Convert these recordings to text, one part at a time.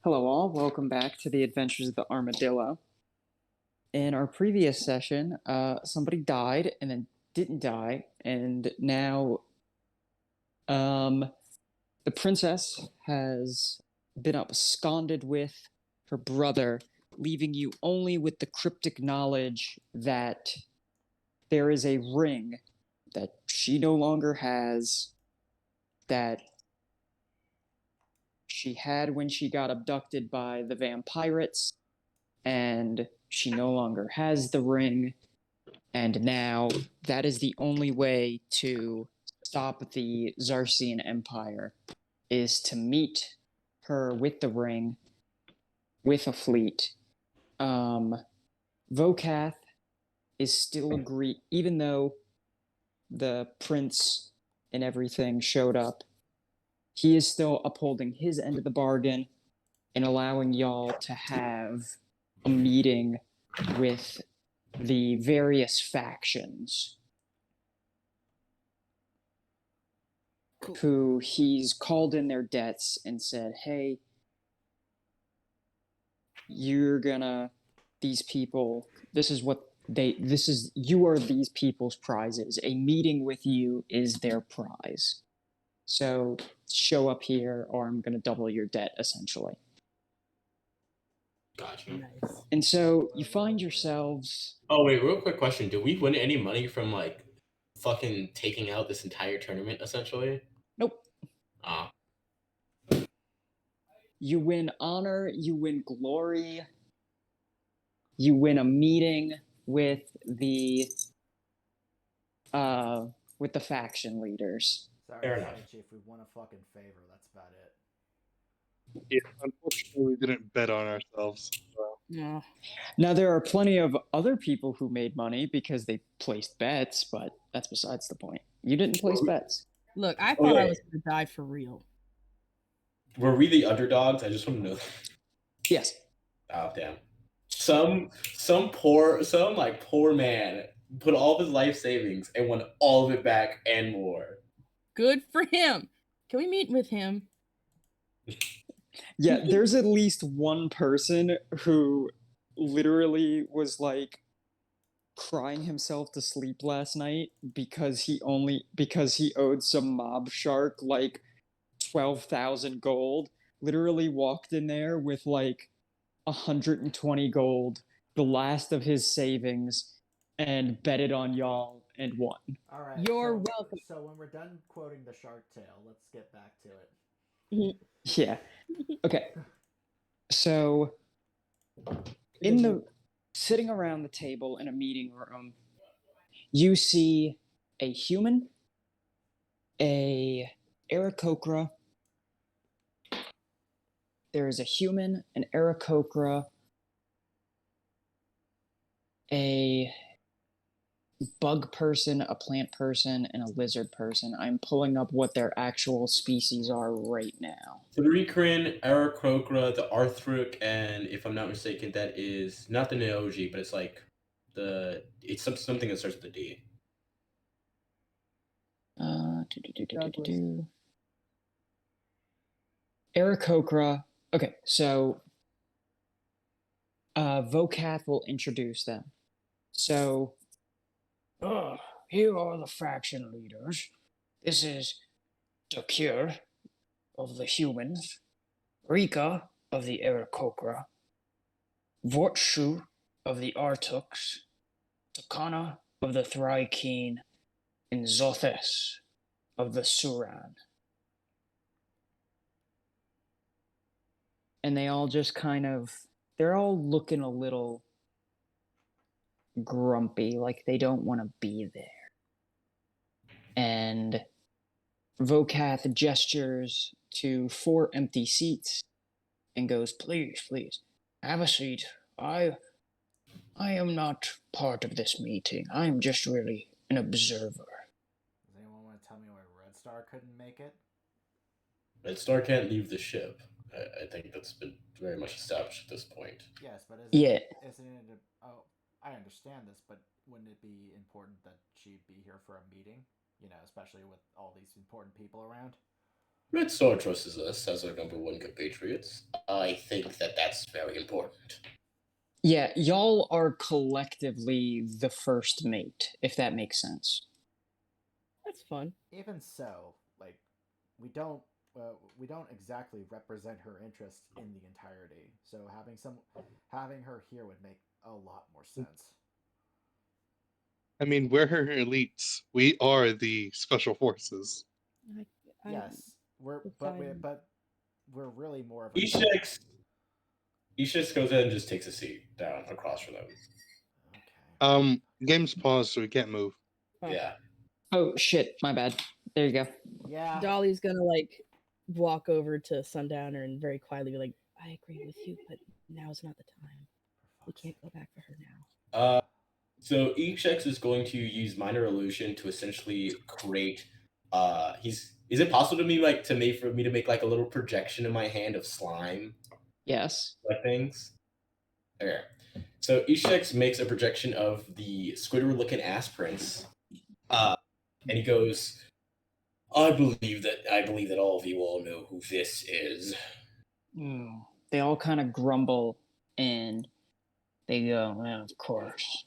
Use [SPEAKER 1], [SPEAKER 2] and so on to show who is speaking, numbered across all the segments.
[SPEAKER 1] Hello, all. Welcome back to the Adventures of the Armadillo. In our previous session, somebody died and then didn't die, and now the princess has been absconded with her brother, leaving you only with the cryptic knowledge that there is a ring that she no longer has, that she had when she got abducted by the vampirates, and she no longer has the ring, and now that is the only way to stop the Zarcian Empire, is to meet her with the ring, with a fleet. Vocath is still even though the prince and everything showed up, he is still upholding his end of the bargain and allowing y'all to have a meeting with the various factions. Cool. Who he's called in their debts and said, hey, you are these people's prizes. A meeting with you is their prize. So show up here or I'm going to double your debt, essentially.
[SPEAKER 2] Gotcha.
[SPEAKER 3] Nice.
[SPEAKER 1] And so you find yourselves...
[SPEAKER 2] Oh, wait, real quick question. Do we win any money from, fucking taking out this entire tournament, essentially?
[SPEAKER 1] Nope.
[SPEAKER 2] Ah.
[SPEAKER 1] You win honor, you win glory, you win a meeting with the faction leaders.
[SPEAKER 3] Sorry, Chief, we won a fucking favor. That's about it.
[SPEAKER 4] Yeah, unfortunately, we didn't bet on ourselves. So.
[SPEAKER 1] Yeah. Now, there are plenty of other people who made money because they placed bets, but that's besides the point. You didn't place bets.
[SPEAKER 5] Look, I thought I was going to die for real.
[SPEAKER 2] Were we the underdogs? I just want to know.
[SPEAKER 1] Yes.
[SPEAKER 2] Oh, damn. Some poor man put all of his life savings and won all of it back and more.
[SPEAKER 5] Good for him. Can we meet with him?
[SPEAKER 1] Yeah, there's at least one person who literally was crying himself to sleep last night because he owed some mob shark 12,000 gold. Literally walked in there with 120 gold, the last of his savings, and betted on y'all and won.
[SPEAKER 3] All right.
[SPEAKER 5] You're welcome.
[SPEAKER 3] So when we're done quoting the Shark Tale, let's get back to it.
[SPEAKER 1] Yeah. Okay. So, sitting around the table in a meeting room, you see a human, a Aarakocra. There is a human, an Aarakocra, a bug person, a plant person, and a lizard person. I'm pulling up what their actual species are right now.
[SPEAKER 2] The Recrin, Aarakocra, the Arthuric, and if I'm not mistaken, that is not the Neogi, but it's something that starts with a D.
[SPEAKER 1] Aarakocra. Okay, so Vocath will introduce them. So, here are the faction leaders. This is Dakir of the humans, Rika of the Aarakocra, Vortshu of the Artuks, Takana of the Thrykeen, and Zothes of the Suran. And they all just they're all looking a little grumpy, like they don't want to be there. And Vocath gestures to 4 empty seats and goes, please, have a seat. I am not part of this meeting. I am just really an observer.
[SPEAKER 3] Does anyone want to tell me why Red Star couldn't make it?
[SPEAKER 2] Red Star can't leave the ship. I think that's been very much established at this point.
[SPEAKER 3] Yes, but isn't it I understand this, but wouldn't it be important that she'd be here for a meeting? You know, especially with all these important people around?
[SPEAKER 2] Red Star trusts us as our number one compatriots. I think that that's very important.
[SPEAKER 1] Yeah, y'all are collectively the first mate, if that makes sense.
[SPEAKER 5] That's fun.
[SPEAKER 3] Even so, like, we don't exactly represent her interests in the entirety. So having her here would make a lot more sense.
[SPEAKER 4] I mean, we're her elites. We are the special forces.
[SPEAKER 5] I
[SPEAKER 3] Yes,
[SPEAKER 5] decided-
[SPEAKER 3] but we're really more of a
[SPEAKER 2] Ishix goes ahead and just takes a seat down across from them.
[SPEAKER 3] Okay.
[SPEAKER 4] Game's paused, so we can't move.
[SPEAKER 5] Oh.
[SPEAKER 2] Yeah.
[SPEAKER 1] Oh shit, my bad. There you go.
[SPEAKER 3] Yeah.
[SPEAKER 5] Dolly's gonna like walk over to Sundowner and very quietly be like, "I agree with you, but now's not the time. We can't go back for her now."
[SPEAKER 2] So Ishix is going to use minor illusion to essentially create. Is it possible to me for me to make like a little projection in my hand of slime?
[SPEAKER 1] Yes.
[SPEAKER 2] Like things. Okay. So Ishix makes a projection of the Squidward-looking ass prince, and he goes, I believe that all of you all know who this is.
[SPEAKER 1] They all kind of grumble and they go, well, of course.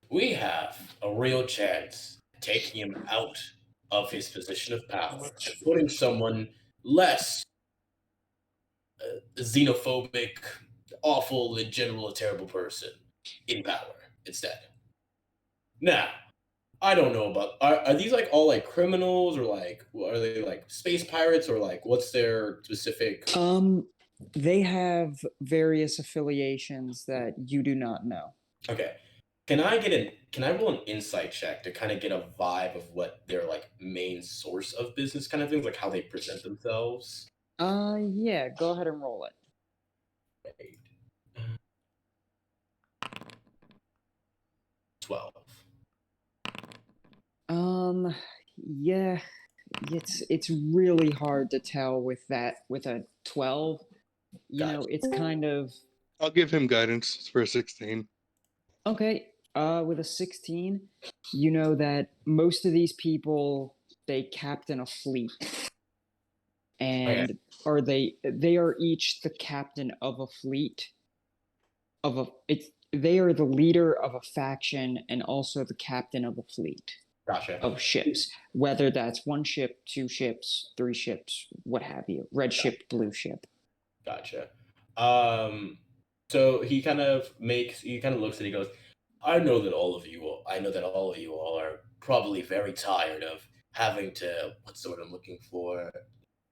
[SPEAKER 2] We have a real chance at taking him out of his position of power and putting someone less xenophobic, awful, in general, a terrible person in power instead. Now, I don't know about are these like all like criminals or like are they like space pirates or like what's their specific?
[SPEAKER 1] They have various affiliations that you do not know.
[SPEAKER 2] Okay, can I roll an insight check to kind of get a vibe of what their like main source of business kind of things, like how they present themselves?
[SPEAKER 1] Yeah, go ahead and roll it.
[SPEAKER 2] Right. 12.
[SPEAKER 1] Yeah, it's really hard to tell with a 12. You know,
[SPEAKER 2] Gotcha.
[SPEAKER 1] it's kind of
[SPEAKER 4] I'll give him guidance for a 16.
[SPEAKER 1] okay. With a 16, you know that most of these people they captain a fleet. And they are each the captain of a fleet they are the leader of a faction and also the captain of a fleet
[SPEAKER 2] Gotcha.
[SPEAKER 1] of ships, whether that's one ship, two ships, three ships, what have you, red ship, blue ship.
[SPEAKER 2] Gotcha. So he kind of looks and he goes, I know that all of you all are probably very tired of having to, what's the word I'm looking for?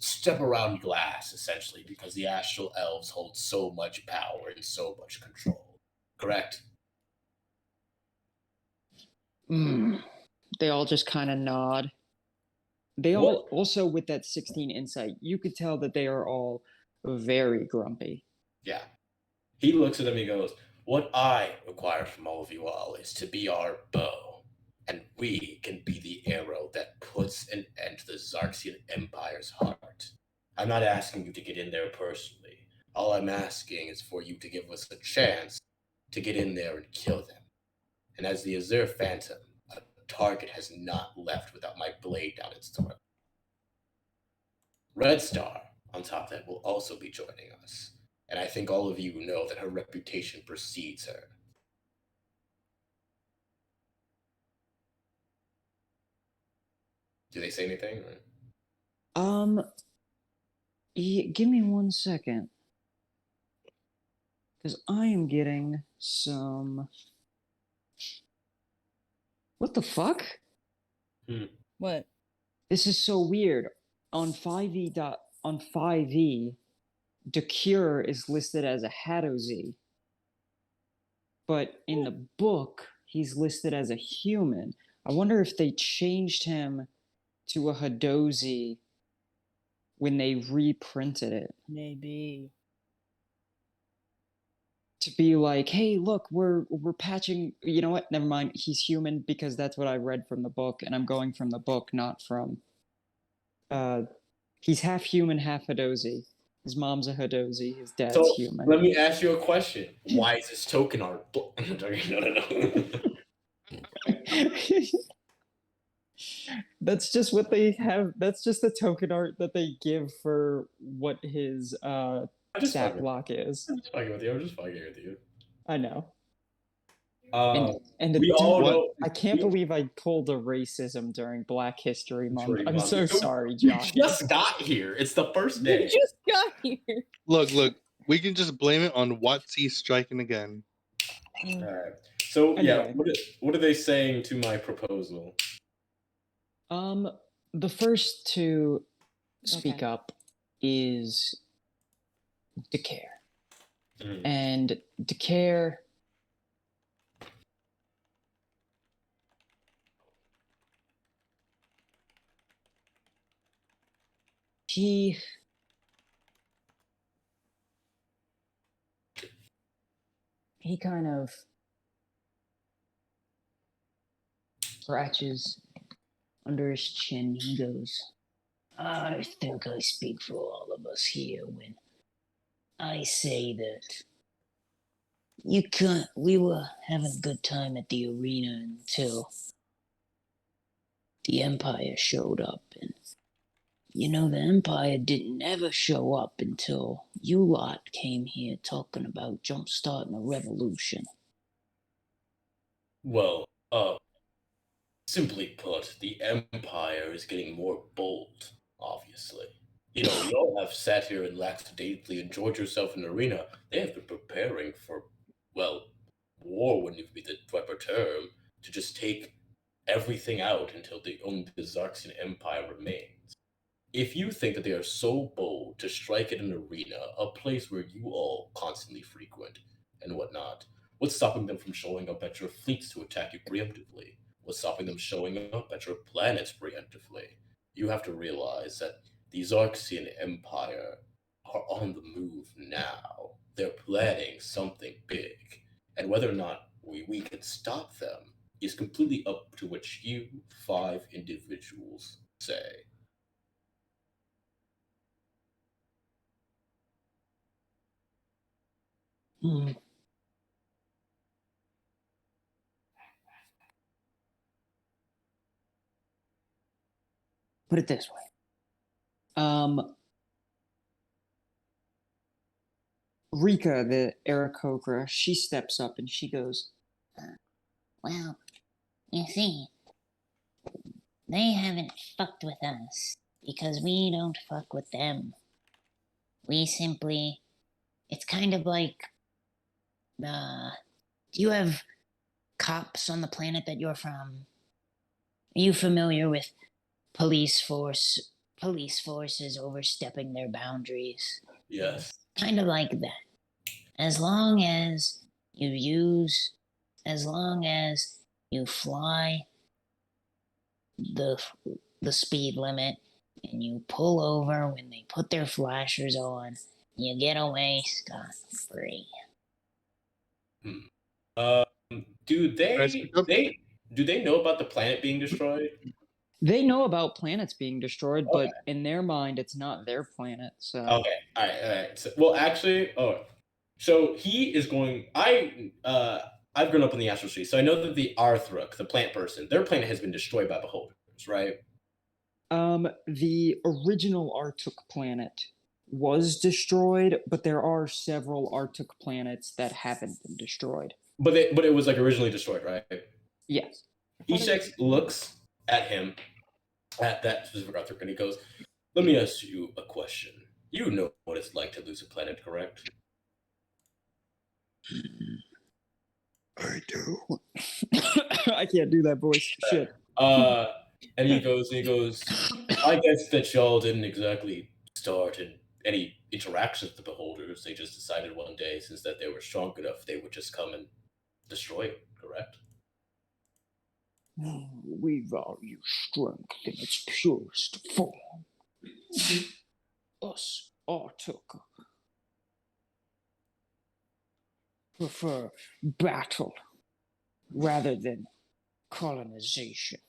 [SPEAKER 2] Step around glass, essentially, because the astral elves hold so much power and so much control. Correct?
[SPEAKER 1] They all just kind of nod. They all also with that 16 insight, you could tell that they are all very grumpy.
[SPEAKER 2] Yeah. He looks at them and he goes, what I require from all of you all is to be our bow, and we can be the arrow that puts an end to the Zarxian Empire's heart. I'm not asking you to get in there personally. All I'm asking is for you to give us a chance to get in there and kill them. And as the Azure Phantom, a target has not left without my blade down its throat. Red Star, on top of that, will also be joining us. And I think all of you know that her reputation precedes her. Do they say anything?
[SPEAKER 1] Give me 1 second. Because I am getting some. What the fuck?
[SPEAKER 5] What?
[SPEAKER 1] This is so weird. On 5e, Decure is listed as a Hadozi. But in the book, he's listed as a human. I wonder if they changed him to a Hadozi when they reprinted it.
[SPEAKER 5] Maybe.
[SPEAKER 1] To be like, hey, look, we're patching. You know what? Never mind. He's human because that's what I read from the book, and I'm going from the book, not from. He's half human, half Hadozi. His mom's a Hadozi. His dad's
[SPEAKER 2] So,
[SPEAKER 1] human.
[SPEAKER 2] let me ask you a question. Why is this token art? No.
[SPEAKER 1] That's just what they have. That's just the token art that they give for what his
[SPEAKER 2] just
[SPEAKER 1] stat
[SPEAKER 2] fucking,
[SPEAKER 1] block is.
[SPEAKER 2] I'm just fucking with you. I'm just fucking with you.
[SPEAKER 1] I know.
[SPEAKER 2] Um,
[SPEAKER 1] And
[SPEAKER 2] we all
[SPEAKER 4] What?
[SPEAKER 2] know.
[SPEAKER 1] I can't believe I pulled a racism during Black History Month. I'm
[SPEAKER 2] Month.
[SPEAKER 1] so sorry,
[SPEAKER 2] You
[SPEAKER 1] Josh.
[SPEAKER 2] just got here. It's the first
[SPEAKER 5] You
[SPEAKER 2] day.
[SPEAKER 5] just got here.
[SPEAKER 4] Look. We can just blame it on Watsy striking again.
[SPEAKER 2] All right. So
[SPEAKER 1] Anyway.
[SPEAKER 2] what are they saying to my proposal?
[SPEAKER 1] The first to speak
[SPEAKER 5] Okay.
[SPEAKER 1] up is Decare.
[SPEAKER 2] Mhm.
[SPEAKER 1] And Decare he kind of scratches under his chin. He goes, I think I speak for all of us here when I say that we were having a good time at the arena until the Empire showed up. And, the Empire didn't ever show up until you lot came here talking about jump-starting a revolution.
[SPEAKER 2] Well, simply put, the Empire is getting more bold, obviously. You all have sat here and lackadaisically enjoyed yourself in the arena. They have been preparing for, well, war wouldn't even be the proper term, to just take everything out until only the Zarxian Empire remains. If you think that they are so bold to strike at an arena, a place where you all constantly frequent and whatnot, what's stopping them from showing up at your fleets to attack you preemptively? What's stopping them showing up at your planets preemptively? You have to realize that the Zarxian Empire are on the move now. They're planning something big. And whether or not we can stop them is completely up to what you 5 individuals say.
[SPEAKER 1] Put it this way. Rika, the Aarakocra, she steps up and she goes,
[SPEAKER 6] Well, you see, they haven't fucked with us because we don't fuck with them. We simply, it's kind of like, do you have cops on the planet that you're from? Are you familiar with police forces overstepping their boundaries?
[SPEAKER 2] Yes.
[SPEAKER 6] Kind of like that. As long as you fly the speed limit and you pull over when they put their flashers on, you get away scot-free.
[SPEAKER 2] Do
[SPEAKER 4] Can I speak up?
[SPEAKER 2] they know about the planet being destroyed?
[SPEAKER 1] they know about planets being destroyed,
[SPEAKER 2] Okay.
[SPEAKER 1] but in their mind, it's not their planet. So
[SPEAKER 2] Okay. All right. So, well, actually, so he is going. I've grown up in the Astral Sea, so I know that the Arthruk, the plant person, their planet has been destroyed by beholders, right?
[SPEAKER 1] the original Arctic planet was destroyed, but there are several Arctic planets that haven't been destroyed.
[SPEAKER 2] But it was like originally destroyed, right?
[SPEAKER 1] Yes.
[SPEAKER 2] Eshex looks at him, at that specific Arthruk, and he goes, "Let me ask you a question. You know what it's like to lose a planet, correct?"
[SPEAKER 1] I do. I can't do that voice. Shit.
[SPEAKER 2] And he goes, I guess that y'all didn't exactly start in any interactions with the beholders. They just decided one day, since that they were strong enough, they would just come and destroy it, correct?
[SPEAKER 1] We value strength in its purest form. Us, Arctic, prefer battle rather than colonization.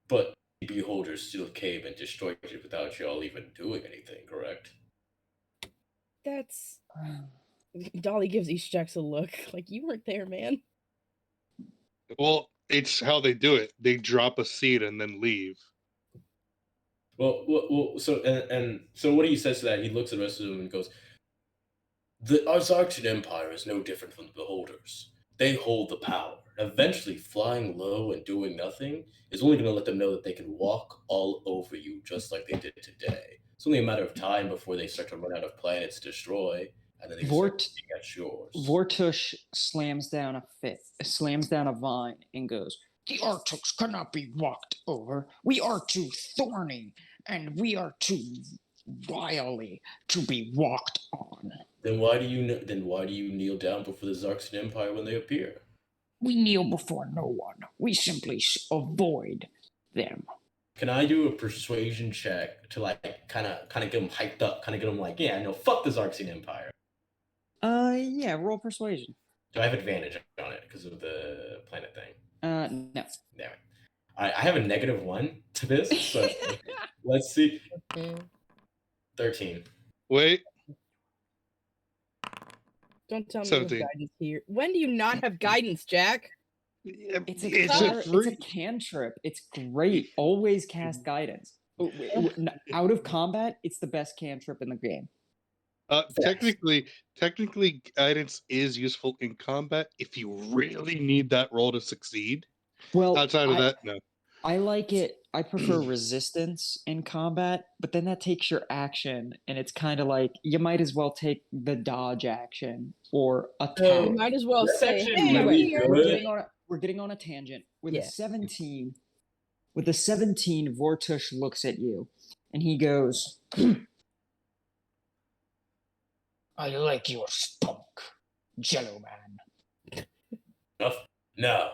[SPEAKER 2] But the beholders still came and destroyed it without y'all even doing anything, correct?
[SPEAKER 5] That's. Dolly gives Eastjax a look like, you weren't there, man.
[SPEAKER 4] Well, it's how they do it. They drop a seed and then leave.
[SPEAKER 2] Well, so and so what he says to that, he looks at the rest of them and goes, The Arzaxian Empire is no different from the Beholders. They hold the power. Eventually, flying low and doing nothing is only going to let them know that they can walk all over you just like they did today. It's only a matter of time before they start to run out of planets to destroy, and then they can start looking at shores.
[SPEAKER 1] Vortush slams down a vine and goes,
[SPEAKER 7] The Arctics cannot be walked over. We are too thorny, and we are too wily to be walked on.
[SPEAKER 2] Then why do you kneel down before the Zarxian Empire when they appear?
[SPEAKER 7] We kneel before no one. We simply avoid them.
[SPEAKER 2] Can I do a persuasion check to like kind of get them hyped up, kind of get them like, yeah, no, fuck the Zarxian Empire?
[SPEAKER 1] yeah, roll persuasion.
[SPEAKER 2] Do I have advantage on it because of the planet thing?
[SPEAKER 1] No.
[SPEAKER 2] Damn it. All right, I have a -1 to this, so let's see. 13.
[SPEAKER 4] Wait,
[SPEAKER 5] Don't tell me you
[SPEAKER 4] 17.
[SPEAKER 5] have guidance here. When do you not have guidance, Jack?
[SPEAKER 1] It's
[SPEAKER 4] It's
[SPEAKER 1] a cantrip. It's great. Always cast guidance. Out of combat, it's the best cantrip in the game.
[SPEAKER 4] Technically, guidance is useful in combat if you really need that roll to succeed.
[SPEAKER 1] Well,
[SPEAKER 4] Outside of that, no.
[SPEAKER 1] I like it. I prefer resistance in combat, but then that takes your action, and it's kind of like you might as well take the dodge action or attack.
[SPEAKER 5] You might as well
[SPEAKER 2] That's
[SPEAKER 5] say,
[SPEAKER 2] actually
[SPEAKER 5] hey,
[SPEAKER 2] really
[SPEAKER 5] here.
[SPEAKER 2] good.
[SPEAKER 1] We're getting on a tangent. With
[SPEAKER 5] Yeah.
[SPEAKER 1] a 17, Vortush looks at you, and he goes,
[SPEAKER 7] I like your spunk, Jello Man.
[SPEAKER 2] No.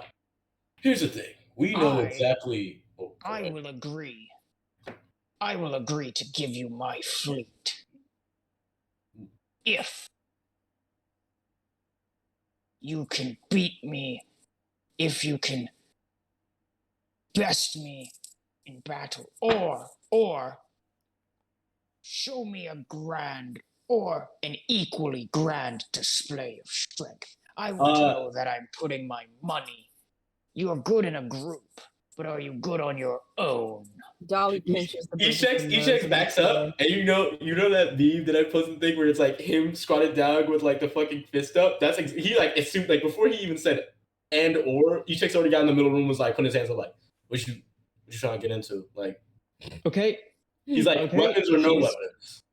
[SPEAKER 2] Here's the thing. We know exactly. Oh,
[SPEAKER 7] I will agree. I will agree to give you my fleet. If you can beat me, if you can best me in battle, or show me a grand or an equally grand display of strength. I want to know that I'm putting my money. You are good in a group, but are you good on your own?
[SPEAKER 5] Dolly pinches the
[SPEAKER 2] Eshek backs up, and you know that meme that I posted thing where it's like him squatted down with like the fucking fist up. That's he like assumed like before he even said and or Eshek's already got in the middle room was like putting his hands up like what you trying to get into like
[SPEAKER 1] okay.
[SPEAKER 2] He's like
[SPEAKER 1] Okay,
[SPEAKER 2] weapons or no
[SPEAKER 1] he's-
[SPEAKER 2] weapons.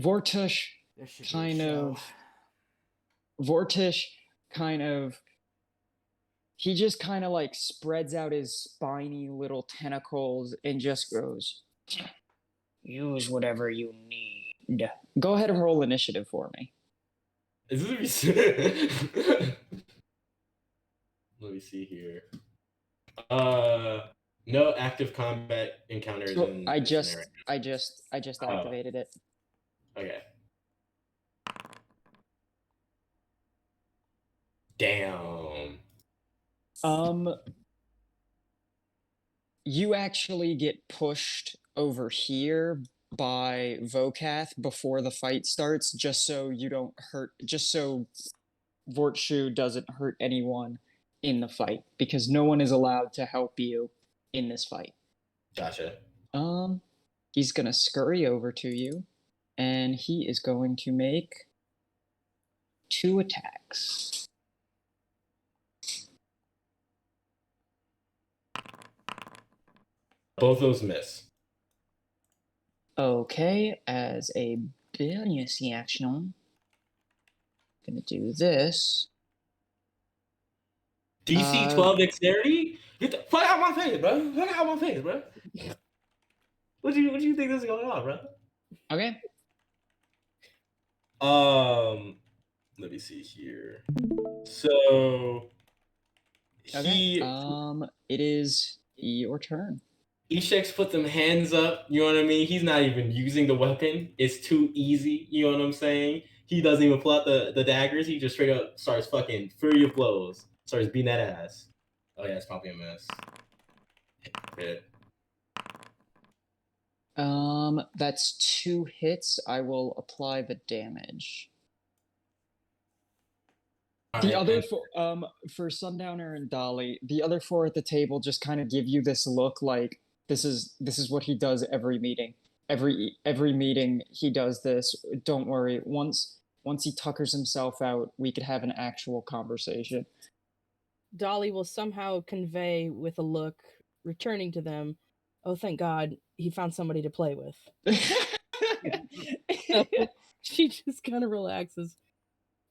[SPEAKER 1] Vortush
[SPEAKER 3] This should be a
[SPEAKER 1] kind
[SPEAKER 3] show.
[SPEAKER 1] of Vortish kind of he just kind of like spreads out his spiny little tentacles and just goes,
[SPEAKER 7] Use whatever you need.
[SPEAKER 1] go ahead and roll initiative for me.
[SPEAKER 2] Is this let me see here. No active combat encounters.
[SPEAKER 1] So
[SPEAKER 2] in
[SPEAKER 1] I
[SPEAKER 2] this
[SPEAKER 1] just
[SPEAKER 2] scenario.
[SPEAKER 1] activated it.
[SPEAKER 2] Okay. Damn.
[SPEAKER 1] You actually get pushed over here by Vocath before the fight starts, just so you don't hurt, just so Vortshu doesn't hurt anyone in the fight, because no one is allowed to help you in this fight.
[SPEAKER 2] Gotcha.
[SPEAKER 1] He's gonna scurry over to you, and he is going to make 2 attacks.
[SPEAKER 2] Both those miss.
[SPEAKER 1] Okay, as a bonus action, gonna do this.
[SPEAKER 2] DC 12 dexterity? Get the fuck out my face, bro. Fuck out my face, bro. What do you think is going on, bro?
[SPEAKER 1] Okay.
[SPEAKER 2] Let me see here. So
[SPEAKER 1] Okay. It is your turn.
[SPEAKER 2] Eshek's put them hands up, you know what I mean? He's not even using the weapon. It's too easy, you know what I'm saying? He doesn't even pull out the daggers. He just straight up starts fucking fury of blows. Starts beating that ass. Oh yeah, it's probably a miss. Hit.
[SPEAKER 1] That's 2 hits. I will apply the damage. The other for Sundowner and Dolly, the other 4 at the table just kind of give you this look like this is what he does every meeting. every meeting he does this. Don't worry. Once he tuckers himself out, we could have an actual conversation.
[SPEAKER 5] Dolly will somehow convey with a look, returning to them, "Oh, thank God, he found somebody to play with." So she just kind of relaxes.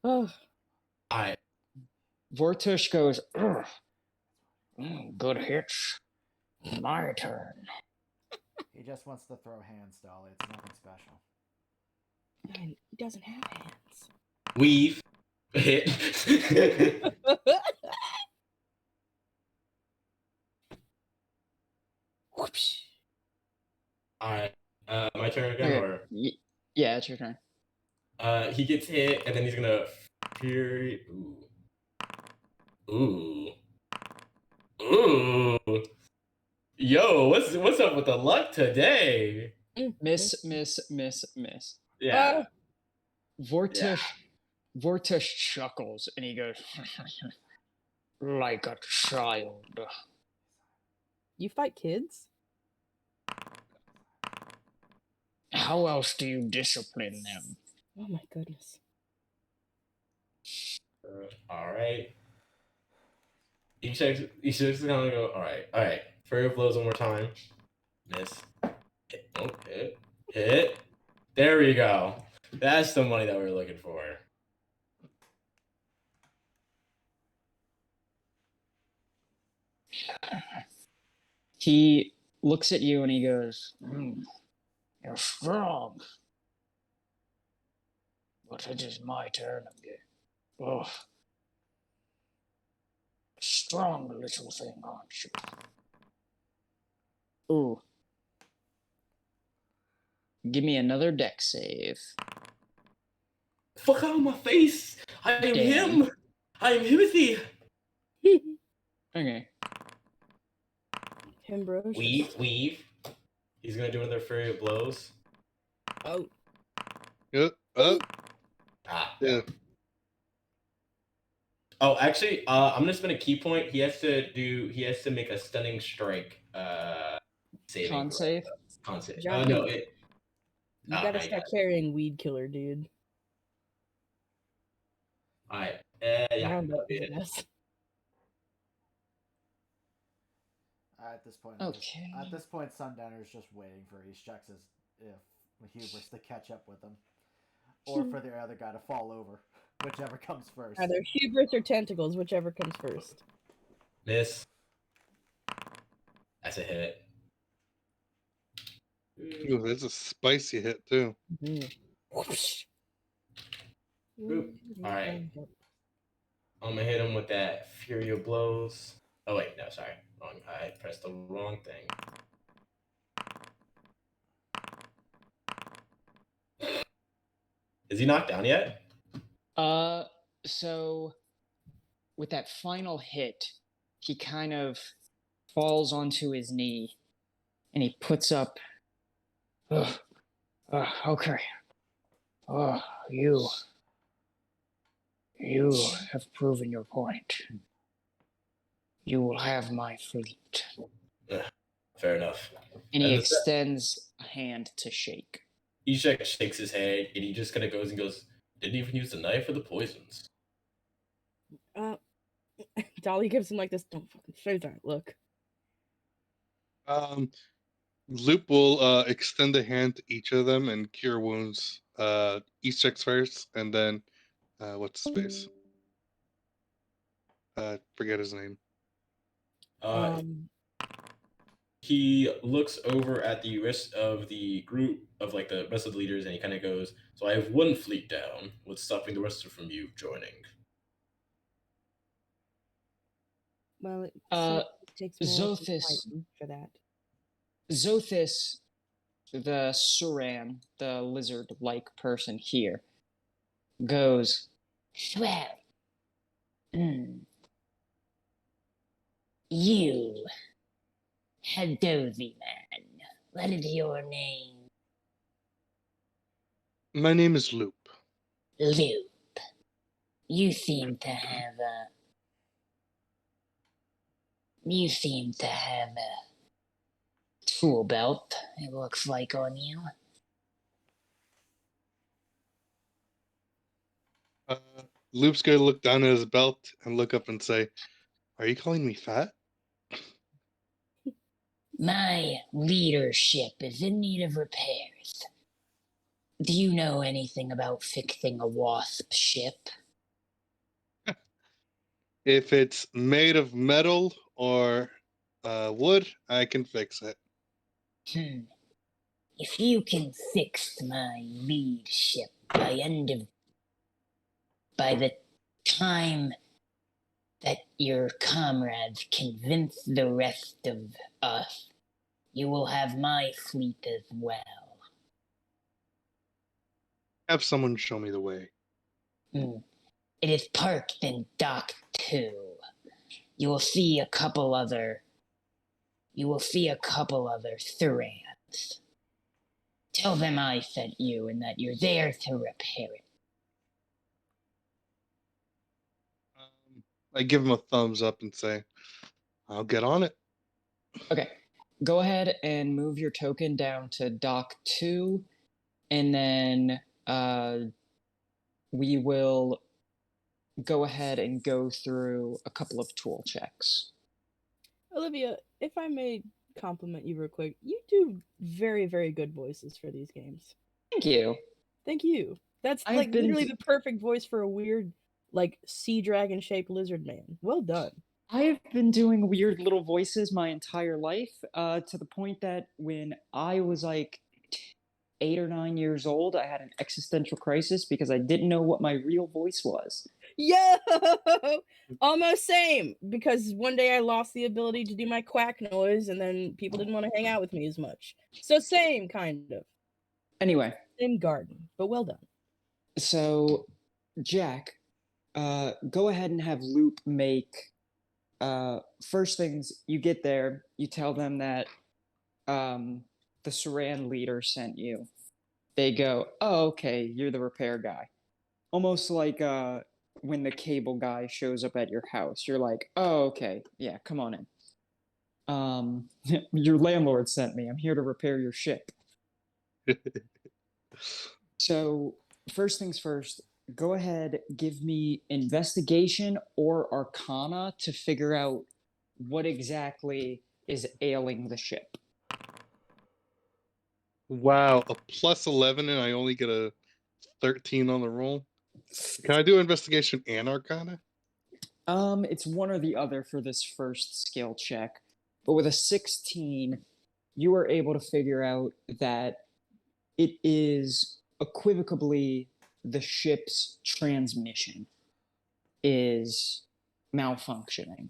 [SPEAKER 5] Oh,
[SPEAKER 2] I
[SPEAKER 1] Vortush goes, "Ugh."
[SPEAKER 7] Good hits. My turn.
[SPEAKER 3] He just wants to throw hands, Dolly. It's nothing special.
[SPEAKER 5] man, he doesn't have hands.
[SPEAKER 2] weave hit.
[SPEAKER 5] Whoops.
[SPEAKER 2] All right, my turn again,
[SPEAKER 1] Okay.
[SPEAKER 2] or
[SPEAKER 1] Yeah, it's your turn.
[SPEAKER 2] he gets hit, and then he's gonna fury. Ooh. Yo, what's up with the luck today?
[SPEAKER 1] Miss.
[SPEAKER 2] Yeah.
[SPEAKER 1] Vortush chuckles and he goes,
[SPEAKER 7] Like a child.
[SPEAKER 5] You fight kids?
[SPEAKER 7] How else do you discipline them?
[SPEAKER 5] Oh my goodness.
[SPEAKER 2] All right. He checks gonna go. All right. Furry blows one more time. Miss. Hit. Oh, hit. There we go. That's the money that we were looking for.
[SPEAKER 1] he looks at you and he goes,
[SPEAKER 7] You're strong. But it is my turn again. Oh. Strong little thing, aren't you?
[SPEAKER 1] ooh. Give me another deck save.
[SPEAKER 2] Fuck out of my face! I am
[SPEAKER 1] Damn.
[SPEAKER 2] him! I am Himothy!
[SPEAKER 1] Okay.
[SPEAKER 5] Ambrosius.
[SPEAKER 2] Weave. He's gonna do another Furry of Blows.
[SPEAKER 5] Oh,
[SPEAKER 4] Yeah.
[SPEAKER 2] Oh, actually, I'm gonna spend a key point. He has to make a stunning strike. Saving
[SPEAKER 1] Con
[SPEAKER 2] throw.
[SPEAKER 1] save?
[SPEAKER 2] Con save.
[SPEAKER 5] Johnny,
[SPEAKER 2] No.
[SPEAKER 5] you
[SPEAKER 2] Oh,
[SPEAKER 5] gotta
[SPEAKER 2] now you
[SPEAKER 5] start
[SPEAKER 2] got it.
[SPEAKER 5] carrying Weed Killer, dude.
[SPEAKER 2] All right. Yeah.
[SPEAKER 5] Round
[SPEAKER 2] that'll
[SPEAKER 5] up
[SPEAKER 2] be
[SPEAKER 5] is
[SPEAKER 2] it.
[SPEAKER 5] a mess.
[SPEAKER 3] At this point,
[SPEAKER 1] Okay.
[SPEAKER 3] at this point, Sundowner is just waiting for East checks if Hubris to catch up with him, or for the other guy to fall over, whichever comes first.
[SPEAKER 5] Either hubris or tentacles, whichever comes first.
[SPEAKER 2] Miss. That's a hit.
[SPEAKER 4] Ooh, that's a spicy hit too.
[SPEAKER 5] Whoosh.
[SPEAKER 2] Boop. Alright. I'm gonna hit him with that Fury of Blows. Oh wait, no, sorry. Wrong. I pressed the wrong thing. Is he knocked down yet?
[SPEAKER 1] So with that final hit, he kind of falls onto his knee and he puts up.
[SPEAKER 7] Okay. You have proven your point. You will have my fleet.
[SPEAKER 2] Fair enough.
[SPEAKER 1] And he
[SPEAKER 2] And
[SPEAKER 1] extends a hand to shake.
[SPEAKER 2] Ishak shakes his head and he just kind of goes, didn't even use the knife or the poisons.
[SPEAKER 5] Dolly gives him like this, don't fucking say that look.
[SPEAKER 4] Loop will extend a hand to each of them and cure wounds. East checks first, and then what's his face? Forget his name.
[SPEAKER 2] He looks over at the rest of the group of like the rest of the leaders and he kind of goes, so I have one fleet down. What's stopping the rest from you joining?
[SPEAKER 5] Well, it takes more than
[SPEAKER 1] Zothis.
[SPEAKER 5] fighting for that.
[SPEAKER 1] Zothis, the Suran, the lizard-like person here, goes,
[SPEAKER 6] Well, you, Hadovi man, what is your name?
[SPEAKER 4] My name is Loop.
[SPEAKER 6] Loop. You seem to have
[SPEAKER 7] tool belt, it looks like on you.
[SPEAKER 4] Loop's gonna look down at his belt and look up and say, "Are you calling me fat?"
[SPEAKER 7] My leadership is in need of repairs. Do you know anything about fixing a wasp ship?
[SPEAKER 4] If it's made of metal or wood, I can fix it.
[SPEAKER 7] If you can fix my lead ship by the time that your comrades convince the rest of us, you will have my fleet as well.
[SPEAKER 4] Have someone show me the way.
[SPEAKER 7] It is parked in Dock 2. You will see a couple other Thurans. Tell them I sent you and that you're there to repair it.
[SPEAKER 4] I give him a thumbs up and say, "I'll get on it."
[SPEAKER 1] Okay. Go ahead and move your token down to Dock 2, and then we will go ahead and go through a couple of tool checks.
[SPEAKER 5] Olivia, if I may compliment you real quick, you do very, very good voices for these games.
[SPEAKER 1] Thank you.
[SPEAKER 5] Thank you. That's
[SPEAKER 1] I've
[SPEAKER 5] like
[SPEAKER 1] been
[SPEAKER 5] literally
[SPEAKER 1] d-
[SPEAKER 5] the perfect voice for a weird, like, sea dragon shaped lizard man. Well done.
[SPEAKER 1] I've been doing weird little voices my entire life, to the point that when I was like 8 or 9 years old, I had an existential crisis because I didn't know what my real voice was.
[SPEAKER 5] Yo! Almost same. Because one day I lost the ability to do my quack noise, and then people didn't want to hang out with me as much. So same, kind of.
[SPEAKER 1] Anyway,
[SPEAKER 5] Same garden, but well done.
[SPEAKER 1] so Jack, go ahead and have Loop make. First things you get there, you tell them that the Saran leader sent you. They go, "Oh, okay, you're the repair guy." Almost like when the cable guy shows up at your house. You're like, "Oh, okay, yeah, come on in." Your landlord sent me. I'm here to repair your ship. So, first things first, go ahead, give me investigation or arcana to figure out what exactly is ailing the ship.
[SPEAKER 4] Wow, a plus 11 and I only get a 13 on the roll. Can I do investigation and arcana?
[SPEAKER 1] It's one or the other for this first skill check. But with a 16, you are able to figure out that it is equivocably the ship's transmission is malfunctioning.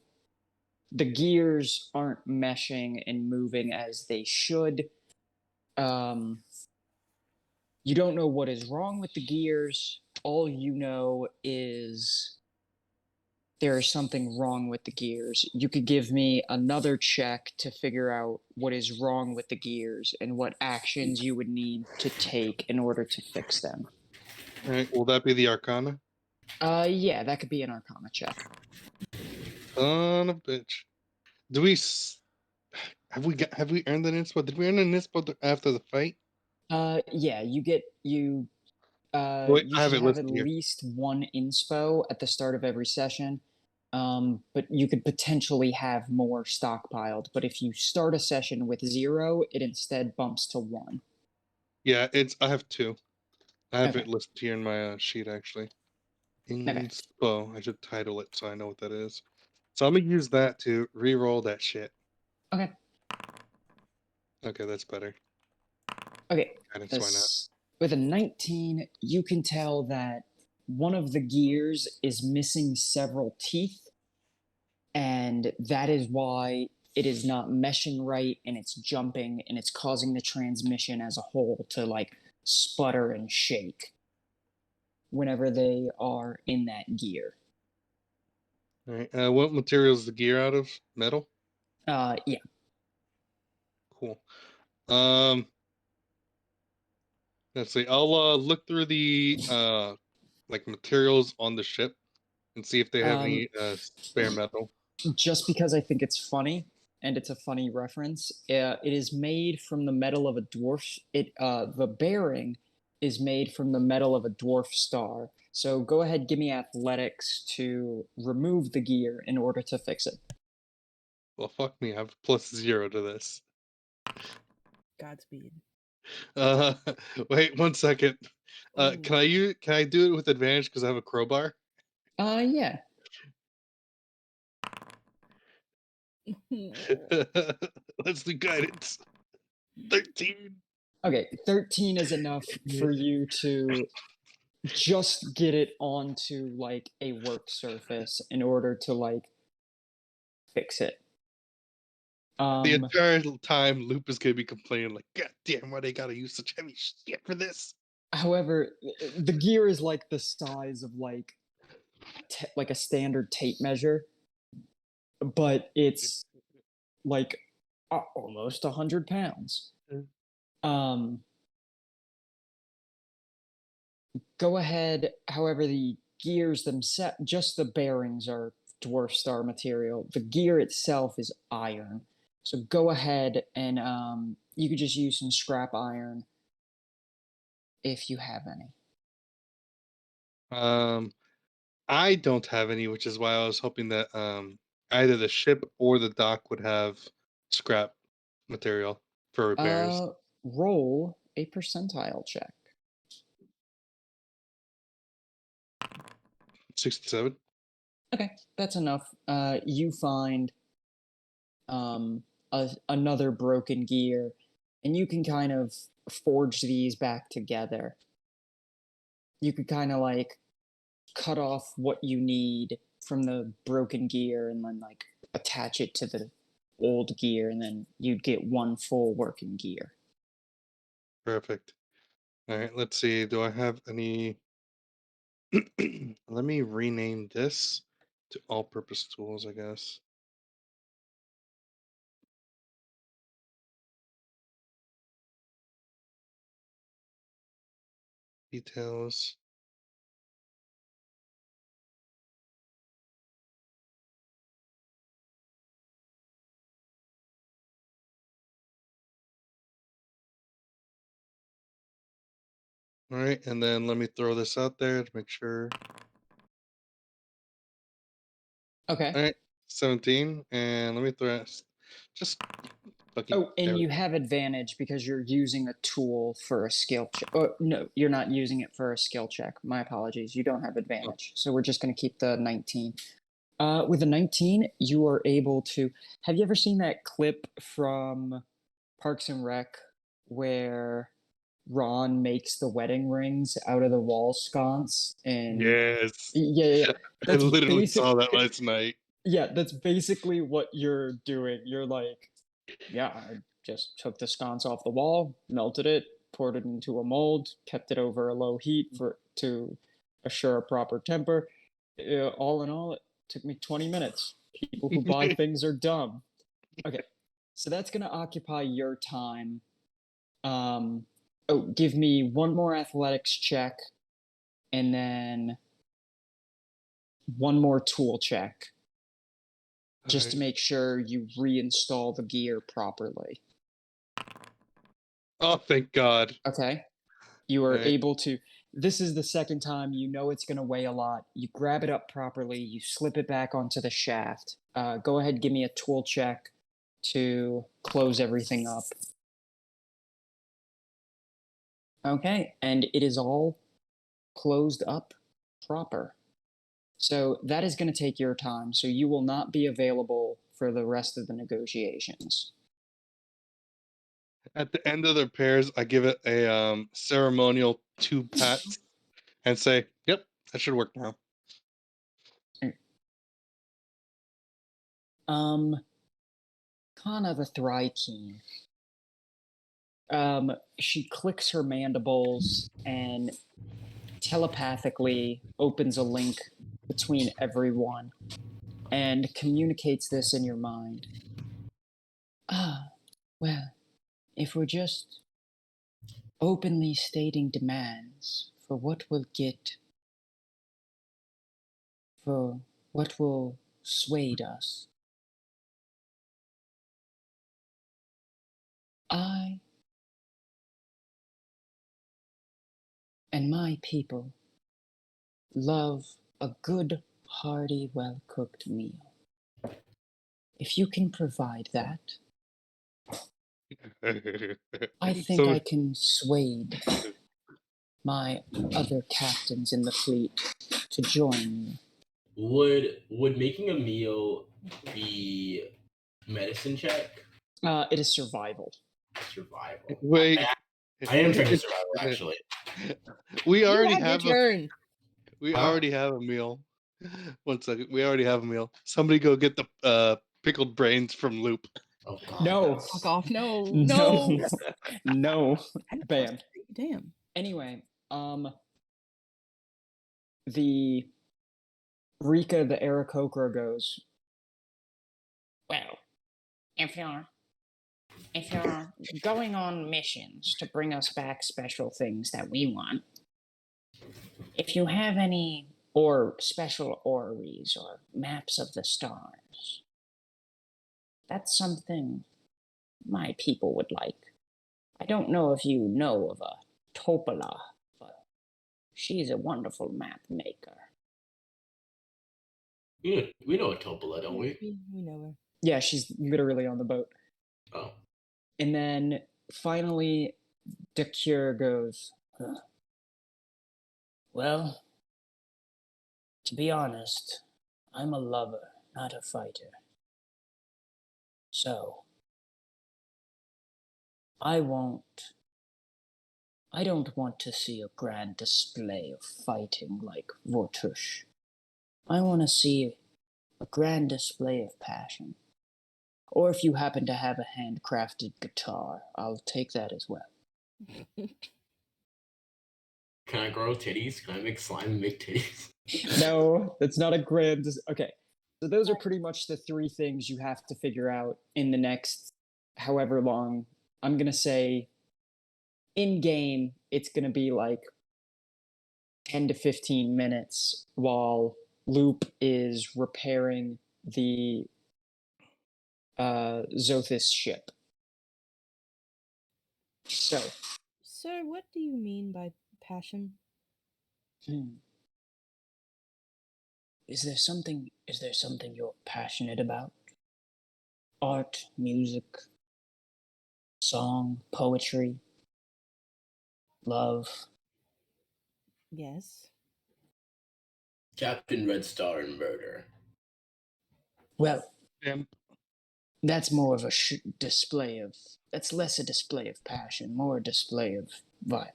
[SPEAKER 1] The gears aren't meshing and moving as they should. You don't know what is wrong with the gears. All you know is there is something wrong with the gears. You could give me another check to figure out what is wrong with the gears and what actions you would need to take in order to fix them.
[SPEAKER 4] All right, will that be the arcana?
[SPEAKER 1] Yeah, that could be an arcana check.
[SPEAKER 4] Son of a bitch. Do we have we earned an inspo? Did we earn an inspo after the fight?
[SPEAKER 1] Yeah, you get you.
[SPEAKER 4] Wait,
[SPEAKER 1] You
[SPEAKER 4] I have
[SPEAKER 1] should
[SPEAKER 4] it
[SPEAKER 1] have
[SPEAKER 4] listed
[SPEAKER 1] at
[SPEAKER 4] here.
[SPEAKER 1] least one inspo at the start of every session. But you could potentially have more stockpiled. But if you start a session with 0, it instead bumps to 1.
[SPEAKER 4] Yeah, I have 2. I have
[SPEAKER 1] Okay.
[SPEAKER 4] it listed here in my sheet actually.
[SPEAKER 1] Okay.
[SPEAKER 4] Inspo. I should title it so I know what that is. So I'm gonna use that to re-roll that shit.
[SPEAKER 1] Okay.
[SPEAKER 4] Okay, that's better.
[SPEAKER 1] Okay.
[SPEAKER 4] Guidance, why not?
[SPEAKER 1] With a 19, you can tell that one of the gears is missing several teeth, and that is why it is not meshing right, and it's jumping, and it's causing the transmission as a whole to like sputter and shake whenever they are in that gear.
[SPEAKER 4] All right. What material is the gear out of? Metal.
[SPEAKER 1] Yeah.
[SPEAKER 4] Cool. Let's see. I'll look through the like materials on the ship and see if they have any spare metal.
[SPEAKER 1] Just because I think it's funny, and it's a funny reference. It is made from the metal of a dwarf. The bearing is made from the metal of a dwarf star. So go ahead, give me athletics to remove the gear in order to fix it.
[SPEAKER 4] Well, fuck me. I have +0 to this.
[SPEAKER 5] Godspeed.
[SPEAKER 4] Uh, wait 1 second.
[SPEAKER 5] Ooh.
[SPEAKER 4] Can I do it with advantage because I have a crowbar?
[SPEAKER 1] Yeah.
[SPEAKER 4] Let's do guidance. 13.
[SPEAKER 1] Okay, 13 is enough for you to just get it onto like a work surface in order to like fix it.
[SPEAKER 4] The entire time, Loop is gonna be complaining like, "God damn, why they gotta use such heavy shit for this?"
[SPEAKER 1] However, the gear is like the size of like like a standard tape measure, but it's like almost 100 pounds. Um, go ahead. However, the gears themselves, just the bearings are dwarf star material. The gear itself is iron. So go ahead and you could just use some scrap iron if you have any.
[SPEAKER 4] I don't have any, which is why I was hoping that either the ship or the dock would have scrap material for repairs.
[SPEAKER 1] Roll a percentile check.
[SPEAKER 4] 67.
[SPEAKER 1] Okay, that's enough. You find another broken gear, and you can kind of forge these back together. You could kind of like cut off what you need from the broken gear and then like attach it to the old gear, and then you'd get one full working gear.
[SPEAKER 4] Perfect. All right, let's see. Do I have any? Let me rename this to all-purpose tools, I guess. Details. All right, and then let me throw this out there to make sure.
[SPEAKER 1] Okay.
[SPEAKER 4] All right, 17, and let me throw just fucking.
[SPEAKER 1] Oh, and you have advantage because you're using a tool for a skill check. Oh, no, you're not using it for a skill check. My apologies. You don't have advantage. So we're just going to keep the 19. With a 19, you are able to. Have you ever seen that clip from Parks and Rec where Ron makes the wedding rings out of the wall sconce? And
[SPEAKER 4] Yes.
[SPEAKER 1] yeah.
[SPEAKER 4] I
[SPEAKER 1] That's
[SPEAKER 4] literally
[SPEAKER 1] basic.
[SPEAKER 4] saw that last night.
[SPEAKER 1] Yeah, that's basically what you're doing. You're like, yeah, I just took the sconce off the wall, melted it, poured it into a mold, kept it over a low heat to assure a proper temper. All in all, it took me 20 minutes. People who buy things are dumb. Okay, so that's gonna occupy your time. Give me one more athletics check, and then one more tool check, just to
[SPEAKER 4] Alright.
[SPEAKER 1] make sure you reinstall the gear properly.
[SPEAKER 4] Oh, thank God.
[SPEAKER 1] Okay. You are
[SPEAKER 4] Alright.
[SPEAKER 1] able to. This is the second time you know it's going to weigh a lot. You grab it up properly, you slip it back onto the shaft. Go ahead, give me a tool check to close everything up. Okay, and it is all closed up proper. So that is going to take your time, so you will not be available for the rest of the negotiations.
[SPEAKER 4] At the end of the repairs, I give it a ceremonial 2 pats and say, "Yep, that should work now."
[SPEAKER 1] Kana the Thrykeen. She clicks her mandibles and telepathically opens a link between everyone and communicates this in your mind. Well, if we're just openly stating demands for what we'll get, for what will sway us,
[SPEAKER 7] I and my people love a good, hearty, well-cooked meal. If you can provide that, I think
[SPEAKER 4] So
[SPEAKER 7] I can sway my other captains in the fleet to join me.
[SPEAKER 2] Would making a meal be medicine check?
[SPEAKER 5] It is survival.
[SPEAKER 2] Survival.
[SPEAKER 4] wait.
[SPEAKER 2] I am trying to survival actually.
[SPEAKER 4] We
[SPEAKER 5] You
[SPEAKER 4] already
[SPEAKER 5] had your
[SPEAKER 4] have
[SPEAKER 5] turn.
[SPEAKER 2] Huh?
[SPEAKER 4] a meal. One second. We already have a meal. Somebody go get the pickled brains from Loop.
[SPEAKER 2] Oh god.
[SPEAKER 1] No.
[SPEAKER 5] Fuck off. No.
[SPEAKER 1] No.
[SPEAKER 5] No.
[SPEAKER 1] No.
[SPEAKER 5] And plus
[SPEAKER 1] Bam.
[SPEAKER 5] 3, damn.
[SPEAKER 1] Anyway, the Rika the Aarakocra goes,
[SPEAKER 7] Well, if you're going on missions to bring us back special things that we want, if you have any or special orreries or maps of the stars, that's something my people would like. I don't know if you know of a Topola, but she's a wonderful map maker.
[SPEAKER 2] We know a Topola, don't we?
[SPEAKER 5] We know her.
[SPEAKER 1] yeah, she's literally on the boat.
[SPEAKER 2] Oh.
[SPEAKER 1] And then finally, Dakir goes,
[SPEAKER 7] Huh. Well, to be honest, I'm a lover, not a fighter. So, I don't want to see a grand display of fighting like Vortush. I want to see a grand display of passion. Or if you happen to have a handcrafted guitar, I'll take that as well.
[SPEAKER 2] Can I grow titties? Can I make slime and make titties?
[SPEAKER 1] no, that's not a grand. Okay. So those are pretty much the three things you have to figure out in the next however long. I'm going to say in game, it's going to be like 10 to 15 minutes while Loop is repairing the Zothis ship. So,
[SPEAKER 5] Sir, what do you mean by passion?
[SPEAKER 7] Is there something you're passionate about? Art, music, song, poetry, love?
[SPEAKER 5] Yes.
[SPEAKER 2] Captain Red Star and murder.
[SPEAKER 7] Well,
[SPEAKER 4] Damn.
[SPEAKER 7] that's more of a display of. That's less a display of passion, more a display of vibe.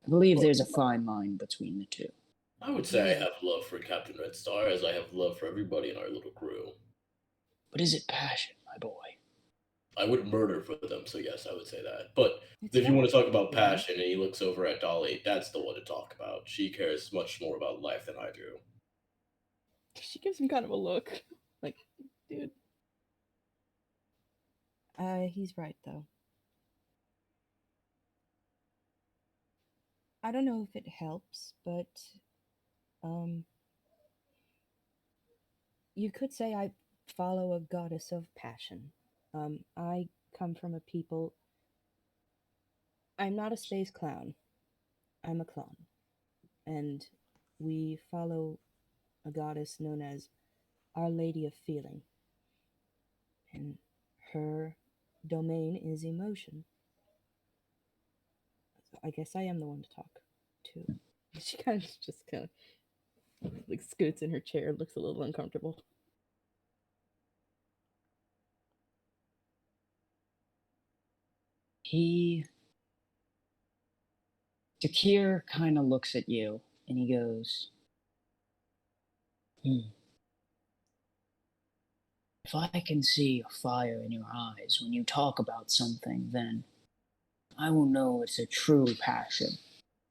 [SPEAKER 7] I believe there's a fine line between the two.
[SPEAKER 2] I would say I have love for Captain Red Star as I have love for everybody in our little crew.
[SPEAKER 7] But is it passion, my boy?
[SPEAKER 2] I would murder for them, so yes, I would say that. But
[SPEAKER 5] It's
[SPEAKER 2] if you want to talk about
[SPEAKER 5] Mhm.
[SPEAKER 2] passion and he looks over at Dolly, that's the one to talk about. She cares much more about life than I do.
[SPEAKER 5] She gives him kind of a look. Like, dude. He's right, though. I don't know if it helps, but, you could say I follow a goddess of passion. I come from a people. I'm not a space clown. I'm a clone. And we follow a goddess known as Our Lady of Feeling. And her domain is emotion. So I guess I am the one to talk to. She kind of just kind of like scoots in her chair, looks a little uncomfortable.
[SPEAKER 7] Dakir kind of looks at you and he goes, If I can see a fire in your eyes when you talk about something, then I will know it's a true passion.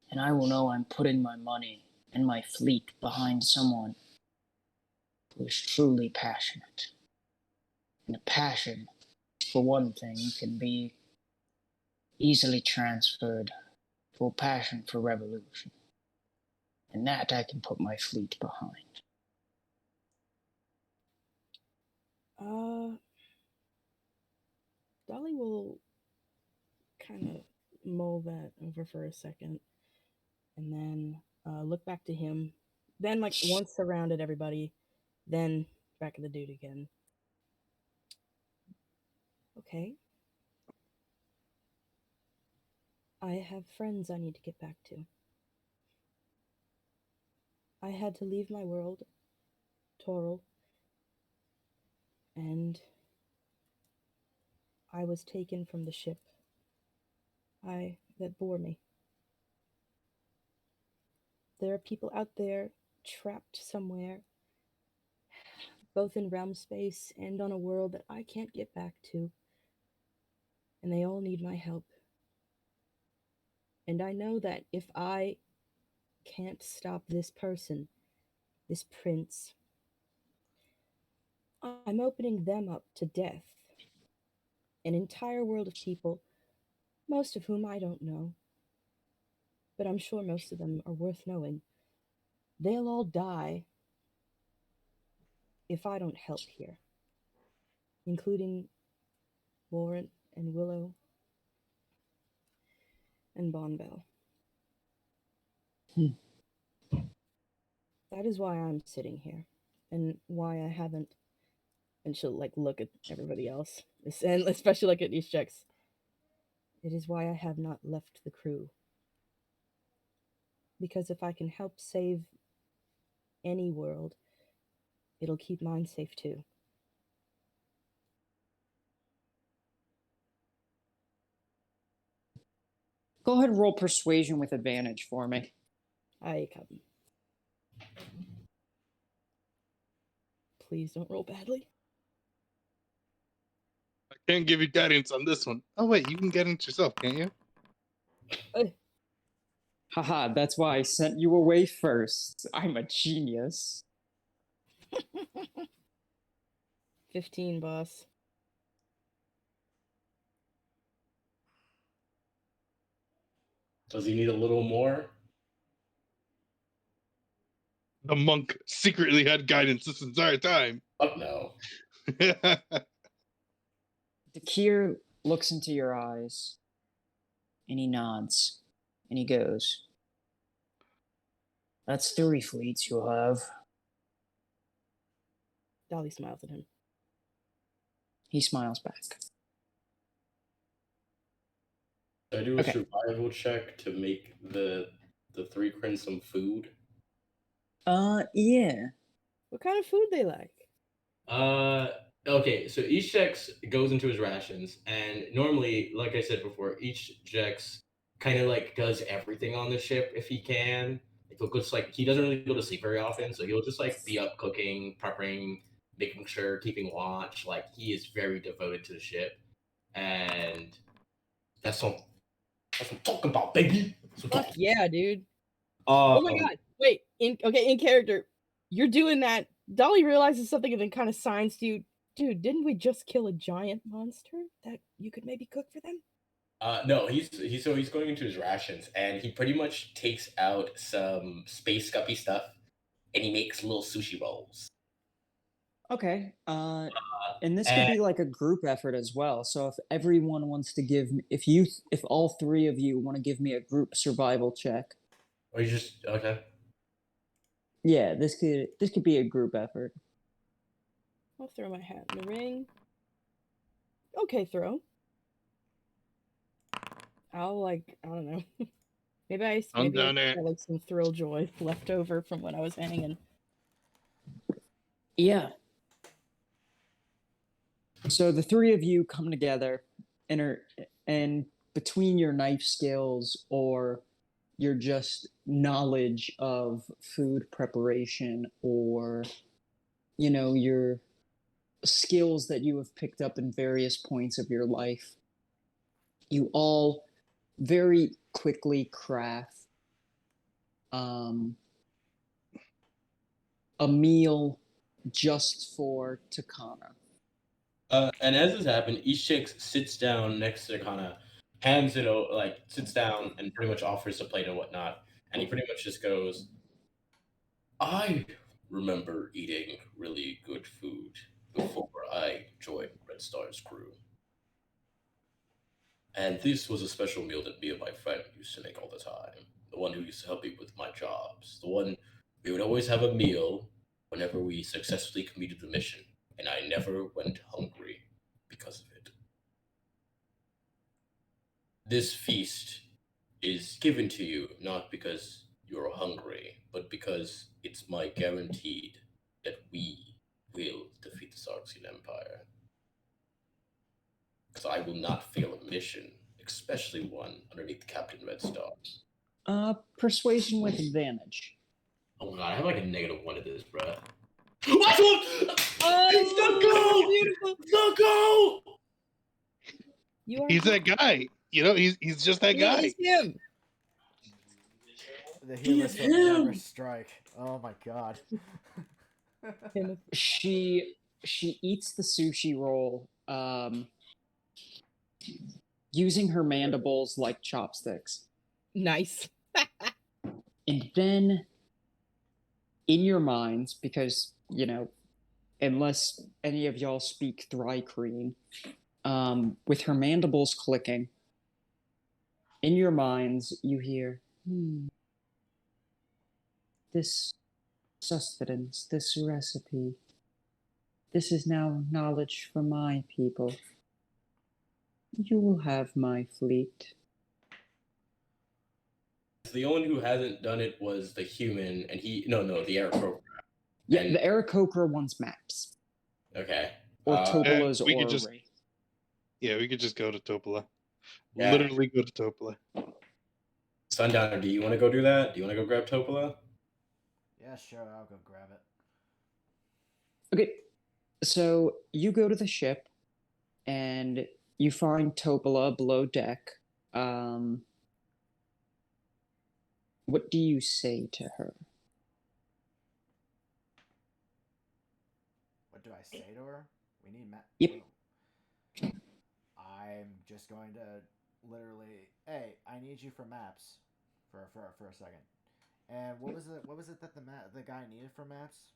[SPEAKER 7] And I will know I'm putting my money and my fleet behind someone who is truly passionate. And a passion, for one thing, can be easily transferred to a passion for revolution. And that I can put my fleet behind.
[SPEAKER 5] Dolly will kind of mull that over for a second, and then look back to him. Then, like, once surrounded everybody, then back at the dude again. Okay. I have friends I need to get back to. I had to leave my world, Toril, and I was taken from the ship that bore me. There are people out there trapped somewhere, both in realm space and on a world that I can't get back to, and they all need my help. And I know that if I can't stop this person, this prince, I'm opening them up to death. An entire world of people, most of whom I don't know, but I'm sure most of them are worth knowing. They'll all die if I don't help here, including Warrant and Willow and Bonbell. That is why I'm sitting here, and why I haven't. And she'll like look at everybody else, and especially like at these checks. It is why I have not left the crew. Because if I can help save any world, it'll keep mine safe too.
[SPEAKER 1] Go ahead and roll persuasion with advantage for me.
[SPEAKER 5] I come. Please don't roll badly.
[SPEAKER 4] I can't give you guidance on this one. Oh wait, you can guidance yourself, can't you?
[SPEAKER 1] Haha, that's why I sent you away first. I'm a genius.
[SPEAKER 5] 15, boss.
[SPEAKER 2] Does he need a little more?
[SPEAKER 4] The monk secretly had guidance this entire time.
[SPEAKER 2] Fuck no.
[SPEAKER 1] Dakir looks into your eyes, and he nods, and he goes, "That's 3 fleets you'll have."
[SPEAKER 5] Dolly smiles at him.
[SPEAKER 1] He smiles back.
[SPEAKER 2] Should I do a
[SPEAKER 1] Okay.
[SPEAKER 2] survival check to make the 3 crins some food?
[SPEAKER 1] Yeah.
[SPEAKER 5] What kind of food they like?
[SPEAKER 2] Okay, so each Jex goes into his rations, and normally, like I said before, each Jex kind of like does everything on the ship if he can. Like he'll just like he doesn't really go to sleep very often, so he'll just like be up cooking, prepping, making sure, keeping watch. Like he is very devoted to the ship, and that's what I'm talking about, baby. That's what I'm
[SPEAKER 5] Fuck
[SPEAKER 2] talking
[SPEAKER 5] yeah, dude.
[SPEAKER 2] about.
[SPEAKER 5] Oh my god. Wait, in character. You're doing that. Dolly realizes something and then kind of signs to you. Dude, didn't we just kill a giant monster that you could maybe cook for them?
[SPEAKER 2] No, he's going into his rations, and he pretty much takes out some space guppy stuff, and he makes little sushi rolls.
[SPEAKER 1] Okay. And this
[SPEAKER 2] and
[SPEAKER 1] could be like a group effort as well. So if everyone wants to give me, if all 3 of you want to give me a group survival check,
[SPEAKER 2] or you just okay.
[SPEAKER 1] yeah, this could be a group effort.
[SPEAKER 5] I'll throw my hat in the ring. Okay, throw. I'll I don't know. maybe I
[SPEAKER 4] down there.
[SPEAKER 5] got like some thrill joy left over from when I was hanging.
[SPEAKER 1] Yeah. So the 3 of you come together and between your knife skills or your just knowledge of food preparation or your skills that you have picked up in various points of your life, you all very quickly craft a meal just for Takana.
[SPEAKER 2] And as this happened, each chick sits down next to Kana, hands it like sits down and pretty much offers a plate and whatnot, and he pretty much just goes, "I remember eating really good food before I joined Red Star's crew. And this was a special meal that me and my friend used to make all the time. The one who used to help me with my jobs. The one we would always have a meal whenever we successfully completed the mission, and I never went hungry because of it. This feast is given to you not because you're hungry, but because it's my guaranteed that we will defeat the Sarxian Empire. Because I will not fail a mission, especially one underneath Captain Red Star.
[SPEAKER 1] Persuasion with advantage.
[SPEAKER 2] Oh my god, I have like a -1 to this, bruh. What?
[SPEAKER 5] Oh,
[SPEAKER 2] It's the goal!
[SPEAKER 5] beautiful.
[SPEAKER 2] The goal!
[SPEAKER 5] You are
[SPEAKER 4] He's that guy. You know, he's just that
[SPEAKER 5] He
[SPEAKER 4] guy.
[SPEAKER 5] is him.
[SPEAKER 3] The
[SPEAKER 2] He
[SPEAKER 3] healers
[SPEAKER 2] is
[SPEAKER 3] will never
[SPEAKER 2] him!
[SPEAKER 3] strike. Oh my god.
[SPEAKER 5] Him.
[SPEAKER 1] She eats the sushi roll, using her mandibles like chopsticks.
[SPEAKER 5] Nice.
[SPEAKER 1] And then, in your minds, because, you know, unless any of y'all speak Thri-Kreen, with her mandibles clicking, in your minds, you hear, this sustenance, this recipe, this is now knowledge for my people. You will have my fleet.
[SPEAKER 2] The only one who hasn't done it was the human, and the Aarakocra.
[SPEAKER 1] Yeah,
[SPEAKER 2] And-
[SPEAKER 1] the Aarakocra wants maps.
[SPEAKER 2] Okay.
[SPEAKER 1] Or Topola's
[SPEAKER 4] we could
[SPEAKER 1] Aura
[SPEAKER 4] just-
[SPEAKER 1] Ray.
[SPEAKER 4] Yeah, we could just go to Topola.
[SPEAKER 2] Yeah.
[SPEAKER 4] Literally go to Topola.
[SPEAKER 2] Sundowner, do you want to go do that? Do you want to go grab Topola?
[SPEAKER 3] Yeah, sure, I'll go grab it.
[SPEAKER 1] Okay, so you go to the ship, and you find Topola below deck. What do you say to her?
[SPEAKER 3] What do I say to her? We need
[SPEAKER 1] Yep.
[SPEAKER 3] I'm just going to literally, hey, I need you for maps, for a second. And what was it that the guy needed for maps?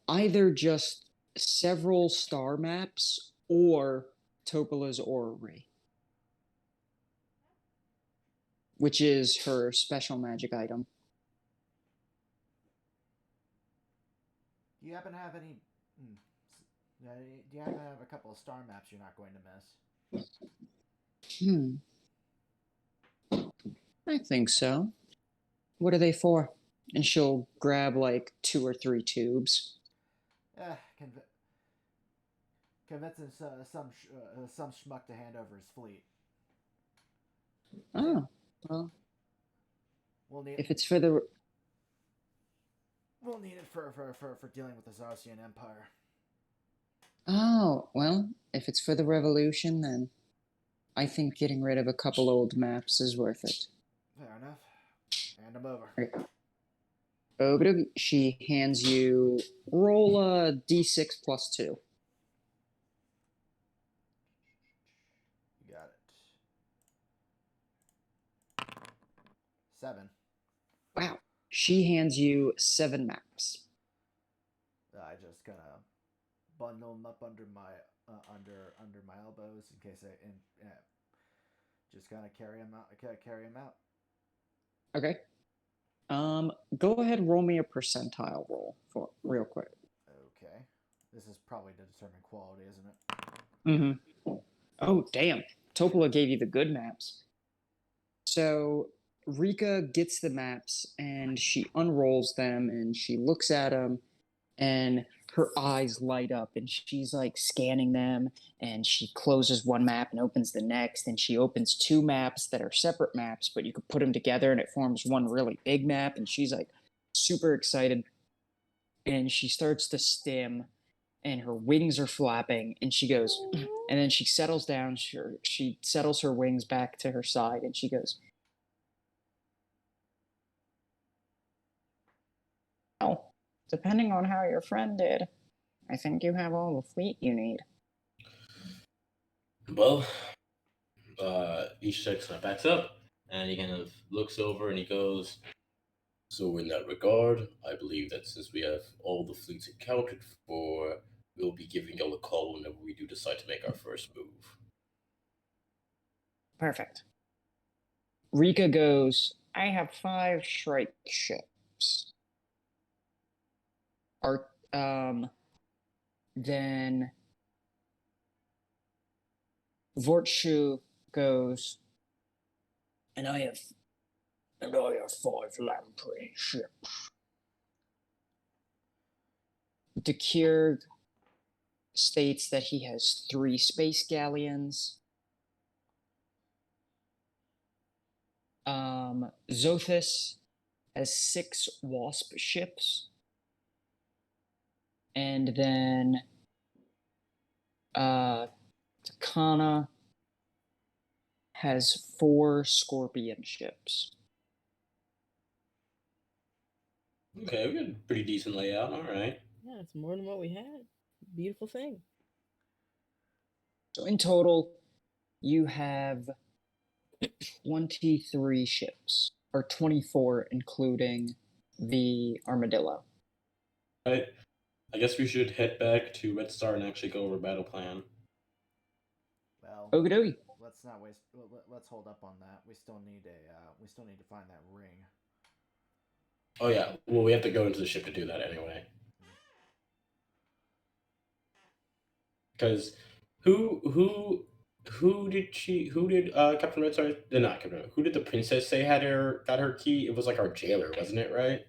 [SPEAKER 1] Either just several star maps or Topola's Aura Ray, which is her special magic item.
[SPEAKER 3] Do you happen to have any? Do you happen to have a couple of star maps you're not going to miss?
[SPEAKER 1] I think so. What are they for? And she'll grab like 2 or 3 tubes.
[SPEAKER 3] Convincing some schmuck to hand over his fleet.
[SPEAKER 1] Oh, well,
[SPEAKER 3] We'll need
[SPEAKER 1] if it's for the...
[SPEAKER 3] we'll need it for dealing with the Zarcian Empire.
[SPEAKER 1] Oh, well, if it's for the revolution, then I think getting rid of a couple old maps is worth it.
[SPEAKER 3] Fair enough. Hand them over.
[SPEAKER 1] Okay. Okie, she hands you, roll a d6 plus 2.
[SPEAKER 3] You got it. 7.
[SPEAKER 1] Wow. She hands you 7 maps.
[SPEAKER 3] I just kind of bundle them up under my under my elbows in case just kind of carry them out.
[SPEAKER 1] Okay. Go ahead and roll me a percentile roll for real quick.
[SPEAKER 3] Okay. This is probably to determine quality, isn't it?
[SPEAKER 1] Mm-hmm. Oh, damn. Topola gave you the good maps. So Rika gets the maps and she unrolls them and she looks at them and her eyes light up and she's like scanning them and she closes one map and opens the next and she opens 2 maps that are separate maps, but you could put them together and it forms one really big map, and she's like super excited and she starts to stim and her wings are flapping and she goes and then she settles down, she settles her wings back to her side and she goes, oh, depending on how your friend did, I think you have all the fleet you need.
[SPEAKER 2] Well, Ishak kind of backs up and he kind of looks over and he goes, so in that regard, I believe that since we have all the fleets accounted for, we'll be giving y'all a call whenever we do decide to make our first move.
[SPEAKER 1] Perfect. Rika goes, I have 5 Shrike ships. Then Vortshu goes, and I have 5 lamprey ships. Dekirg states that he has 3 space galleons. Zothis has 6 wasp ships. And then Takana has 4 scorpion ships.
[SPEAKER 2] Okay, we got a pretty decent layout. All right.
[SPEAKER 5] Yeah, it's more than what we had. Beautiful thing.
[SPEAKER 1] So in total, you have 23 ships, or 24, including the Armadillo.
[SPEAKER 2] Right. I guess we should head back to Red Star and actually go over battle plan.
[SPEAKER 3] Well,
[SPEAKER 1] Okie dokie.
[SPEAKER 3] let's not waste. Let's hold up on that. We still need we still need to find that ring.
[SPEAKER 2] Oh yeah. Well, we have to go into the ship to do that anyway. Because who did Captain Red Star? Not Captain Red. Who did the princess say got her key? It was like our jailer, wasn't it? Right?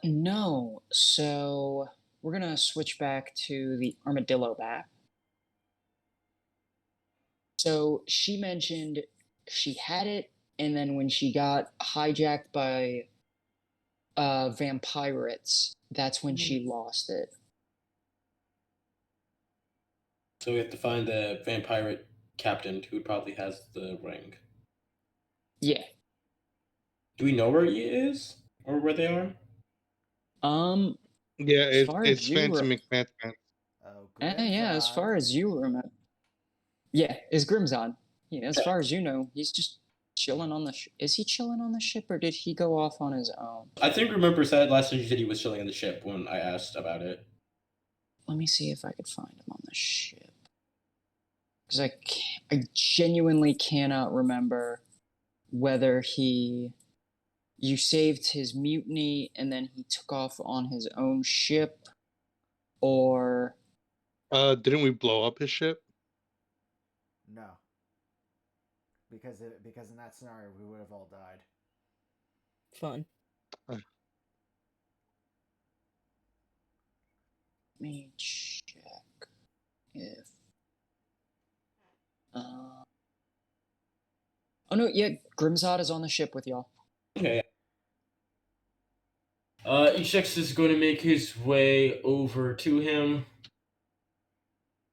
[SPEAKER 1] No. So we're gonna switch back to the Armadillo map. So she mentioned she had it, and then when she got hijacked by vampirates, that's when she lost it.
[SPEAKER 2] So we have to find the vampire captain who probably has the ring.
[SPEAKER 1] Yeah.
[SPEAKER 2] Do we know where he is or where they are?
[SPEAKER 4] Yeah,
[SPEAKER 1] As far as
[SPEAKER 4] it's
[SPEAKER 1] you
[SPEAKER 4] Fancy
[SPEAKER 1] re-
[SPEAKER 4] McMahon.
[SPEAKER 3] Oh,
[SPEAKER 1] yeah, as far as you remember. Yeah, is Grimzon. Yeah, as far as you know, he's just chilling on the is he chilling on the ship, or did he go off on his own?
[SPEAKER 2] I think remember said last time you said he was chilling on the ship when I asked about it.
[SPEAKER 1] Let me see if I could find him on the ship. Because I genuinely cannot remember whether you saved his mutiny and then he took off on his own ship, or
[SPEAKER 4] Didn't we blow up his ship?
[SPEAKER 3] No. Because in that scenario we would have all died.
[SPEAKER 5] Fun.
[SPEAKER 1] let me check if oh no, yeah, Grimzod is on the ship with y'all.
[SPEAKER 2] Okay. Eshex is going to make his way over to him.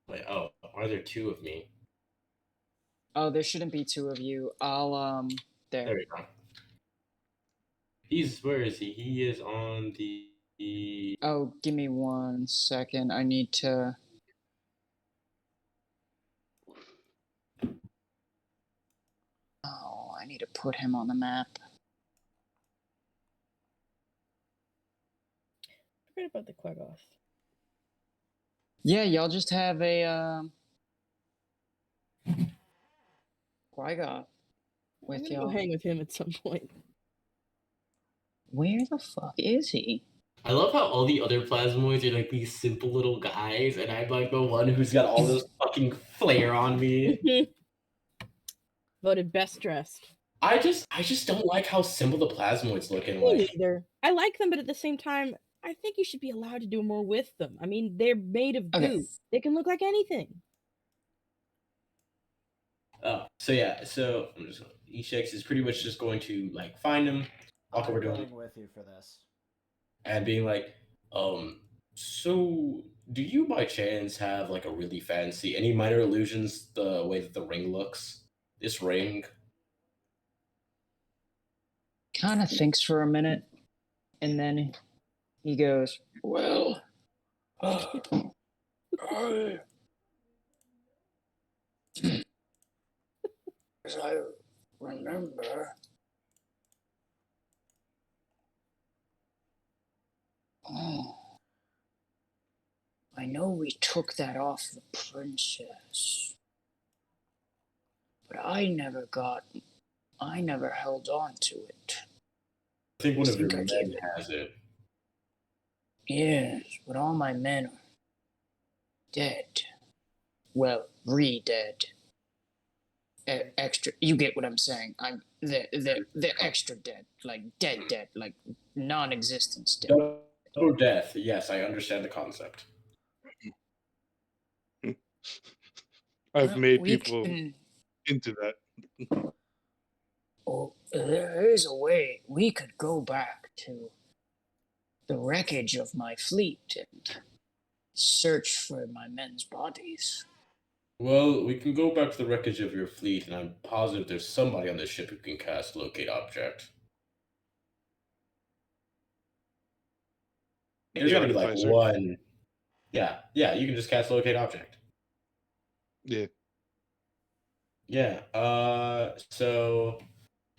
[SPEAKER 2] Wait, oh, are there 2 of me?
[SPEAKER 1] Oh, there shouldn't be 2 of you. I'll there.
[SPEAKER 2] There we go. Where is he? He is on the
[SPEAKER 1] Oh, give me 1 second. I need to. Oh, I need to put him on the map.
[SPEAKER 5] Forget about the Quaggoth.
[SPEAKER 1] Yeah, y'all just have a Qui-Gon with
[SPEAKER 5] I'm gonna
[SPEAKER 1] y'all.
[SPEAKER 5] go hang with him at some point.
[SPEAKER 1] Where the fuck is he?
[SPEAKER 2] I love how all the other plasmoids are like these simple little guys, and I'm like the one who's got all this fucking flair on me.
[SPEAKER 5] Voted best dressed.
[SPEAKER 2] I just don't like how simple the plasmoids look in
[SPEAKER 5] Me
[SPEAKER 2] like.
[SPEAKER 5] neither. I like them, but at the same time, I think you should be allowed to do more with them. I mean, they're made of
[SPEAKER 1] Okay.
[SPEAKER 5] goo. They can look like anything.
[SPEAKER 2] So yeah, so I'm just Eshex is pretty much just going to like find him, walk over to him,
[SPEAKER 3] going with you for this.
[SPEAKER 2] and being like, so do you by chance have like a really fancy any minor illusions the way that the ring looks? This ring.
[SPEAKER 1] Kind of thinks for a minute, and then he goes, "Well, as I remember, I know we took that off the princess.
[SPEAKER 7] but I never held on to it.
[SPEAKER 2] I think one
[SPEAKER 7] I
[SPEAKER 2] of your
[SPEAKER 7] think I gave
[SPEAKER 2] men
[SPEAKER 7] it.
[SPEAKER 2] has it.
[SPEAKER 7] Yes, but all my men are dead. Well, re-dead. Extra. You get what I'm saying. They're extra dead, like dead, like non-existence dead.
[SPEAKER 2] Double death. Yes, I understand the concept.
[SPEAKER 4] I've made
[SPEAKER 7] We
[SPEAKER 4] people
[SPEAKER 7] can.
[SPEAKER 4] into that.
[SPEAKER 7] Oh, there is a way we could go back to the wreckage of my fleet and search for my men's bodies.
[SPEAKER 2] Well, we can go back to the wreckage of your fleet, and I'm positive there's somebody on this ship who can cast locate object. There's
[SPEAKER 4] The
[SPEAKER 2] gotta be like
[SPEAKER 4] artificer.
[SPEAKER 2] one. Yeah, you can just cast locate object.
[SPEAKER 4] Yeah.
[SPEAKER 2] Yeah. So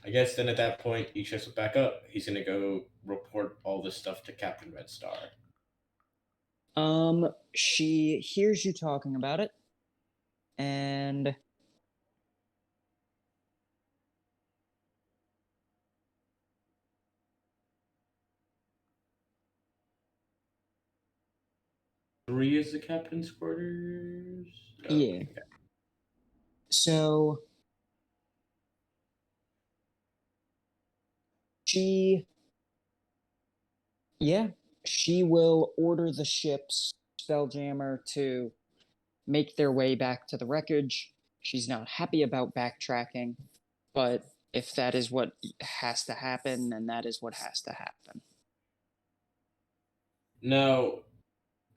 [SPEAKER 2] I guess then at that point he shifts it back up. He's gonna go report all this stuff to Captain Red Star.
[SPEAKER 1] She hears you talking about it, and
[SPEAKER 2] Three is the captain's quarters.
[SPEAKER 1] yeah.
[SPEAKER 2] Okay.
[SPEAKER 1] So she, yeah, she will order the ship's spelljammer to make their way back to the wreckage. She's not happy about backtracking, but if that is what has to happen, then that is what has to happen.
[SPEAKER 2] Now,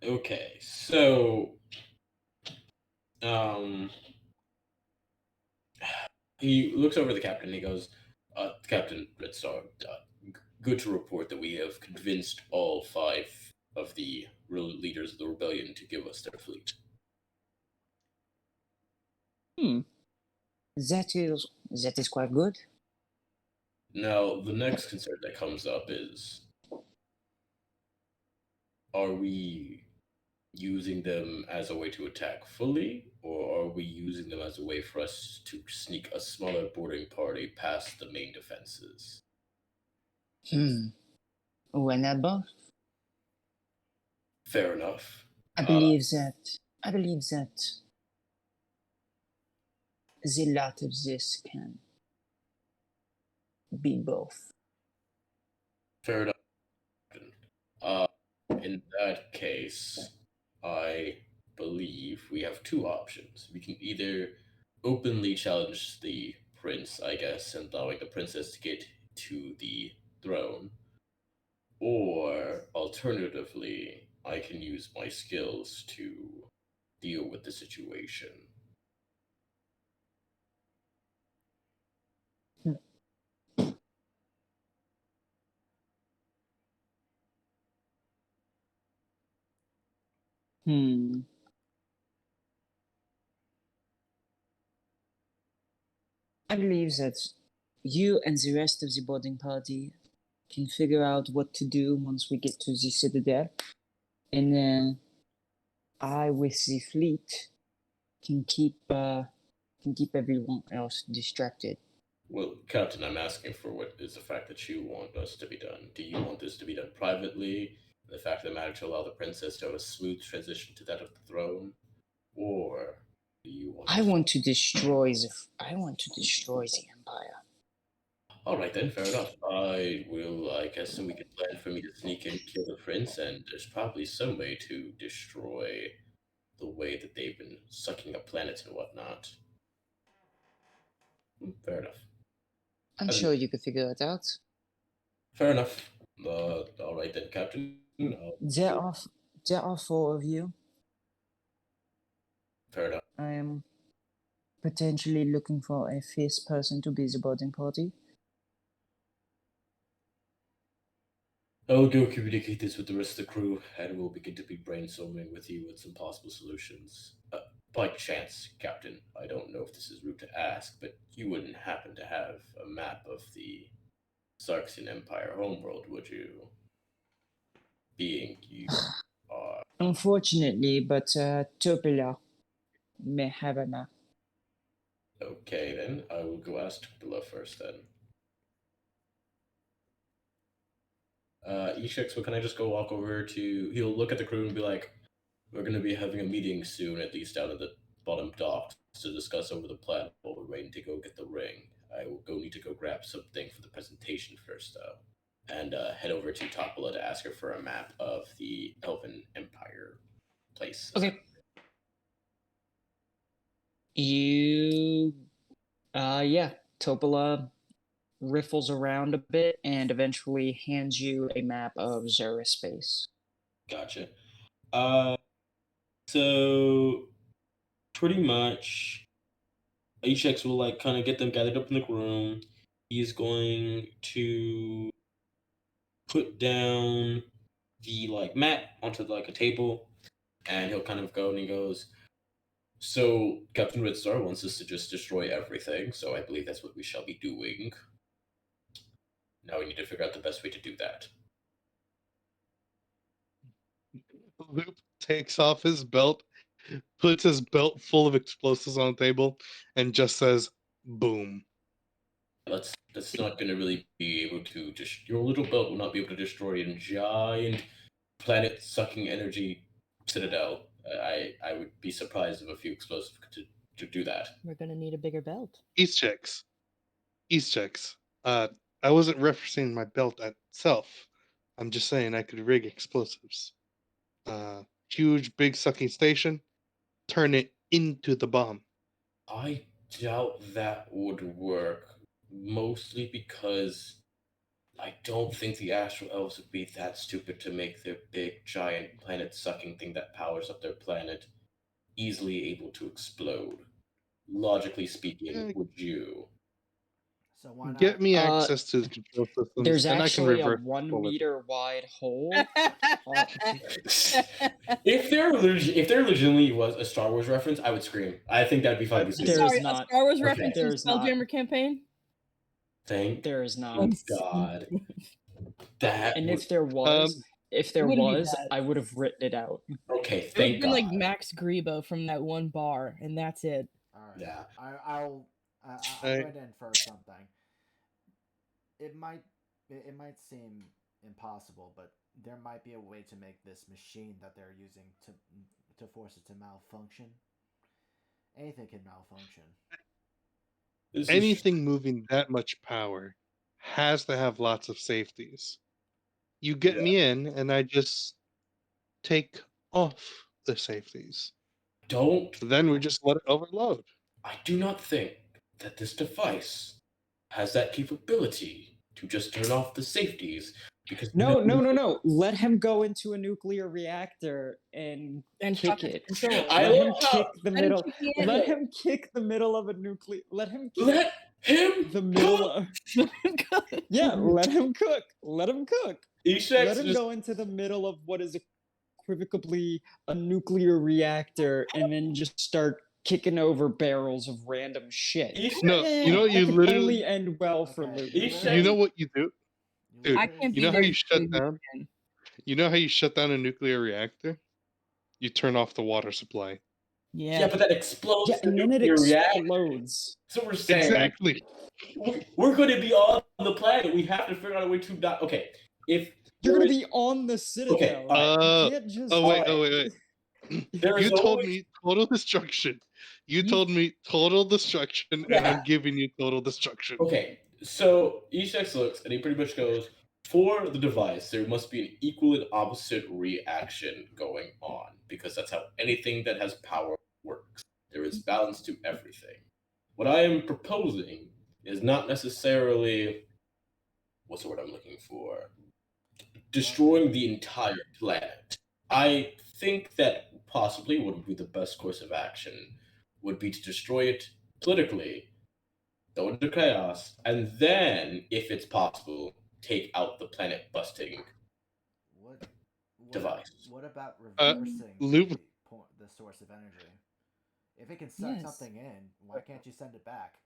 [SPEAKER 2] okay, so um, he looks over at the captain and he goes, Captain Red Star, good to report that we have convinced all 5 of the leaders of the rebellion to give us their fleet.
[SPEAKER 7] That is quite good.
[SPEAKER 2] Now, the next concern that comes up is, are we using them as a way to attack fully, or are we using them as a way for us to sneak a smaller boarding party past the main defenses?
[SPEAKER 7] Why not both?
[SPEAKER 2] Fair enough.
[SPEAKER 7] I believe that the lot of this can be both.
[SPEAKER 2] Fair enough. In that case, I believe we have 2 options. We can either openly challenge the prince, I guess, and allowing the princess to get to the throne, or alternatively, I can use my skills to deal with the situation.
[SPEAKER 1] I believe that you and the rest of the boarding party can figure out what to do once we get to the citadel, and then I, with the fleet, can keep everyone else distracted.
[SPEAKER 2] Well, Captain, I'm asking for what is the fact that you want us to be done. Do you want this to be done privately? The fact of the matter to allow the princess to have a smooth transition to that of the throne? Or do you want
[SPEAKER 7] I want to destroy the empire.
[SPEAKER 2] Alright then, fair enough. I guess we could plan for me to sneak in, kill the prince, and there's probably some way to destroy the way that they've been sucking up planets and whatnot. Fair enough.
[SPEAKER 1] I'm sure you could figure it out.
[SPEAKER 2] Fair enough. Alright then, Captain.
[SPEAKER 1] There are 4 of you.
[SPEAKER 2] Fair enough.
[SPEAKER 1] I am potentially looking for a 5th person to be the boarding party.
[SPEAKER 2] I'll go communicate this with the rest of the crew, and we'll begin to be brainstorming with you with some possible solutions. By chance, Captain, I don't know if this is rude to ask, but you wouldn't happen to have a map of the Sarxian Empire homeworld, would you? Being you are.
[SPEAKER 1] Unfortunately, but Topila may have a map.
[SPEAKER 2] Okay, then I will go ask Tupela first. Then, Ishix, what can I just go walk over to? He'll look at the crew and be like, "We're going to be having a meeting soon, at least down at the bottom docks, to discuss over the plan while we're waiting to go get the ring. I will need to go grab something for the presentation first, though." And head over to Topala to ask her for a map of the Elven Empire place.
[SPEAKER 1] Okay. You, yeah, Topola riffles around a bit and eventually hands you a map of Zura space.
[SPEAKER 2] Gotcha. So pretty much, Achex will like kind of get them gathered up in the room. He's going to put down the like map onto like a table, and he'll kind of go and he goes, "So Captain Red Star wants us to just destroy everything, so I believe that's what we shall be doing. Now we need to figure out the best way to do that."
[SPEAKER 4] Loop takes off his belt, puts his belt full of explosives on the table, and just says, "Boom."
[SPEAKER 2] That's not going to really be able to your little belt will not be able to destroy a giant planet-sucking energy citadel. I would be surprised if a few explosives to do that.
[SPEAKER 5] We're gonna need a bigger belt.
[SPEAKER 4] East checks. East checks. I wasn't referencing my belt itself. I'm just saying I could rig explosives. Huge, big sucking station. Turn it into the bomb.
[SPEAKER 2] I doubt that would work, mostly because I don't think the Astral Elves would be that stupid to make their big, giant, planet-sucking thing that powers up their planet easily able to explode. Logically speaking,
[SPEAKER 4] Yeah.
[SPEAKER 2] would you?
[SPEAKER 3] So why not?
[SPEAKER 4] Get me access to the control systems,
[SPEAKER 1] There's
[SPEAKER 4] and I can
[SPEAKER 1] actually a
[SPEAKER 4] reverse
[SPEAKER 1] 1
[SPEAKER 4] bullet.
[SPEAKER 1] meter wide hole.
[SPEAKER 2] If there legitimately was a Star Wars reference, I would scream. I think that'd be fun to see.
[SPEAKER 1] There
[SPEAKER 5] Sorry,
[SPEAKER 1] is
[SPEAKER 5] a
[SPEAKER 1] not.
[SPEAKER 5] Star Wars
[SPEAKER 2] Okay.
[SPEAKER 5] reference to
[SPEAKER 1] There
[SPEAKER 5] the
[SPEAKER 1] is not.
[SPEAKER 5] Spelljammer campaign?
[SPEAKER 2] Thank
[SPEAKER 1] There is not.
[SPEAKER 2] Oh, God. That
[SPEAKER 1] And
[SPEAKER 2] would,
[SPEAKER 1] if there was,
[SPEAKER 5] wouldn't be bad.
[SPEAKER 1] I would have written it out.
[SPEAKER 2] okay,
[SPEAKER 5] It would
[SPEAKER 2] thank
[SPEAKER 5] have been
[SPEAKER 2] God.
[SPEAKER 5] like Max Grebo from that one bar, and that's it.
[SPEAKER 3] All right.
[SPEAKER 2] Yeah.
[SPEAKER 3] I'm going to infer something. It might seem impossible, but there might be a way to make this machine that they're using to force it to malfunction. Anything can malfunction.
[SPEAKER 2] This is-
[SPEAKER 4] Anything moving that much power has to have lots of safeties. You get
[SPEAKER 2] Yeah.
[SPEAKER 4] me in, and I just take off the safeties. Then we just let it overload.
[SPEAKER 2] I do not think that this device has that capability to just turn off the safeties because
[SPEAKER 1] No. Let him go into a nuclear reactor and
[SPEAKER 5] fuck
[SPEAKER 1] kick it.
[SPEAKER 5] control.
[SPEAKER 2] I
[SPEAKER 1] Let him
[SPEAKER 2] love how-
[SPEAKER 1] kick the
[SPEAKER 5] Let him
[SPEAKER 1] middle.
[SPEAKER 5] kick the
[SPEAKER 1] Let
[SPEAKER 5] engine.
[SPEAKER 1] him kick the middle of a nuclear. Let him kick
[SPEAKER 2] Let him
[SPEAKER 1] the middle of. Yeah, let him cook. Let him cook. Let him go into the middle of what is equivocably a nuclear reactor and then just start kicking over barrels of random shit.
[SPEAKER 4] No, you know what you
[SPEAKER 1] That could
[SPEAKER 4] literally.
[SPEAKER 1] only end well for
[SPEAKER 3] Okay,
[SPEAKER 1] Luke.
[SPEAKER 4] You know what you do, dude.
[SPEAKER 5] I can't
[SPEAKER 4] You
[SPEAKER 5] be
[SPEAKER 4] know how
[SPEAKER 5] there
[SPEAKER 4] you
[SPEAKER 5] to
[SPEAKER 4] shut
[SPEAKER 5] do
[SPEAKER 4] down.
[SPEAKER 5] again.
[SPEAKER 4] You know how you shut down a nuclear reactor? You turn off the water supply.
[SPEAKER 5] Yeah.
[SPEAKER 2] Yeah, but that explodes
[SPEAKER 1] Yeah,
[SPEAKER 2] the
[SPEAKER 1] and then it
[SPEAKER 2] nuclear reactor.
[SPEAKER 1] explodes.
[SPEAKER 2] So we're saying
[SPEAKER 4] Exactly.
[SPEAKER 2] we're going to be on the planet. We have to figure out a way to not. Okay, if
[SPEAKER 1] You're
[SPEAKER 2] there
[SPEAKER 1] gonna
[SPEAKER 2] is-
[SPEAKER 1] be on the Citadel.
[SPEAKER 2] Okay, all
[SPEAKER 1] You can't just.
[SPEAKER 4] wait.
[SPEAKER 2] There is
[SPEAKER 4] You told
[SPEAKER 2] always-
[SPEAKER 4] me total destruction. You told me total destruction, and
[SPEAKER 2] Yeah.
[SPEAKER 4] I'm giving you total destruction.
[SPEAKER 2] Okay, so Eshex looks and he pretty much goes, for the device, there must be an equal and opposite reaction going on, because that's how anything that has power works. There is balance to everything. What I am proposing is not necessarily, what's the word I'm looking for? Destroying the entire planet. I think that possibly what would be the best course of action would be to destroy it politically, go into chaos, and then, if it's possible, take out the planet busting
[SPEAKER 3] What
[SPEAKER 2] device.
[SPEAKER 3] What about reversing
[SPEAKER 4] Loop.
[SPEAKER 3] the source of energy? If it can suck
[SPEAKER 5] Yes.
[SPEAKER 3] something in, why can't you send it back?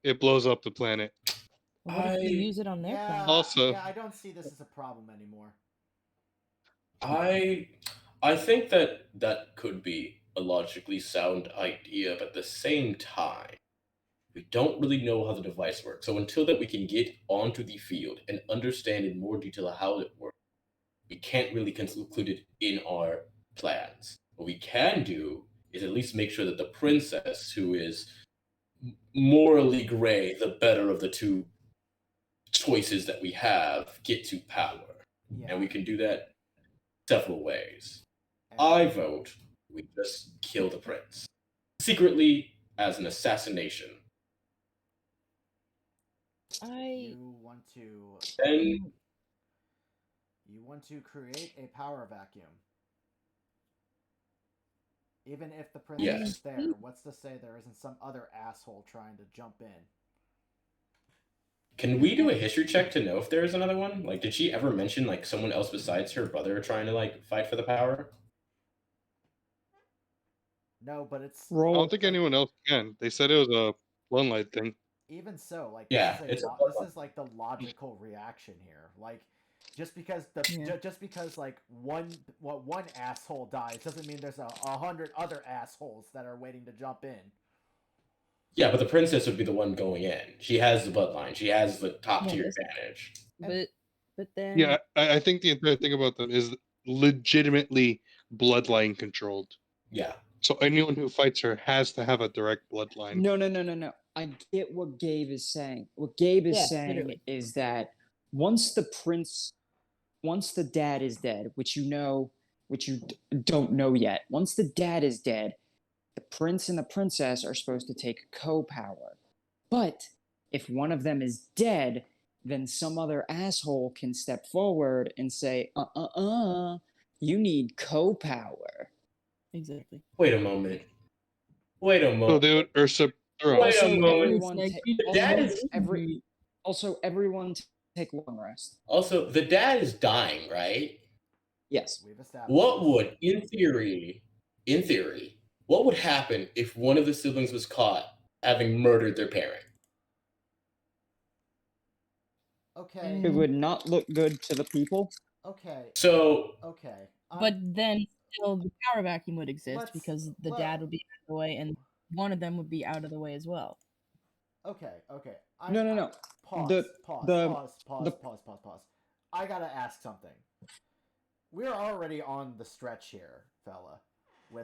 [SPEAKER 4] It blows up the planet.
[SPEAKER 5] What if you use it on their planet?
[SPEAKER 4] Also-
[SPEAKER 3] I don't see this as a problem anymore.
[SPEAKER 2] I think that could be a logically sound idea, but at the same time, we don't really know how the device works. So until that we can get onto the field and understand in more detail how it works, we can't really conclude it in our plans. What we can do is at least make sure that the princess, who is morally gray, the better of the two choices that we have, get to power.
[SPEAKER 3] Yeah.
[SPEAKER 2] And we can do that several ways.
[SPEAKER 3] And
[SPEAKER 2] I vote we just kill the prince. Secretly, as an assassination.
[SPEAKER 3] you want to
[SPEAKER 2] And
[SPEAKER 3] create a power vacuum. Even if the prince
[SPEAKER 2] Yes.
[SPEAKER 3] is there, what's to say there isn't some other asshole trying to jump in?
[SPEAKER 2] can we do a history check to know if there is another one? Like, did she ever mention like someone else besides her brother trying to like fight for the power?
[SPEAKER 3] No, but it's
[SPEAKER 4] I
[SPEAKER 1] Roll.
[SPEAKER 4] don't think anyone else can. They said it was a Bloodlight thing.
[SPEAKER 3] even so, like
[SPEAKER 2] Yeah,
[SPEAKER 3] this is
[SPEAKER 2] it's
[SPEAKER 3] this is like the logical reaction here. Like just because just because like one asshole dies doesn't mean there's 100 other assholes that are waiting to jump in.
[SPEAKER 2] Yeah, but the princess would be the one going in. She has the bloodline. She has the top tier
[SPEAKER 5] Yes.
[SPEAKER 2] advantage.
[SPEAKER 5] But then
[SPEAKER 4] Yeah, I think the entire thing about them is legitimately bloodline controlled.
[SPEAKER 2] Yeah.
[SPEAKER 4] So anyone who fights her has to have a direct bloodline.
[SPEAKER 1] No. I get what Gabe is saying. What Gabe is
[SPEAKER 5] Yeah,
[SPEAKER 1] saying
[SPEAKER 5] literally.
[SPEAKER 1] is that once the dad is dead, which you don't know yet, once the dad is dead, the prince and the princess are supposed to take co-power. But if one of them is dead, then some other asshole can step forward and say, you need co-power.
[SPEAKER 5] exactly.
[SPEAKER 2] Wait a moment.
[SPEAKER 4] So they would usurp throne.
[SPEAKER 2] Wait a moment.
[SPEAKER 1] Everyone
[SPEAKER 5] Like,
[SPEAKER 1] ta-
[SPEAKER 2] The dad is
[SPEAKER 1] everyone take long rest.
[SPEAKER 2] also the dad is dying, right?
[SPEAKER 1] Yes.
[SPEAKER 3] We've established
[SPEAKER 2] What
[SPEAKER 3] this.
[SPEAKER 2] would, in theory, what would happen if one of the siblings was caught having murdered their parent?
[SPEAKER 3] Okay.
[SPEAKER 1] It would not look good to the people.
[SPEAKER 3] Okay.
[SPEAKER 2] So
[SPEAKER 3] Okay.
[SPEAKER 5] But then still the power vacuum would exist
[SPEAKER 3] Let's-
[SPEAKER 5] because the
[SPEAKER 3] let-
[SPEAKER 5] dad would be out of the way and one of them would be out of the way as well.
[SPEAKER 3] Okay.
[SPEAKER 1] No.
[SPEAKER 3] Pause.
[SPEAKER 1] The-
[SPEAKER 3] Pause. I gotta ask something. We're already on the stretch here, fella. We're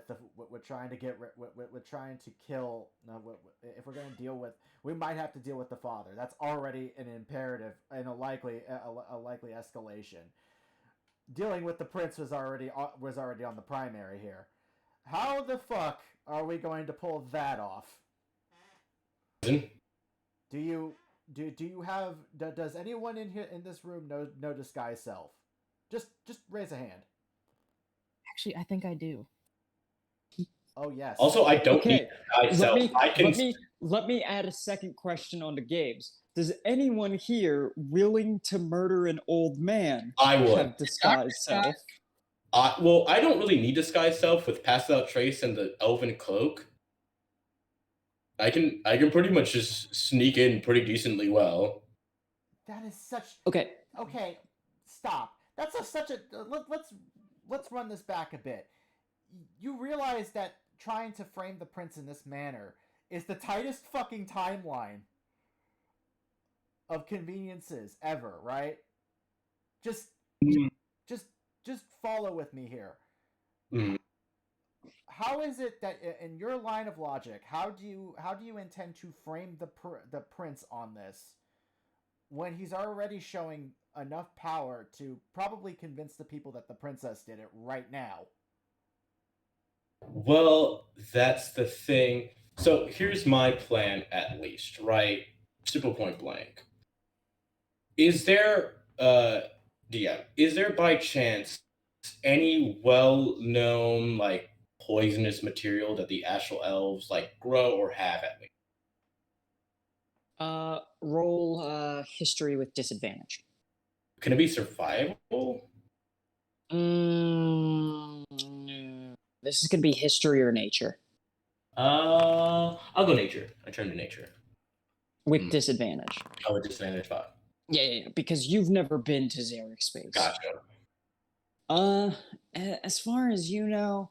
[SPEAKER 3] trying to we're trying to kill. No, if we're gonna deal with, we might have to deal with the father. That's already an imperative and a likely escalation. Dealing with the prince was already on the primary here. How the fuck are we going to pull that off? Do you have does anyone in this room know disguise self? Just raise a hand.
[SPEAKER 5] Actually, I think I do.
[SPEAKER 3] Oh yes.
[SPEAKER 2] also, I don't
[SPEAKER 1] Okay,
[SPEAKER 2] need myself.
[SPEAKER 1] let me add a second question onto Gabe's. Does anyone here willing to murder an old man
[SPEAKER 2] I would.
[SPEAKER 1] have disguise self?
[SPEAKER 2] Well, I don't really need disguise self with Pass Out Trace and the Elven Cloak. I can pretty much just sneak in pretty decently well.
[SPEAKER 3] That is such.
[SPEAKER 1] Okay.
[SPEAKER 3] Okay, stop. That's such a. Let's run this back a bit. You realize that trying to frame the prince in this manner is the tightest fucking timeline of conveniences ever, right? Just follow with me here.
[SPEAKER 2] Mhm.
[SPEAKER 3] How is it that in your line of logic, how do you intend to frame the prince on this when he's already showing enough power to probably convince the people that the princess did it right now?
[SPEAKER 2] Well, that's the thing. So here's my plan, at least, right? Super point blank. Is there, DM, is there by chance any well-known like poisonous material that the astral elves like grow or have at least?
[SPEAKER 1] Roll history with disadvantage.
[SPEAKER 2] Can it be survivable?
[SPEAKER 1] This is gonna be history or nature
[SPEAKER 2] I'll go nature. I turn to nature.
[SPEAKER 1] with disadvantage.
[SPEAKER 2] Oh, a disadvantage 5.
[SPEAKER 1] Yeah, because you've never been to Xeric space.
[SPEAKER 2] Gotcha.
[SPEAKER 1] As far as you know,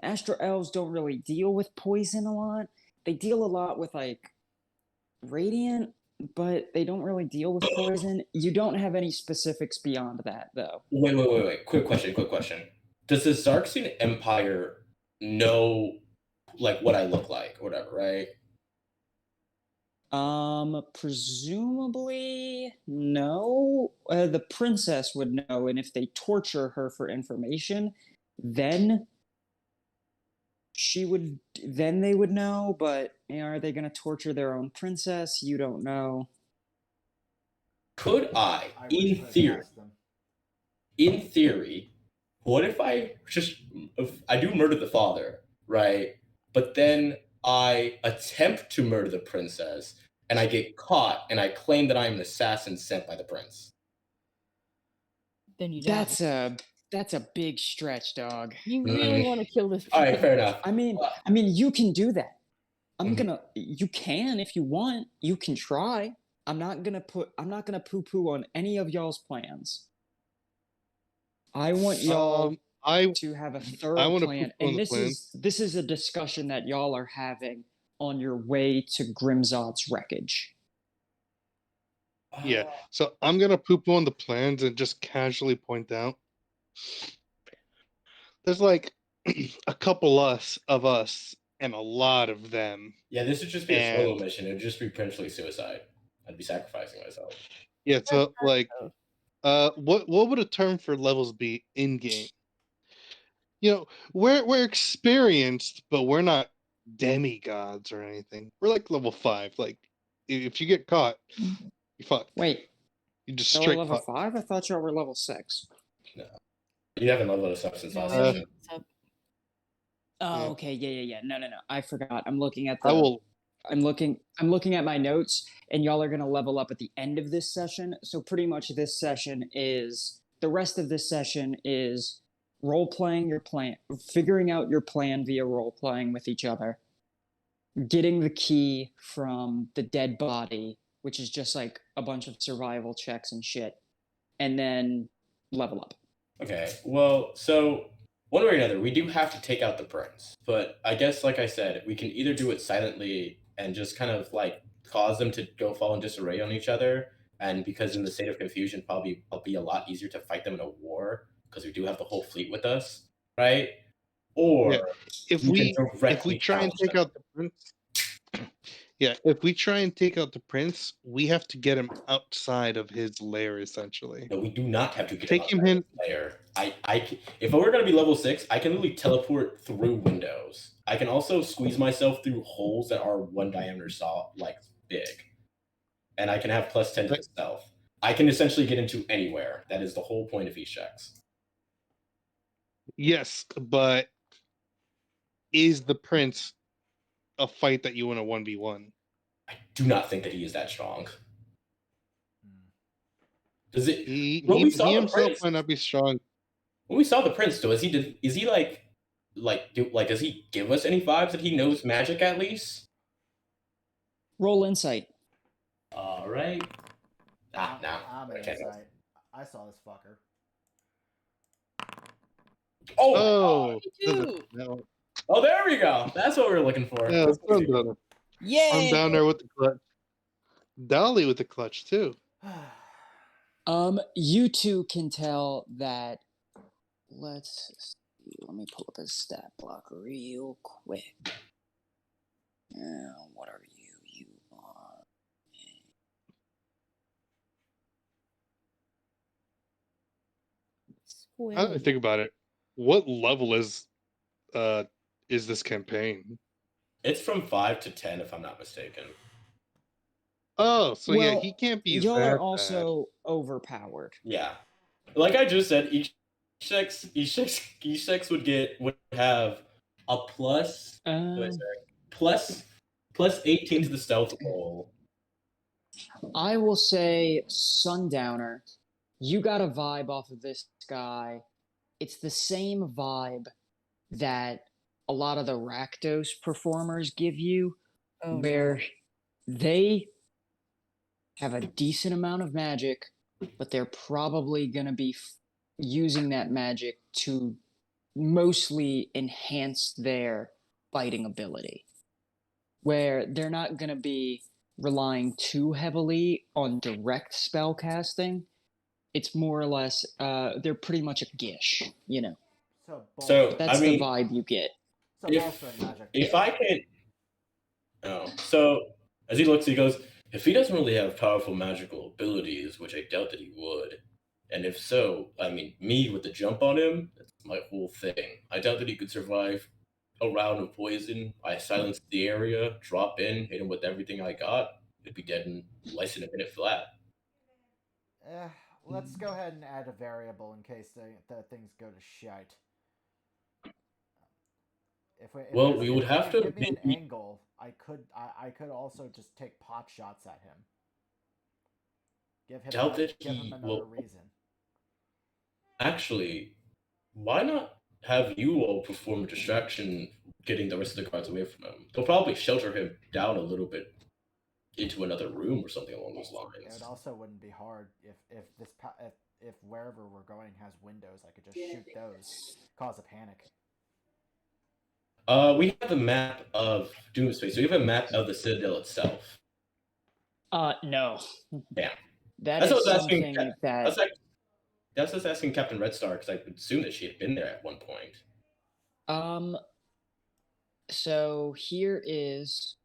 [SPEAKER 1] Astro elves don't really deal with poison a lot. They deal a lot with like radiant, but they don't really deal with poison. You don't have any specifics beyond that, though.
[SPEAKER 2] Wait. Quick question. Does the Xarxian Empire know like what I look like or whatever, right?
[SPEAKER 1] Presumably, no. The princess would know, and if they torture her for information, then then they would know. But are they going to torture their own princess? You don't know.
[SPEAKER 2] Could I
[SPEAKER 3] wouldn't put it past them.
[SPEAKER 2] in theory, what if I do murder the father, right? But then I attempt to murder the princess, and I get caught, and I claim that I am an assassin sent by the prince.
[SPEAKER 5] Then you die.
[SPEAKER 1] That's a big stretch, dog.
[SPEAKER 5] You really want to kill this?
[SPEAKER 2] All right, fair enough.
[SPEAKER 1] I mean, you can do that. You can if you want. You can try. I'm not gonna poo-poo on any of y'all's plans. I want y'all to have a thorough plan, and this is a discussion that y'all are having on your way to Grimzod's wreckage.
[SPEAKER 4] Yeah, so I'm gonna poo-poo on the plans and just casually point out there's like a couple of us and a lot of them.
[SPEAKER 2] Yeah, this would just be a solo mission. It would just be potentially suicide. I'd be sacrificing myself.
[SPEAKER 4] Yeah, so like, what would a term for levels be in game? You know, we're experienced, but we're not demigods or anything. We're like level 5. Like, if you get caught, you fucked.
[SPEAKER 1] Wait,
[SPEAKER 4] you just
[SPEAKER 1] y'all
[SPEAKER 4] straight
[SPEAKER 1] level
[SPEAKER 4] fucked.
[SPEAKER 1] 5? I thought y'all were level 6.
[SPEAKER 2] No, you haven't leveled us up since last session.
[SPEAKER 1] Oh, okay, yeah. No. I forgot. I'm looking at I'm looking at my notes, and y'all are gonna level up at the end of this session. So pretty much the rest of this session is role playing your plan, figuring out your plan via role playing with each other, getting the key from the dead body, which is just like a bunch of survival checks and shit, and then level up.
[SPEAKER 2] Okay, well, so one way or another, we do have to take out the prince. But I guess, like I said, we can either do it silently and just kind of like cause them to go fall in disarray on each other. And because in the state of confusion, probably it'll be a lot easier to fight them in a war because we do have the whole fleet with us, right? Or
[SPEAKER 4] if we try and take out the prince, if we try and take out the prince, we have to get him outside of his lair, essentially.
[SPEAKER 2] No, we do not have to get him outside his lair. If I were going to be level 6, I can literally teleport through windows. I can also squeeze myself through holes that are 1 diameter like big. And I can have plus 10 to stealth. I can essentially get into anywhere. That is the whole point of these checks.
[SPEAKER 4] Yes, but is the prince a fight that you want to 1v1?
[SPEAKER 2] I do not think that he is that strong. Does it?
[SPEAKER 4] He himself might not be strong.
[SPEAKER 2] When we saw the prince, though, does he give us any vibes that he knows magic at least?
[SPEAKER 1] Roll insight.
[SPEAKER 2] All right. No.
[SPEAKER 3] I'm insight. I saw this fucker.
[SPEAKER 2] Oh,
[SPEAKER 5] no.
[SPEAKER 2] Oh, there we go. That's what we were looking for.
[SPEAKER 4] Yeah, I'm down there with the clutch. Dolly with the clutch too.
[SPEAKER 1] You two can tell that. Let me pull up his stat block real quick. What are you? You are.
[SPEAKER 4] How do I think about it? What level is this campaign?
[SPEAKER 2] It's from 5 to 10, if I'm not mistaken.
[SPEAKER 4] Oh, so he can't be.
[SPEAKER 1] Y'all are also overpowered.
[SPEAKER 2] Yeah, like I just said, each sex would have a plus 18 to the stealth roll.
[SPEAKER 1] I will say, Sundowner, you got a vibe off of this guy. It's the same vibe that a lot of the Rakdos performers give you, where they have a decent amount of magic, but they're probably going to be using that magic to mostly enhance their fighting ability, where they're not going to be relying too heavily on direct spell casting. It's more or less they're pretty much a gish, you know.
[SPEAKER 3] So
[SPEAKER 2] So
[SPEAKER 1] That's
[SPEAKER 2] I
[SPEAKER 1] the
[SPEAKER 2] mean,
[SPEAKER 1] vibe you get.
[SPEAKER 3] so
[SPEAKER 2] if
[SPEAKER 3] bolstering magic.
[SPEAKER 2] if I can, oh, so as he looks, he goes, if he doesn't really have powerful magical abilities, which I doubt that he would, and if so, I mean, me with the jump on him, that's my whole thing. I doubt that he could survive a round of poison. I silence the area, drop in, hit him with everything I got. He'd be dead in less than a minute flat.
[SPEAKER 3] Eh, let's go ahead and add a variable in case the things go to shite.
[SPEAKER 2] Well, we would have
[SPEAKER 3] if you
[SPEAKER 2] to
[SPEAKER 3] give me an
[SPEAKER 2] maybe
[SPEAKER 3] angle, I could also just take pot shots at him.
[SPEAKER 2] doubt that
[SPEAKER 3] Give him
[SPEAKER 2] he
[SPEAKER 3] another
[SPEAKER 2] will.
[SPEAKER 3] reason.
[SPEAKER 2] Actually, why not have you all perform a distraction, getting the rest of the guards away from him? They'll probably shelter him down a little bit into another room or something along those
[SPEAKER 3] It
[SPEAKER 2] lines.
[SPEAKER 3] also wouldn't be hard if wherever we're going has windows, I could just shoot those, cause a panic.
[SPEAKER 2] We have a map of Doomspace. So we have a map of the Citadel itself.
[SPEAKER 1] No.
[SPEAKER 2] Yeah.
[SPEAKER 1] That
[SPEAKER 2] That's what
[SPEAKER 1] is
[SPEAKER 2] I was asking.
[SPEAKER 1] something that
[SPEAKER 2] That's what I was asking Captain Red Star because I would assume that she had been there at one point.
[SPEAKER 1] So here is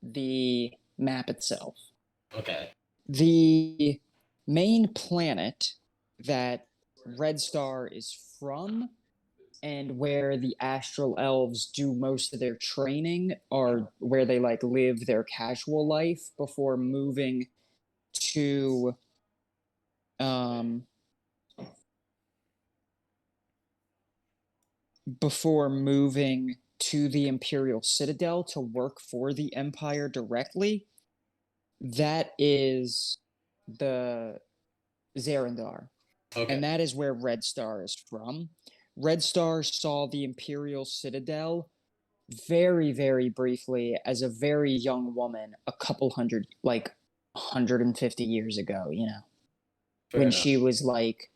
[SPEAKER 1] the map itself.
[SPEAKER 2] Okay.
[SPEAKER 1] The main planet that Red Star is from and where the astral elves do most of their training are where they like live their casual life before moving to the Imperial Citadel to work for the Empire directly. That is the Zerandar.
[SPEAKER 2] Okay.
[SPEAKER 1] And that is where Red Star is from. Red Star saw the Imperial Citadel very, very briefly as a very young woman, a couple hundred, like 150 years ago, you know,
[SPEAKER 2] Fair
[SPEAKER 1] when
[SPEAKER 2] enough.
[SPEAKER 1] she was like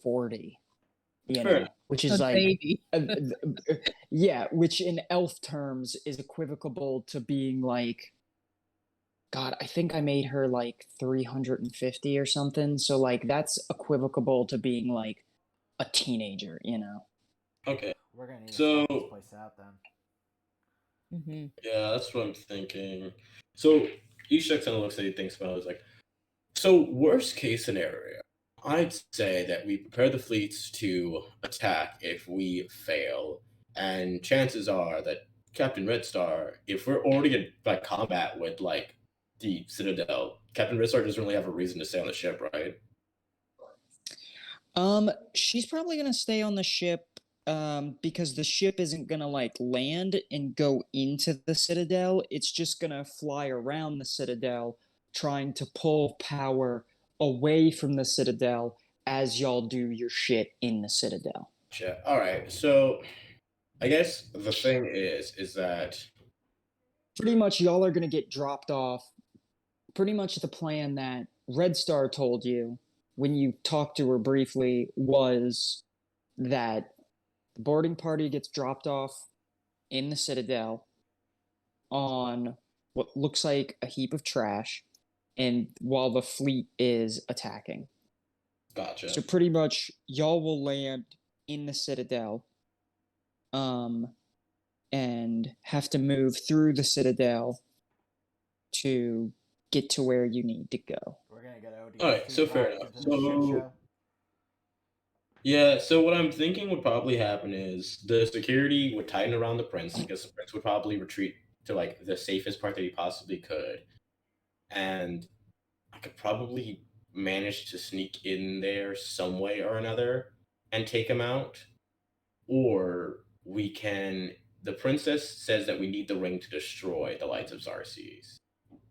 [SPEAKER 1] 40, you
[SPEAKER 2] Fair
[SPEAKER 1] know,
[SPEAKER 2] enough.
[SPEAKER 1] which is
[SPEAKER 5] A
[SPEAKER 1] like,
[SPEAKER 5] baby.
[SPEAKER 1] yeah, which in elf terms is equivocable to being like, God, I think I made her like 350 or something. So like that's equivocable to being like a teenager, you know.
[SPEAKER 2] Okay.
[SPEAKER 3] We're gonna need to
[SPEAKER 2] So
[SPEAKER 3] scout this place out then.
[SPEAKER 5] Mm-hmm.
[SPEAKER 2] yeah, that's what I'm thinking. So Ishak kind of looks at it, thinks about it, is like, so worst case scenario, I'd say that we prepare the fleets to attack if we fail, and chances are that Captain Red Star, if we're already in like combat with like the Citadel, Captain Red Star doesn't really have a reason to stay on the ship, right?
[SPEAKER 1] She's probably gonna stay on the ship because the ship isn't gonna like land and go into the Citadel. It's just gonna fly around the Citadel, trying to pull power away from the Citadel as y'all do your shit in the Citadel.
[SPEAKER 2] Yeah. All right. So I guess the thing is that
[SPEAKER 1] Pretty much y'all are gonna get dropped off. Pretty much the plan that Red Star told you when you talked to her briefly was that the boarding party gets dropped off in the Citadel on what looks like a heap of trash, and while the fleet is attacking.
[SPEAKER 2] gotcha.
[SPEAKER 1] So pretty much y'all will land in the Citadel and have to move through the Citadel to get to where you need to go.
[SPEAKER 3] We're gonna get ODST
[SPEAKER 2] Alright, so fair
[SPEAKER 3] dropped
[SPEAKER 2] enough.
[SPEAKER 3] into the shit
[SPEAKER 2] So
[SPEAKER 3] show.
[SPEAKER 2] yeah, so what I'm thinking would probably happen is the security would tighten around the prince because the prince would probably retreat to like the safest part that he possibly could, and I could probably manage to sneak in there some way or another and take him out, or we can. The princess says that we need the ring to destroy the lights of Xarxes,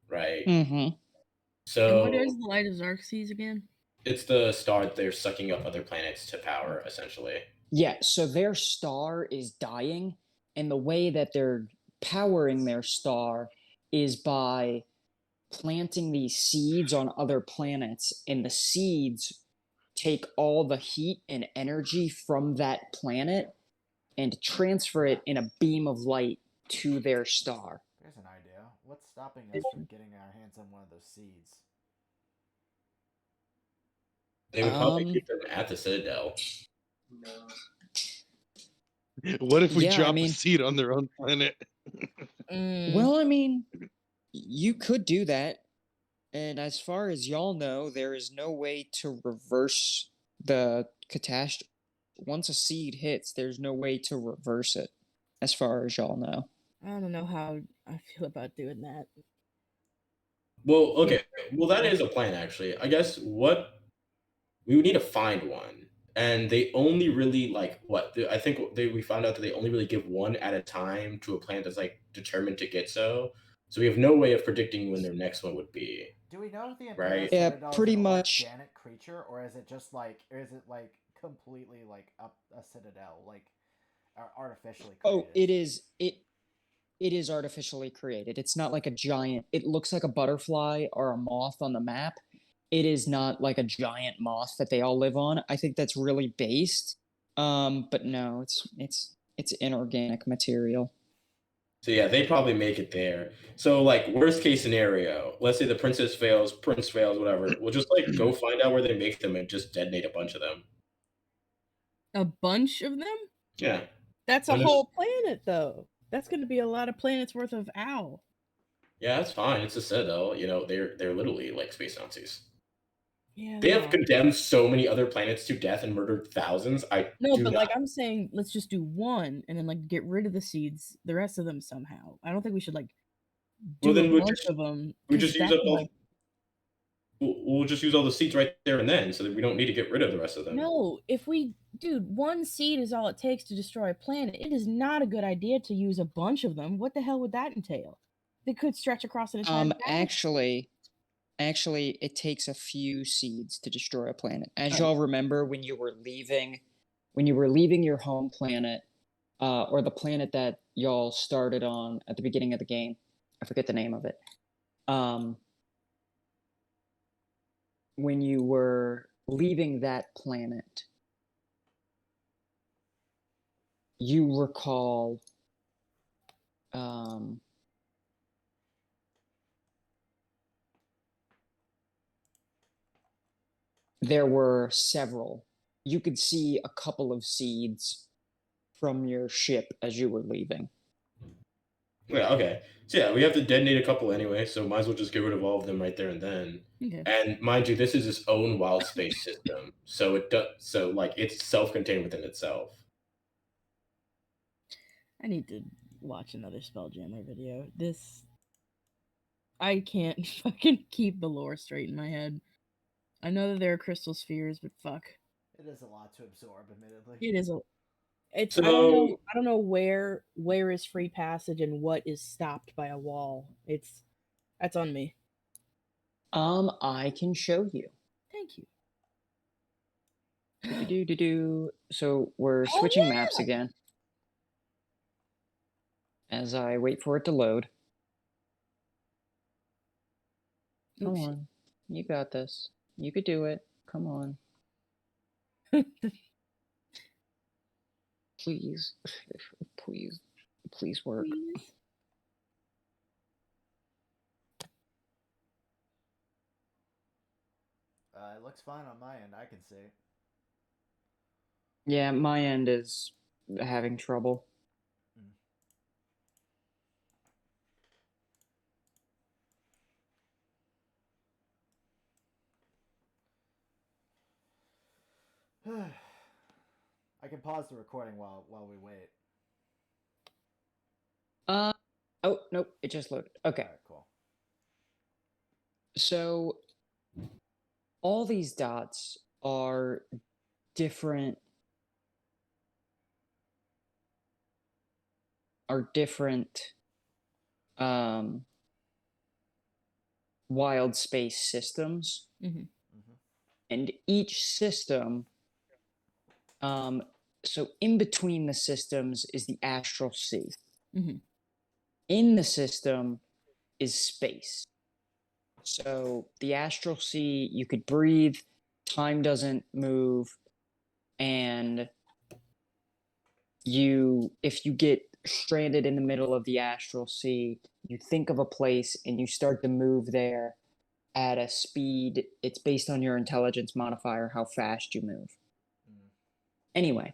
[SPEAKER 2] right?
[SPEAKER 1] Mm-hmm.
[SPEAKER 5] And
[SPEAKER 2] So
[SPEAKER 5] what is the light of Xarxes again?
[SPEAKER 2] it's the star that they're sucking up other planets to power, essentially.
[SPEAKER 1] Yeah, so their star is dying, and the way that they're powering their star is by planting these seeds on other planets, and the seeds take all the heat and energy from that planet and transfer it in a beam of light to their star.
[SPEAKER 3] There's an idea. What's stopping us from getting our hands on one of those seeds?
[SPEAKER 2] They would probably
[SPEAKER 1] Um,
[SPEAKER 2] keep them at the Citadel.
[SPEAKER 4] What if we
[SPEAKER 1] Yeah, I
[SPEAKER 4] drop a
[SPEAKER 1] mean-
[SPEAKER 4] seed on their own planet?
[SPEAKER 1] Well, I mean, you could do that. And as far as y'all know, there is no way to reverse the catastrophe. Once a seed hits, there's no way to reverse it, as far as y'all know.
[SPEAKER 5] I don't know how I feel about doing that.
[SPEAKER 2] Well, okay. Well, that is a plan, actually. I guess what we would need to find one, and they only really like what I think we found out that they only really give one at a time to a planet that's like determined to get so. So we have no way of predicting when their next one would be.
[SPEAKER 3] Do we know if the Imperial
[SPEAKER 2] Right.
[SPEAKER 1] Yeah,
[SPEAKER 3] Citadel
[SPEAKER 1] pretty
[SPEAKER 3] is an
[SPEAKER 1] much.
[SPEAKER 3] organic creature, or is it just like, or is it like completely like a citadel, like artificially created?
[SPEAKER 1] Oh, it is. It is artificially created. It's not like a giant. It looks like a butterfly or a moth on the map. It is not like a giant moth that they all live on. I think that's really based. But no, it's inorganic material.
[SPEAKER 2] So yeah, they probably make it there. So like worst case scenario, let's say the princess fails, prince fails, whatever. We'll just like go find out where they make them and just detonate a bunch of them.
[SPEAKER 5] A bunch of them?
[SPEAKER 2] Yeah.
[SPEAKER 5] That's a
[SPEAKER 2] When there's-
[SPEAKER 5] whole planet, though. That's going to be a lot of planets worth of owl.
[SPEAKER 2] Yeah, that's fine. It's a Citadel. You know, they're literally like space Nazis.
[SPEAKER 5] Yeah.
[SPEAKER 2] They have
[SPEAKER 5] are.
[SPEAKER 2] condemned so many other planets to death and murdered thousands.
[SPEAKER 5] No,
[SPEAKER 2] do
[SPEAKER 5] but
[SPEAKER 2] not.
[SPEAKER 5] like I'm saying, let's just do one and then like get rid of the seeds, the rest of them somehow. I don't think we should like do
[SPEAKER 2] Well, then
[SPEAKER 5] a
[SPEAKER 2] we'll
[SPEAKER 5] bunch
[SPEAKER 2] just-
[SPEAKER 5] of them.
[SPEAKER 2] we just use up all.
[SPEAKER 5] like,
[SPEAKER 2] We'll just use all the seeds right there and then, so that we don't need to get rid of the rest of them.
[SPEAKER 5] no, if we, dude, one seed is all it takes to destroy a planet. It is not a good idea to use a bunch of them. What the hell would that entail? They could stretch across an entire galaxy.
[SPEAKER 1] Actually, it takes a few seeds to destroy a planet. As y'all remember, when you were leaving your home planet, or the planet that y'all started on at the beginning of the game, I forget the name of it. When you were leaving that planet, you recall, there were several. You could see a couple of seeds from your ship as you were leaving.
[SPEAKER 2] Yeah, okay. So yeah, we have to detonate a couple anyway, so might as well just get rid of all of them right there and then.
[SPEAKER 5] Okay.
[SPEAKER 2] And mind you, this is its own wild space system, so like it's self-contained within itself.
[SPEAKER 5] I need to watch another Spelljammer video. I can't fucking keep the lore straight in my head. I know that there are crystal spheres, but fuck.
[SPEAKER 3] It is a lot to absorb, admittedly.
[SPEAKER 5] It is it's
[SPEAKER 2] So
[SPEAKER 5] I don't know where is free passage and what is stopped by a wall. That's on me.
[SPEAKER 1] I can show you.
[SPEAKER 5] Thank you.
[SPEAKER 1] Do. So we're
[SPEAKER 5] Oh,
[SPEAKER 1] switching
[SPEAKER 5] yeah!
[SPEAKER 1] maps again. As I wait for it to load. Come
[SPEAKER 5] Oops.
[SPEAKER 1] on. You got this. You could do it. Come on. Please. Please work.
[SPEAKER 5] Please.
[SPEAKER 3] It looks fine on my end. I can see.
[SPEAKER 1] Yeah, my end is having trouble.
[SPEAKER 3] I can pause the recording while we wait.
[SPEAKER 1] Oh, nope, it just loaded. Okay.
[SPEAKER 3] Alright, cool.
[SPEAKER 1] So all these dots are different wild space systems.
[SPEAKER 5] Mhm.
[SPEAKER 1] And each system, so in between the systems is the astral sea.
[SPEAKER 5] Mhm.
[SPEAKER 1] In the system is space. So the astral sea, you could breathe. time doesn't move, and if you get stranded in the middle of the astral sea, you think of a place and you start to move there at a speed. It's based on your intelligence modifier, how fast you move. Anyway,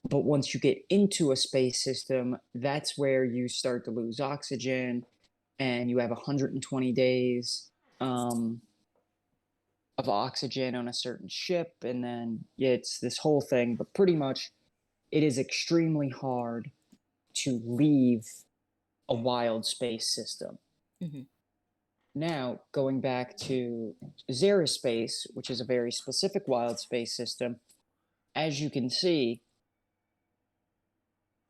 [SPEAKER 1] but once you get into a space system, that's where you start to lose oxygen, and you have 120 days of oxygen on a certain ship, and then it's this whole thing. But pretty much, it is extremely hard to leave a wild space system.
[SPEAKER 5] Mhm.
[SPEAKER 1] Now, going back to Xerispace, which is a very specific wild space system, as you can see,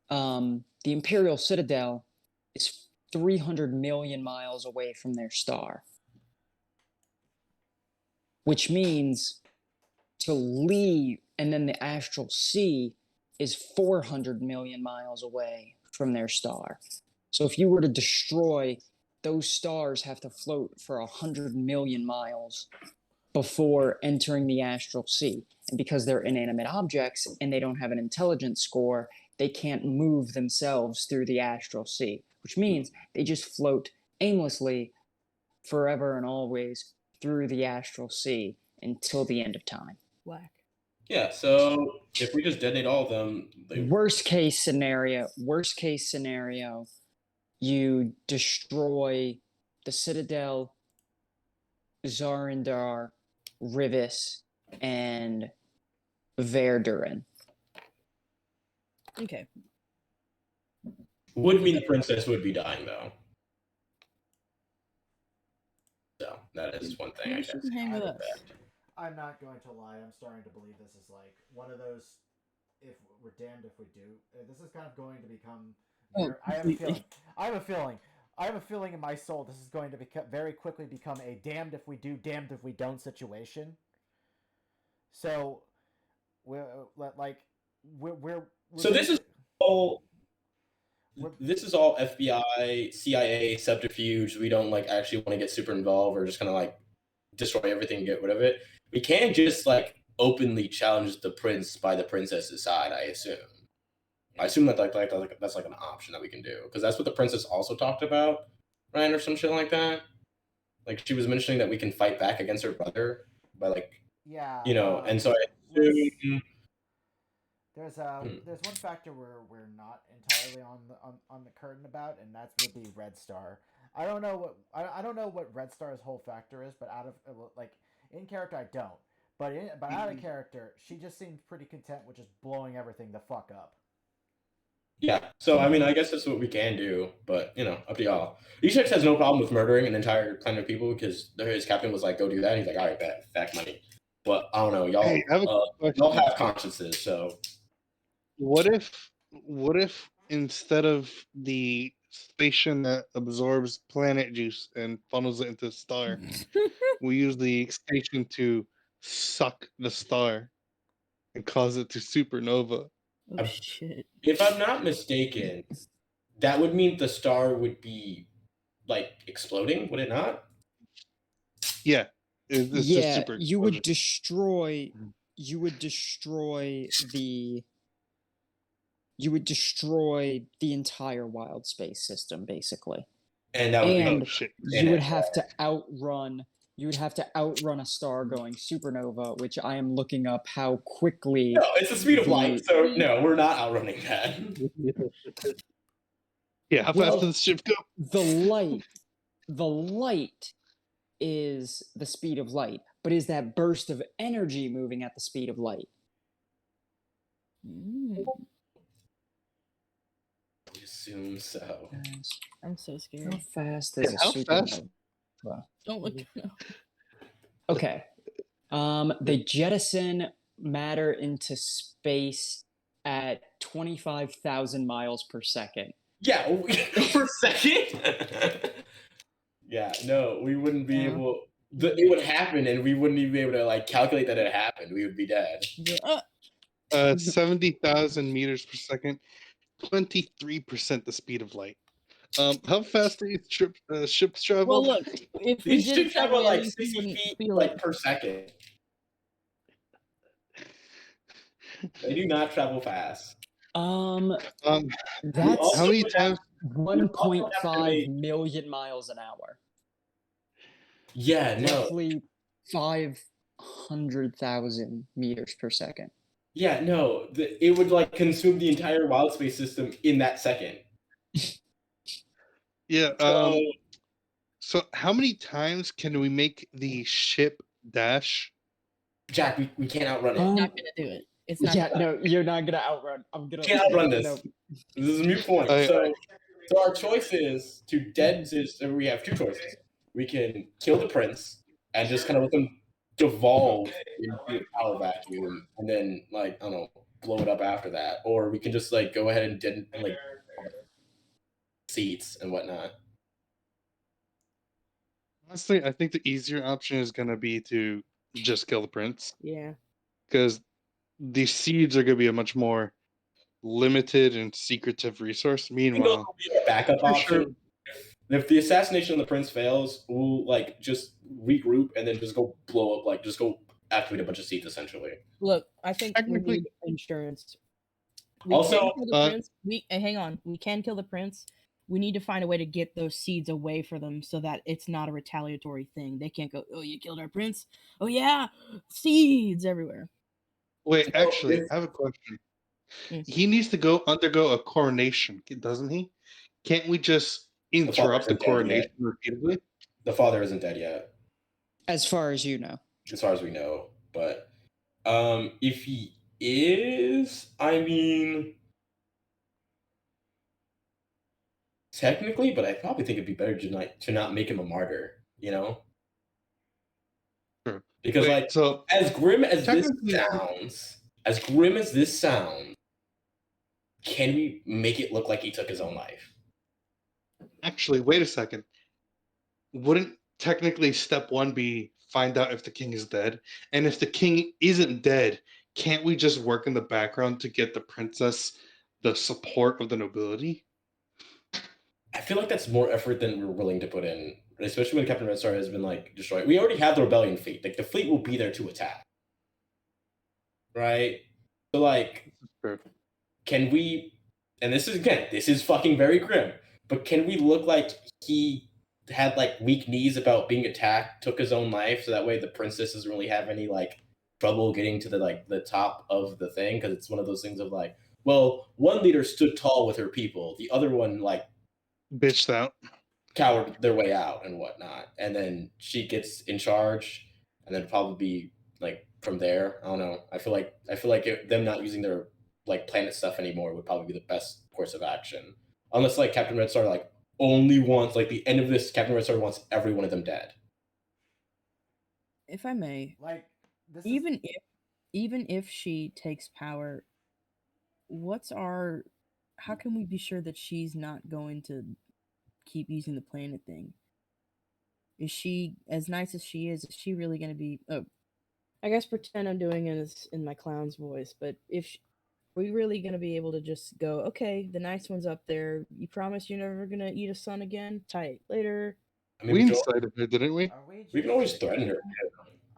[SPEAKER 1] the Imperial Citadel is 300 million miles away from their star. Which means to leave, and then the Astral Sea is 400 million miles away from their star. So if you were to destroy, those stars have to float for 100 million miles before entering the Astral Sea. And because they're inanimate objects and they don't have an intelligence score, they can't move themselves through the Astral Sea, which means they just float aimlessly forever and always through the Astral Sea until the end of time.
[SPEAKER 5] Whack.
[SPEAKER 2] Yeah, so if we just detonate all of them,
[SPEAKER 1] Worst case scenario, you destroy the Citadel, Zarindar, Rivis, and Verdurin.
[SPEAKER 5] Okay.
[SPEAKER 2] would mean the princess would be dying, though. So that is one thing.
[SPEAKER 5] Maybe
[SPEAKER 2] I
[SPEAKER 5] she
[SPEAKER 2] guess.
[SPEAKER 5] can hang with us.
[SPEAKER 3] I'm not going to lie. I'm starting to believe this is like one of those. If we're damned if we do. This is kind of going to become. I have a feeling. I have a feeling in my soul this is going to very quickly become a damned if we do, damned if we don't situation. So, we're
[SPEAKER 2] So this is all. This is all FBI, CIA subterfuge. We don't like actually want to get super involved or just kind of like destroy everything and get rid of it. We can't just like openly challenge the prince by the princess's side. I assume that that's like an option that we can do because that's what the princess also talked about, right, or some shit like that. Like she was mentioning that we can fight back against her brother by like and so I assume.
[SPEAKER 3] There's one factor we're not entirely on the curtain about, and that would be Red Star. I don't know what Red Star's whole factor is, but out of like in character I don't. But out of character, she just seemed pretty content with just blowing everything the fuck up.
[SPEAKER 2] Yeah, so I mean, I guess that's what we can do, but up to y'all. Ishak has no problem with murdering an entire planet of people because his captain was like, "Go do that." And he's like, "All right, bet, fact money." But I don't know, y'all.
[SPEAKER 4] Hey, I have a question.
[SPEAKER 2] Y'all have consciences, so.
[SPEAKER 4] What if instead of the station that absorbs planet juice and funnels it into the star, we use the station to suck the star and cause it to supernova?
[SPEAKER 5] Oh shit.
[SPEAKER 2] If I'm not mistaken, that would mean the star would be like exploding, would it not?
[SPEAKER 4] Yeah. It's just super
[SPEAKER 1] you would
[SPEAKER 4] explosion.
[SPEAKER 1] destroy the entire wild space system, basically.
[SPEAKER 2] And that would
[SPEAKER 1] And
[SPEAKER 2] be
[SPEAKER 4] shit.
[SPEAKER 1] you would have to outrun a star going supernova, which I am looking up how quickly.
[SPEAKER 2] No, it's the speed of light, so no, we're not outrunning that.
[SPEAKER 4] Yeah, how fast does the ship go?
[SPEAKER 1] The light is the speed of light, but is that burst of energy moving at the speed of light?
[SPEAKER 2] I assume so.
[SPEAKER 5] I'm so scared.
[SPEAKER 1] How fast is a supernova?
[SPEAKER 5] Don't look. No.
[SPEAKER 1] Okay. They jettison matter into space at 25,000 miles per second.
[SPEAKER 2] Yeah, per second? Yeah, no, we wouldn't be able. It would happen, and we wouldn't even be able to like calculate that it happened. We would be dead.
[SPEAKER 4] 70,000 meters per second, 23% the speed of light. How fast do ships travel?
[SPEAKER 5] Well, look, if we
[SPEAKER 2] These
[SPEAKER 5] did
[SPEAKER 2] should
[SPEAKER 5] it
[SPEAKER 2] travel
[SPEAKER 5] steadily, at
[SPEAKER 2] like
[SPEAKER 5] least we
[SPEAKER 2] 60
[SPEAKER 5] wouldn't
[SPEAKER 2] feet
[SPEAKER 5] feel
[SPEAKER 2] like
[SPEAKER 5] it.
[SPEAKER 2] per second. They do not travel fast.
[SPEAKER 1] That's
[SPEAKER 2] also
[SPEAKER 4] how many
[SPEAKER 2] would have-
[SPEAKER 4] times?
[SPEAKER 1] 1.5 million miles an hour.
[SPEAKER 2] Yeah, no.
[SPEAKER 1] Roughly 500,000 meters per second.
[SPEAKER 2] Yeah, no. It would like consume the entire wild space system in that second.
[SPEAKER 4] Yeah.
[SPEAKER 2] So,
[SPEAKER 4] So how many times can we make the ship dash?
[SPEAKER 2] Jack, we can't outrun it.
[SPEAKER 5] It's not gonna do it. It's not.
[SPEAKER 1] Yeah, no, you're not gonna outrun. I'm gonna.
[SPEAKER 2] Can't outrun this.
[SPEAKER 1] No.
[SPEAKER 2] This is a mute point. So our choice is we have two choices. We can kill the prince and just kind of let them devolve into a power vacuum and then like I don't know, blow it up after that. Or we can just like go ahead and like seats and whatnot.
[SPEAKER 4] Honestly, I think the easier option is gonna be to just kill the prince.
[SPEAKER 5] Yeah.
[SPEAKER 4] Because the seeds are gonna be a much more limited and secretive resource. Meanwhile,
[SPEAKER 2] Backup
[SPEAKER 4] for
[SPEAKER 2] option.
[SPEAKER 4] sure.
[SPEAKER 2] If the assassination of the prince fails, we'll like just regroup and then just go blow up, like just go activate a bunch of seats essentially.
[SPEAKER 5] Look, I think we
[SPEAKER 4] Technically-
[SPEAKER 5] need insurance. We
[SPEAKER 2] Also,
[SPEAKER 5] can kill the prince. Hang on. We can kill the prince. We need to find a way to get those seeds away for them so that it's not a retaliatory thing. They can't go, "Oh, you killed our prince? Oh yeah, seeds everywhere."
[SPEAKER 4] Wait, actually, I have a question. He needs to go undergo a coronation, doesn't he? Can't we just interrupt the
[SPEAKER 2] isn't dead
[SPEAKER 4] coronation repeatedly?
[SPEAKER 2] The father isn't dead yet,
[SPEAKER 1] As far as you know.
[SPEAKER 2] as far as we know. But if he is, I mean, technically, but I probably think it'd be better to not make him a martyr. You know,
[SPEAKER 4] Sure.
[SPEAKER 2] because
[SPEAKER 4] Wait,
[SPEAKER 2] like
[SPEAKER 4] so
[SPEAKER 2] as grim as this
[SPEAKER 4] technically-
[SPEAKER 2] sounds, can we make it look like he took his own life?
[SPEAKER 4] Actually, wait a second. Wouldn't technically step one be find out if the king is dead? And if the king isn't dead, can't we just work in the background to get the princess the support of the nobility?
[SPEAKER 2] I feel like that's more effort than we're willing to put in, especially when Captain Red Star has been like destroyed. We already have the rebellion fleet. Like the fleet will be there to attack, right? So like,
[SPEAKER 4] Sure.
[SPEAKER 2] can we? And this is fucking very grim. But can we look like he had like weak knees about being attacked, took his own life, so that way the princess doesn't really have any like trouble getting to the top of the thing? Because it's one of those things of like, well, one leader stood tall with her people, the other one like
[SPEAKER 4] Bitched out.
[SPEAKER 2] cowered their way out and whatnot, and then she gets in charge, and then probably be like from there. I don't know. I feel like them not using their like planet stuff anymore would probably be the best course of action, unless like Captain Red Star like only wants like the end of this. Captain Red Star wants every one of them dead.
[SPEAKER 5] If I may,
[SPEAKER 3] Like this
[SPEAKER 5] even if she takes power, how can we be sure that she's not going to keep using the planet thing? Is she, as nice as she is she really going to be I guess pretend I'm doing it in my clown's voice, but are we really going to be able to just go, okay, the nice one's up there, you promise you're never going to eat a son again? Tight. Later.
[SPEAKER 2] I mean,
[SPEAKER 4] We incited her, didn't we?
[SPEAKER 2] we can always threaten her.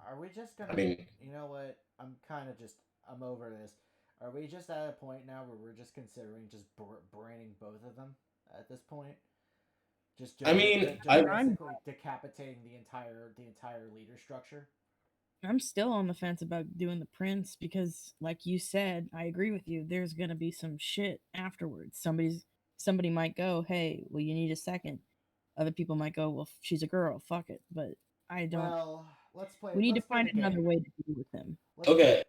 [SPEAKER 3] Are we just gonna?
[SPEAKER 2] I mean,
[SPEAKER 3] you know what? I'm over this. Are we just at a point now where we're just considering just braining both of them at this point?
[SPEAKER 2] I mean,
[SPEAKER 3] basically decapitating the entire leader structure.
[SPEAKER 5] I'm still on the fence about doing the prince because, like you said, I agree with you. There's gonna be some shit afterwards. Somebody might go, "Hey, well, you need a second." Other people might go, "Well, she's a girl. Fuck it." But I don't.
[SPEAKER 3] Well, let's play.
[SPEAKER 5] We need
[SPEAKER 3] let's
[SPEAKER 5] to
[SPEAKER 3] play
[SPEAKER 5] find
[SPEAKER 3] the game.
[SPEAKER 5] another way to deal with him.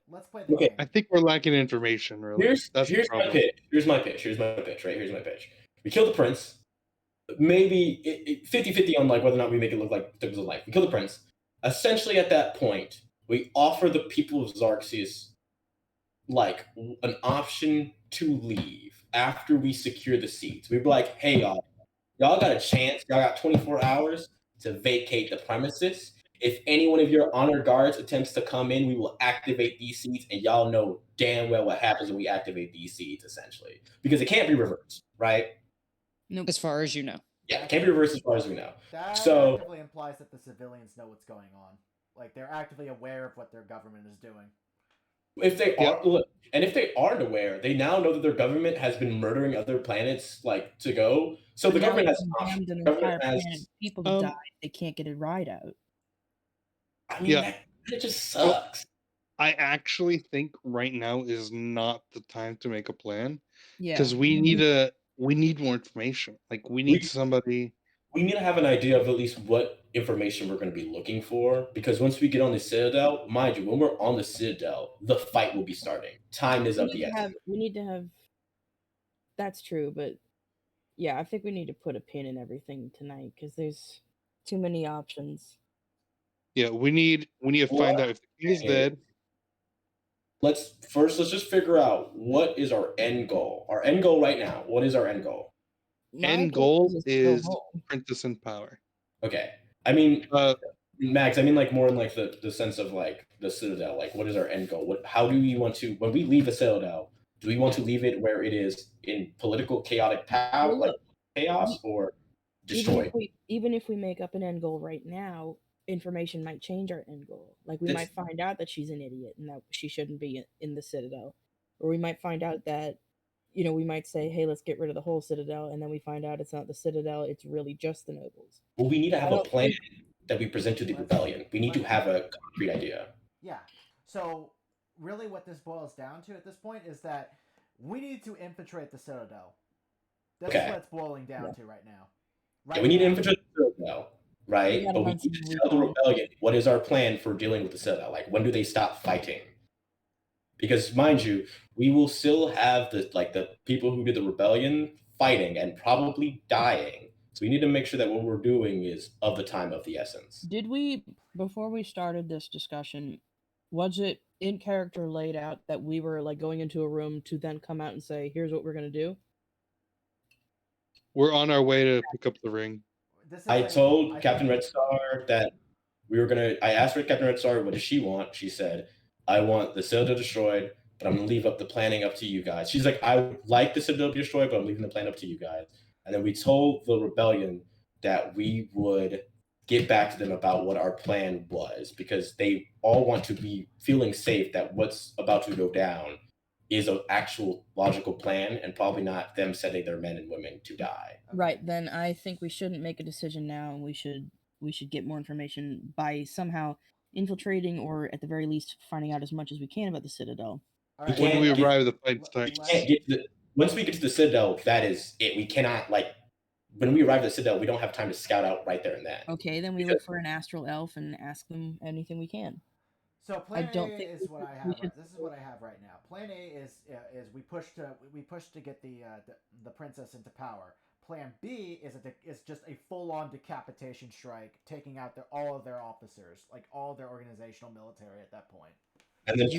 [SPEAKER 3] Let's play the game.
[SPEAKER 4] I think we're lacking information, really.
[SPEAKER 2] Here's
[SPEAKER 4] the
[SPEAKER 2] my
[SPEAKER 4] problem.
[SPEAKER 2] pitch. Here's my pitch. Right? Here's my pitch. We kill the prince. Maybe 50-50 on like whether or not we make it look like took his own life. We kill the prince. Essentially, at that point, we offer the people of Xarxes like an option to leave after we secure the seats. We'd be like, hey, y'all got a chance. Y'all got 24 hours to vacate the premises. If any one of your honor guards attempts to come in, we will activate these seats, and y'all know damn well what happens when we activate these seats, essentially. Because it can't be reversed, right?
[SPEAKER 5] Nope.
[SPEAKER 1] As far as you know.
[SPEAKER 2] Yeah, it can't be reversed as far as we know.
[SPEAKER 3] That
[SPEAKER 2] So
[SPEAKER 3] actively implies that the civilians know what's going on. Like they're actively aware of what their government is doing.
[SPEAKER 2] if they
[SPEAKER 4] Yeah.
[SPEAKER 2] are, look, and if they aren't aware, they now know that their government has been murdering other planets like to go. So the
[SPEAKER 5] Now
[SPEAKER 2] government
[SPEAKER 5] they
[SPEAKER 2] has
[SPEAKER 5] condemned an
[SPEAKER 2] government
[SPEAKER 5] entire
[SPEAKER 2] has.
[SPEAKER 5] planet of people to die if they can't get a ride out.
[SPEAKER 2] I mean,
[SPEAKER 4] Yeah.
[SPEAKER 2] that just sucks.
[SPEAKER 4] I actually think right now is not the time to make a plan
[SPEAKER 5] Yeah.
[SPEAKER 4] because we need more information. Like we need somebody.
[SPEAKER 2] We need to have an idea of at least what information we're going to be looking for, because once we get on the Citadel, mind you, when we're on the Citadel, the fight will be starting. Time is of the essence.
[SPEAKER 5] We need to have. That's true, but yeah, I think we need to put a pin in everything tonight because there's too many options.
[SPEAKER 4] Yeah, we need to find out if the king is dead.
[SPEAKER 2] Let's just figure out what is our end goal. Our end goal right now. What is our end goal?
[SPEAKER 4] End goal is Princess in power.
[SPEAKER 2] Okay. I mean, Max, I mean like more in like the sense of like the Citadel. Like, what is our end goal? How do we want to, when we leave the Citadel, do we want to leave it where it is in political chaotic power, like chaos, or destroyed?
[SPEAKER 5] Even if we make up an end goal right now, information might change our end goal. Like we might find out that she's an idiot and that she shouldn't be in the Citadel, or we might find out that, you know, we might say, hey, let's get rid of the whole Citadel, and then we find out it's not the Citadel, it's really just the nobles.
[SPEAKER 2] Well, we need to have a plan that we present to the rebellion. We need to have a concrete idea.
[SPEAKER 3] Yeah. So really what this boils down to at this point is that we need to infiltrate the Citadel. That's what it's boiling down to right now.
[SPEAKER 2] We need to infiltrate the Citadel, right? But we need to tell the rebellion what is our plan for dealing with the Citadel. Like, when do they stop fighting? Because, mind you, we will still have the people who did the rebellion fighting and probably dying. So we need to make sure that what we're doing is of the time of the essence.
[SPEAKER 5] Did we, before we started this discussion, was it in character laid out that we were like going into a room to then come out and say, here's what we're going to do?
[SPEAKER 4] We're on our way to pick up the ring.
[SPEAKER 2] I told Captain Red Star that we were going to, I asked her, Captain Red Star, what does she want? She said, I want the Citadel destroyed, but I'm going to leave up the planning up to you guys. She's like, I would like the Citadel to be destroyed, but I'm leaving the plan up to you guys. And then we told the rebellion that we would get back to them about what our plan was, because they all want to be feeling safe that what's about to go down is an actual logical plan and probably not them setting their men and women to die.
[SPEAKER 5] Right, then I think we shouldn't make a decision now, and we should get more information by somehow infiltrating, or at the very least finding out as much as we can about the Citadel.
[SPEAKER 3] Right.
[SPEAKER 4] When we arrive, the fight starts.
[SPEAKER 2] Once we get to the Citadel, that is it. We cannot, when we arrive at the Citadel, we don't have time to scout out right there and then.
[SPEAKER 5] Okay, then we look for an astral elf and ask them anything we can.
[SPEAKER 3] So plan A is what I have. This is what I have right now. Plan A is we push to get the princess into power. Plan B is just a full-on decapitation strike, taking out all of their officers, like all their organizational military at that point.
[SPEAKER 2] And then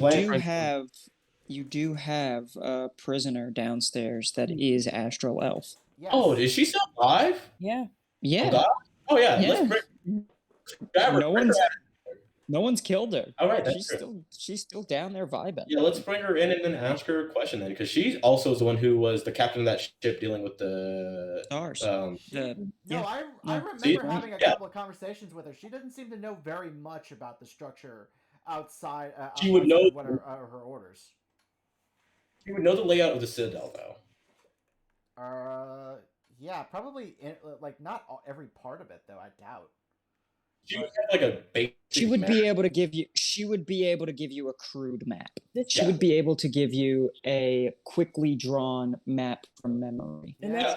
[SPEAKER 1] you do have a prisoner downstairs that is Astral Elf.
[SPEAKER 3] Yes.
[SPEAKER 2] Oh, is she still alive?
[SPEAKER 5] Yeah.
[SPEAKER 1] Yeah.
[SPEAKER 2] Oh yeah.
[SPEAKER 1] Yeah.
[SPEAKER 2] Let's
[SPEAKER 1] No one's killed her.
[SPEAKER 2] All right,
[SPEAKER 1] she's still down there vibing.
[SPEAKER 2] Yeah, let's bring her in and then ask her a question then, because she also is the one who was the captain of that ship dealing with the
[SPEAKER 1] stars.
[SPEAKER 3] I remember having a couple of conversations with her. She doesn't seem to know very much about the structure outside.
[SPEAKER 2] She would know
[SPEAKER 3] what are her orders.
[SPEAKER 2] She would know the layout of the Citadel,
[SPEAKER 3] though. Yeah, probably. Not every part of it, though. I doubt.
[SPEAKER 2] She would have like a basic
[SPEAKER 1] She would
[SPEAKER 2] map.
[SPEAKER 1] be able to give you a crude map. She would be able to give you a quickly drawn map from memory.
[SPEAKER 5] And now,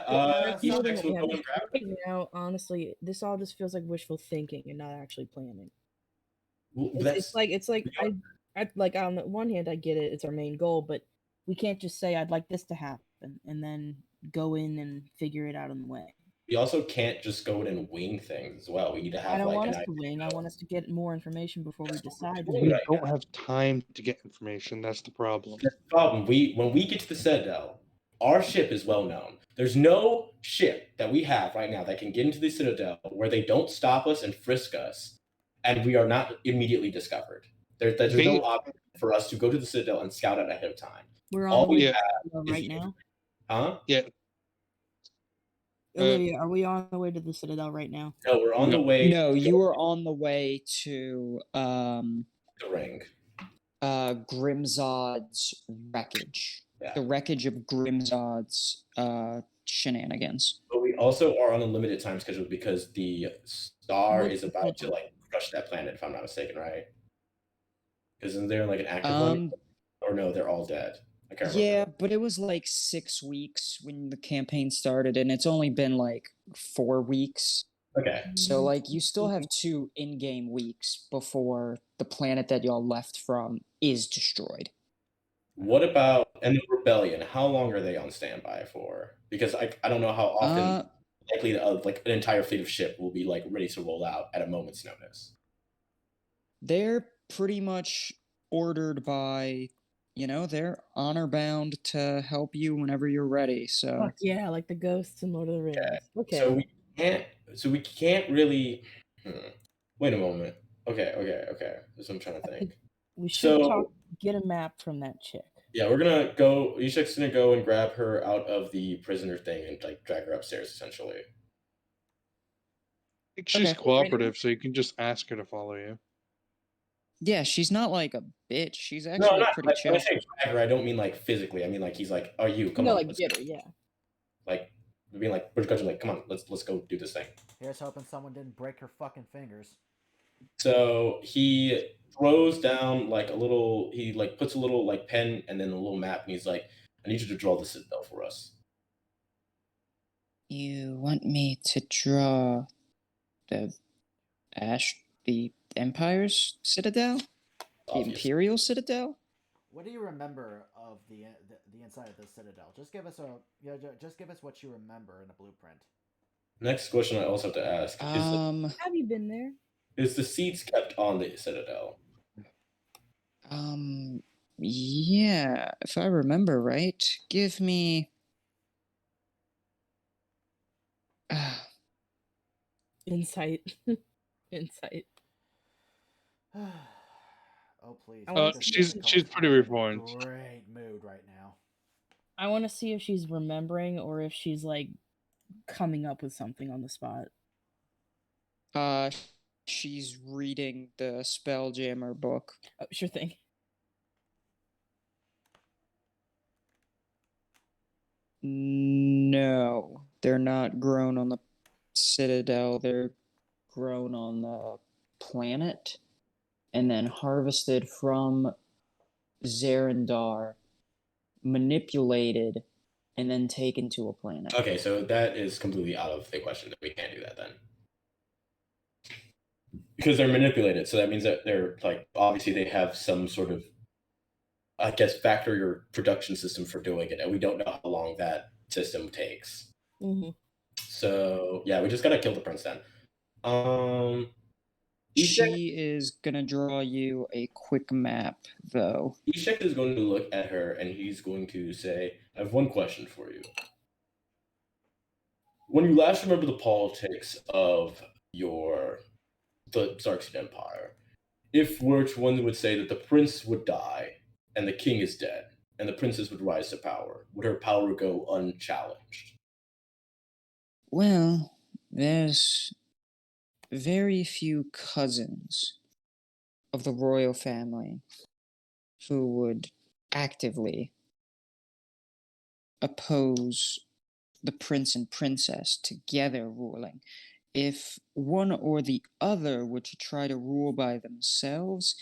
[SPEAKER 5] honestly, this all just feels like wishful thinking and not actually planning.
[SPEAKER 2] Well,
[SPEAKER 5] it's like I like, on the one hand, I get it; it's our main goal, but we can't just say I'd like this to happen and then go in and figure it out on the way.
[SPEAKER 2] We also can't just go in and wing things as well. We need to have.
[SPEAKER 5] I don't want us to wing. I want us to get more information before we decide.
[SPEAKER 4] We don't have time to get information. That's the problem.
[SPEAKER 2] That's the problem. When we get to the Citadel, our ship is well known. There's no ship that we have right now that can get into the Citadel where they don't stop us and frisk us, and we are not immediately discovered. There's no option for us to go to the Citadel and scout it ahead of time.
[SPEAKER 5] We're on right now.
[SPEAKER 2] Huh?
[SPEAKER 4] Yeah.
[SPEAKER 5] Olivia, are we on the way to the Citadel right now?
[SPEAKER 2] No, we're on the
[SPEAKER 4] No.
[SPEAKER 2] way.
[SPEAKER 1] No,
[SPEAKER 2] to
[SPEAKER 1] you were on the way to
[SPEAKER 2] the ring.
[SPEAKER 1] Grimzod's wreckage.
[SPEAKER 2] Yeah.
[SPEAKER 1] The wreckage of Grimzod's shenanigans.
[SPEAKER 2] But we also are on a limited time schedule because the star
[SPEAKER 5] What's
[SPEAKER 2] is
[SPEAKER 5] the
[SPEAKER 2] about to
[SPEAKER 5] schedule?
[SPEAKER 2] like crush that planet, if I'm not mistaken, right? Isn't there like an active one? Or no, they're all dead. I can't
[SPEAKER 1] Yeah,
[SPEAKER 2] remember.
[SPEAKER 1] but it was like 6 weeks when the campaign started, and it's only been like 4 weeks.
[SPEAKER 2] Okay.
[SPEAKER 1] So like you still have 2 in-game weeks before the planet that y'all left from is destroyed.
[SPEAKER 2] What about and the rebellion? How long are they on standby for? Because I don't know how often likely like an entire fleet of ship will be like ready to roll out at a moment's notice.
[SPEAKER 1] They're pretty much ordered by, they're honor bound to help you whenever you're ready. So
[SPEAKER 5] Fuck yeah, like the ghosts in Lord of the Rings. Okay.
[SPEAKER 2] So we can't really. Wait a moment. Okay. That's what I'm trying to think.
[SPEAKER 5] We should
[SPEAKER 2] So
[SPEAKER 5] get a map from that chick.
[SPEAKER 2] yeah, we're gonna go. Ishak's gonna go and grab her out of the prisoner thing and like drag her upstairs, essentially.
[SPEAKER 4] I think she's
[SPEAKER 1] Okay.
[SPEAKER 4] cooperative, so you can just ask her to follow you.
[SPEAKER 1] yeah, she's not like a bitch. She's
[SPEAKER 2] No,
[SPEAKER 1] actually
[SPEAKER 2] not
[SPEAKER 1] pretty
[SPEAKER 2] like,
[SPEAKER 1] chill.
[SPEAKER 2] when I say drag her, I don't mean like physically. I mean like he's like, "Are you? Come
[SPEAKER 5] No,
[SPEAKER 2] on,
[SPEAKER 5] like
[SPEAKER 2] let's
[SPEAKER 5] get her, yeah.
[SPEAKER 2] like being like British country, like, come on, let's go do this thing."
[SPEAKER 3] Here's hoping someone didn't break her fucking fingers.
[SPEAKER 2] So he throws down like a little. He like puts a little like pen and then a little map, and he's like, "I need you to draw the citadel for us."
[SPEAKER 1] You want me to draw the Empire's Citadel? The
[SPEAKER 2] Obviously.
[SPEAKER 1] Imperial Citadel?
[SPEAKER 3] What do you remember of the inside of the Citadel? Just give us just give us what you remember in a blueprint.
[SPEAKER 2] Next question I also have to ask
[SPEAKER 5] Have you been there?
[SPEAKER 2] is the seats kept on the citadel?
[SPEAKER 1] Yeah, if I remember right. Give me
[SPEAKER 5] Insight. Insight.
[SPEAKER 3] Oh please.
[SPEAKER 4] She's pretty reformed.
[SPEAKER 3] Great mood right now.
[SPEAKER 5] I want to see if she's remembering or if she's like coming up with something on the spot.
[SPEAKER 1] She's reading the Spelljammer book.
[SPEAKER 5] Oh, sure thing.
[SPEAKER 1] No, they're not grown on the Citadel. They're grown on the planet and then harvested from Zerendar, manipulated, and then taken to a planet.
[SPEAKER 2] Okay, so that is completely out of the question. That we can't do that then. Because they're manipulated, so that means that they're like obviously they have some sort of, I guess, factory or production system for doing it, and we don't know how long that system takes.
[SPEAKER 5] Mm-hmm.
[SPEAKER 2] So yeah, we just gotta kill the prince then.
[SPEAKER 1] She is gonna draw you a quick map, though.
[SPEAKER 2] Ishak is going to look at her and he's going to say, "I have one question for you. When you last remember the politics of the Xarxian Empire, if which one would say that the prince would die and the king is dead and the princess would rise to power, would her power go unchallenged?"
[SPEAKER 1] Well, there's very few cousins of the royal family who would actively oppose the prince and princess together ruling. If one or the other were to try to rule by themselves,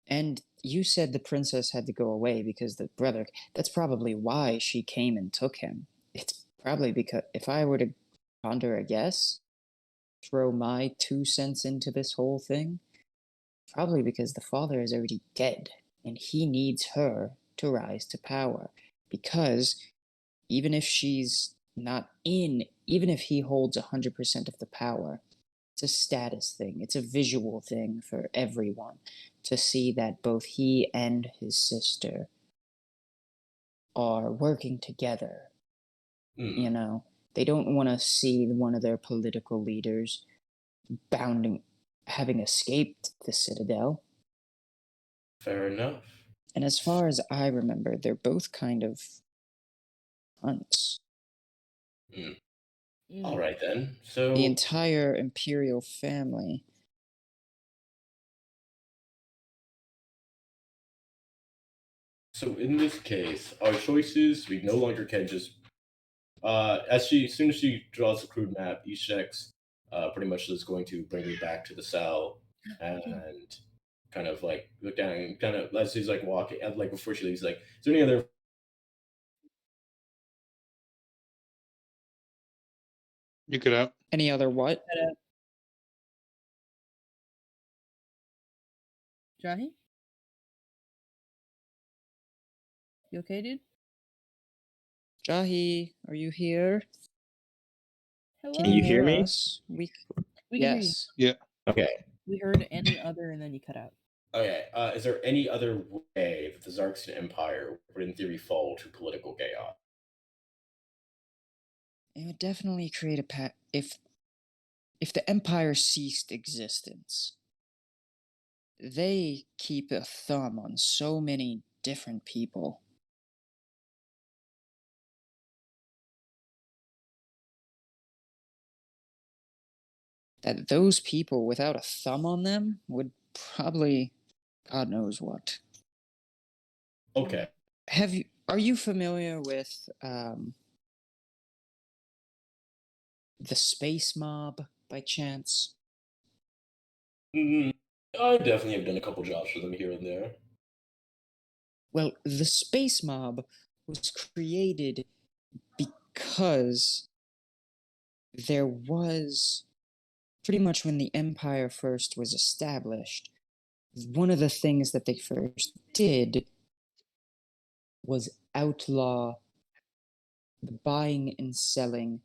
[SPEAKER 1] and you said the princess had to go away because the brother, that's probably why she came and took him. It's probably because, if I were to ponder a guess, throw my 2 cents into this whole thing, probably because the father is already dead and he needs her to rise to power. Because even if she's not even if he holds 100% of the power, it's a status thing, it's a visual thing for everyone to see that both he and his sister are working together. You know, they don't want to see one of their political leaders having escaped the Citadel.
[SPEAKER 2] Fair enough.
[SPEAKER 1] And as far as I remember, they're both kind of hunts.
[SPEAKER 2] All right then.
[SPEAKER 1] The
[SPEAKER 2] So
[SPEAKER 1] entire imperial family.
[SPEAKER 2] in this case, our choices, we no longer can just as soon as she draws a crude map, Eshex pretty much is going to bring me back to the cell and kind of like look down and kind of as he's like walking, like before she leaves, like, is there any other?
[SPEAKER 4] You get out.
[SPEAKER 1] Any other what?
[SPEAKER 5] Jahi? You okay, dude?
[SPEAKER 1] Jahi, are you here?
[SPEAKER 5] Hello?
[SPEAKER 1] Can
[SPEAKER 2] Can you hear me?
[SPEAKER 1] us?
[SPEAKER 5] We can
[SPEAKER 1] Yes.
[SPEAKER 4] Yeah.
[SPEAKER 2] Okay.
[SPEAKER 5] hear you. We heard any other and then you cut out.
[SPEAKER 2] Okay. Is there any other way that the Zarxian Empire would, in theory, fall to political chaos?
[SPEAKER 1] It would definitely create a if the empire ceased existence. They keep a thumb on so many different people. That those people without a thumb on them would probably God knows what.
[SPEAKER 2] Okay.
[SPEAKER 1] Are you familiar with the space mob by chance?
[SPEAKER 2] I definitely have done a couple jobs for them here and there.
[SPEAKER 1] Well, the space mob was created because there was pretty much when the empire first was established, one of the things that they first did was outlaw the buying and selling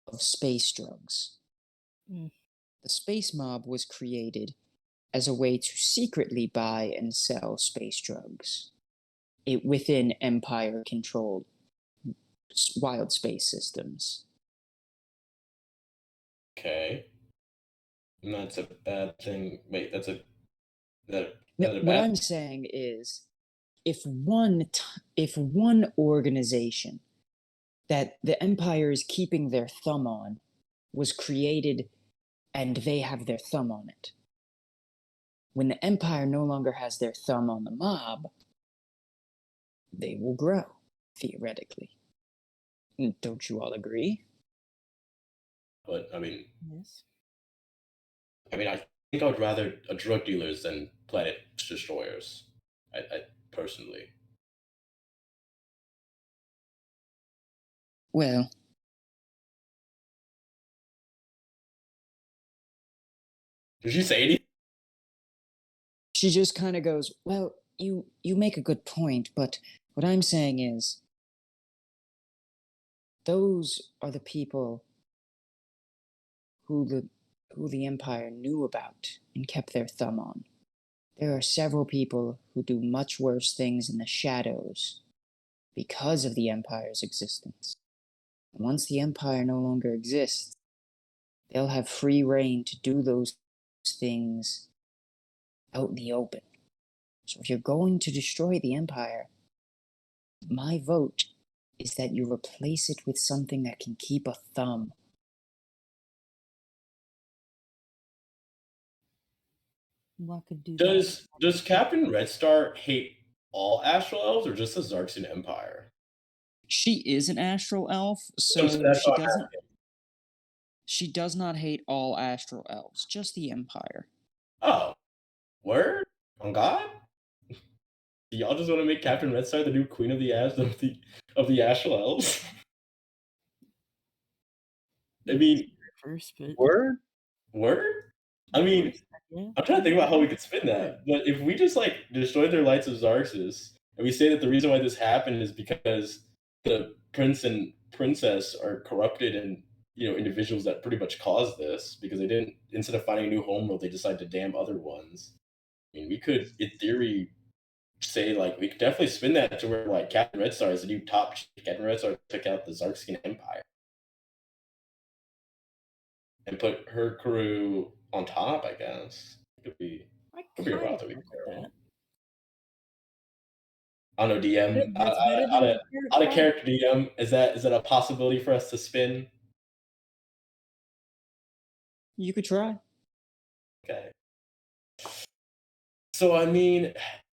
[SPEAKER 1] of space drugs.
[SPEAKER 5] Mm.
[SPEAKER 1] The space mob was created as a way to secretly buy and sell space drugs within empire controlled wild space systems.
[SPEAKER 2] Okay. And that's a bad thing. Wait, that's a that
[SPEAKER 1] No,
[SPEAKER 2] that a
[SPEAKER 1] what
[SPEAKER 2] bad.
[SPEAKER 1] I'm saying is if one organization that the empire is keeping their thumb on was created and they have their thumb on it, when the empire no longer has their thumb on the mob, they will grow, theoretically. Don't you all agree?
[SPEAKER 2] But I mean,
[SPEAKER 5] Yes.
[SPEAKER 2] I think I would rather drug dealers than planet destroyers. I personally.
[SPEAKER 1] Well,
[SPEAKER 2] Did you say anything?
[SPEAKER 1] she just kind of goes, well, you make a good point, but what I'm saying is those are the people who the empire knew about and kept their thumb on. There are several people who do much worse things in the shadows because of the empire's existence. And once the empire no longer exists, they'll have free reign to do those things out in the open. So if you're going to destroy the empire, my vote is that you replace it with something that can keep a thumb.
[SPEAKER 5] What could do
[SPEAKER 2] Does Captain Red Star hate all astral elves or just the Zarxian Empire?
[SPEAKER 1] She is an astral elf, so
[SPEAKER 2] that's
[SPEAKER 1] she
[SPEAKER 2] what I'm
[SPEAKER 1] doesn't. She does not hate all astral elves, just the empire.
[SPEAKER 2] Oh, word on God? Do y'all just want to make Captain Red Star the new queen of the astral elves? I mean,
[SPEAKER 5] first, but
[SPEAKER 4] Word?
[SPEAKER 2] word? I mean,
[SPEAKER 5] yeah.
[SPEAKER 2] I'm trying to think about how we could spin that. But if we just like destroy their lights of Xarxus, and we say that the reason why this happened is because the prince and princess are corrupted and individuals that pretty much caused this because they didn't, instead of finding a new homeworld, they decided to damn other ones. I mean, we could, in theory, say like we could definitely spin that to where like Captain Red Star is the new top chief. Captain Red Star took out the Zarxian Empire and put her crew on top. I guess it could be a route that we could go. I don't know, DM.
[SPEAKER 5] That's better than the current
[SPEAKER 2] Out of
[SPEAKER 5] plan.
[SPEAKER 2] character DM, is that a possibility for us to spin?
[SPEAKER 1] You could try.
[SPEAKER 2] Okay. So I mean,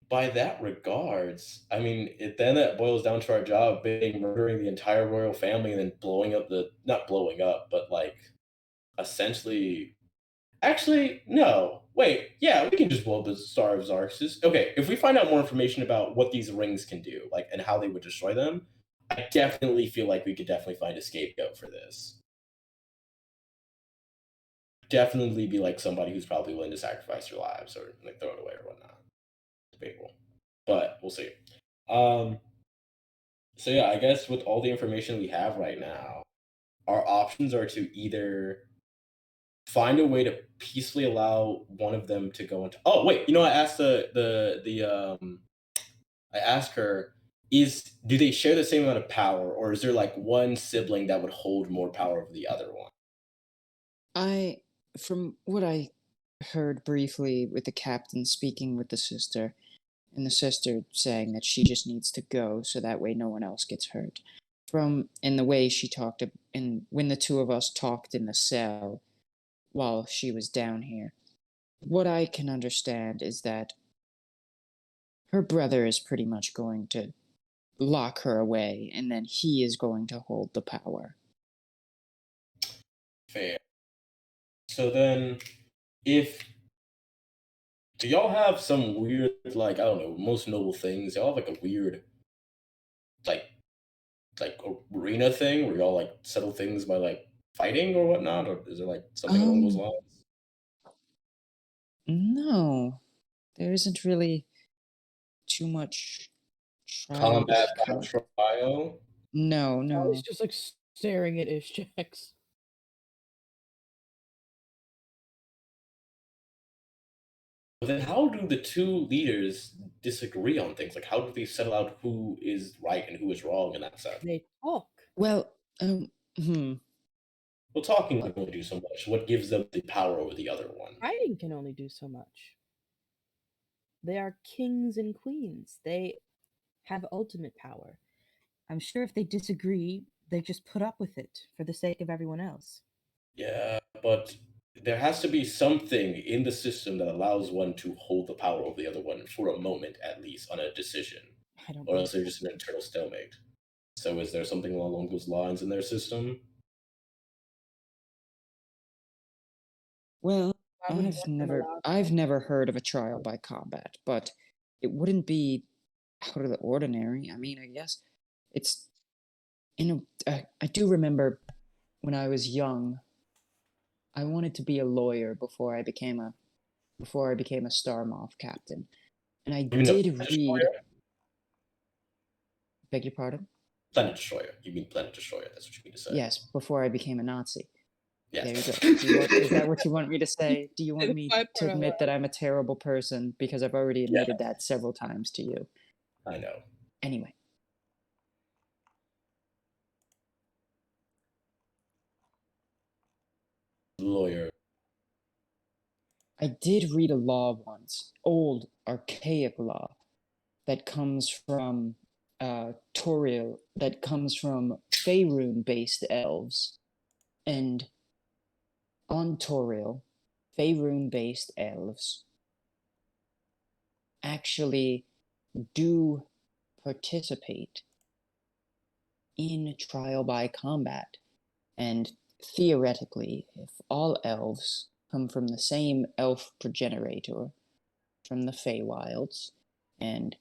[SPEAKER 2] by that regards, I mean, then that boils down to our job being murdering the entire royal family and then blowing up the not blowing up, but like essentially. Actually, no. Wait, yeah, we can just blow the Star of Xarxes. Okay, if we find out more information about what these rings can do, like and how they would destroy them, I definitely feel like we could definitely find a scapegoat for this. Definitely be like somebody who's probably willing to sacrifice their lives or like throw it away or whatnot. Debatable, but we'll see. Um, so yeah, I guess with all the information we have right now, our options are to either find a way to peacefully allow one of them to go into. Oh wait, I asked I asked her, is do they share the same amount of power, or is there like one sibling that would hold more power over the other one?
[SPEAKER 1] From what I heard briefly with the captain speaking with the sister, and the sister saying that she just needs to go so that way no one else gets hurt. From in the way she talked, and when the two of us talked in the cell while she was down here, what I can understand is that her brother is pretty much going to lock her away, and then he is going to hold the power.
[SPEAKER 2] Fair. So then, if do y'all have some weird, like I don't know, most noble things? Y'all have like a weird, like like arena thing where y'all like settle things by like fighting or whatnot, or is there like something along those lines?
[SPEAKER 1] No, there isn't really too much trial by
[SPEAKER 2] Combat by trial.
[SPEAKER 1] No,
[SPEAKER 5] Charlie's
[SPEAKER 1] no.
[SPEAKER 5] just like staring at Ishcheks.
[SPEAKER 2] But then how do the two leaders disagree on things? Like, how do they settle out who is right and who is wrong in that sense?
[SPEAKER 5] They talk.
[SPEAKER 1] Well,
[SPEAKER 2] Well, talking can only do so much. What gives them the power over the other one?
[SPEAKER 5] Fighting can only do so much. They are kings and queens. They have ultimate power. I'm sure if they disagree, they just put up with it for the sake of everyone else.
[SPEAKER 2] Yeah, but there has to be something in the system that allows one to hold the power over the other one for a moment, at least, on a decision.
[SPEAKER 5] I don't
[SPEAKER 2] Or
[SPEAKER 5] believe
[SPEAKER 2] else they're just an internal stalemate. So is there something along those lines in their system?
[SPEAKER 1] well,
[SPEAKER 5] I would want them allowed.
[SPEAKER 1] I've never heard of a trial by combat, but it wouldn't be out of the ordinary. I mean, I guess it's I do remember when I was young, I wanted to be a lawyer before I became a Star Moth captain, and I
[SPEAKER 2] You mean the
[SPEAKER 1] did
[SPEAKER 2] Planet
[SPEAKER 1] read.
[SPEAKER 2] Destroyer?
[SPEAKER 1] Beg your pardon?
[SPEAKER 2] Planet Destroyer. You mean Planet Destroyer? That's what you mean to say.
[SPEAKER 1] Yes, before I became a Nazi.
[SPEAKER 2] Yes.
[SPEAKER 1] There you go. Is that what you want me to say? Do you want me
[SPEAKER 5] My
[SPEAKER 1] to
[SPEAKER 5] part
[SPEAKER 1] admit that I'm a terrible person because I've already admitted that several times to you?
[SPEAKER 2] I know.
[SPEAKER 1] Anyway,
[SPEAKER 2] Lawyer.
[SPEAKER 1] I did read a law once, old archaic law, that comes from Toriel, that comes from Faerun-based elves, and on Toriel, Faerun-based elves actually do participate in trial by combat. And theoretically, if all elves come from the same elf progenitor from the Feywilds, and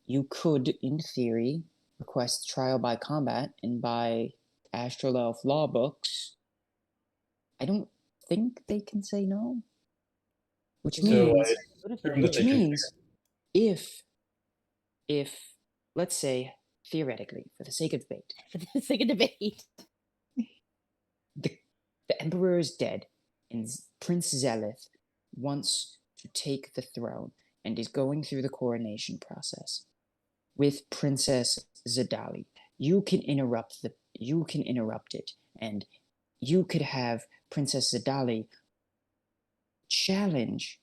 [SPEAKER 1] you could, in theory, request trial by combat, and by Astral Elf law books, I don't think they can say no. Which
[SPEAKER 2] So
[SPEAKER 1] means,
[SPEAKER 2] I assume that they can.
[SPEAKER 1] if let's say theoretically, for the sake of debate,
[SPEAKER 5] For the sake of debate.
[SPEAKER 1] the Emperor is dead, and Prince Zelith wants to take the throne and is going through the coronation process with Princess Zadali. You can interrupt it, and you could have Princess Zadali challenge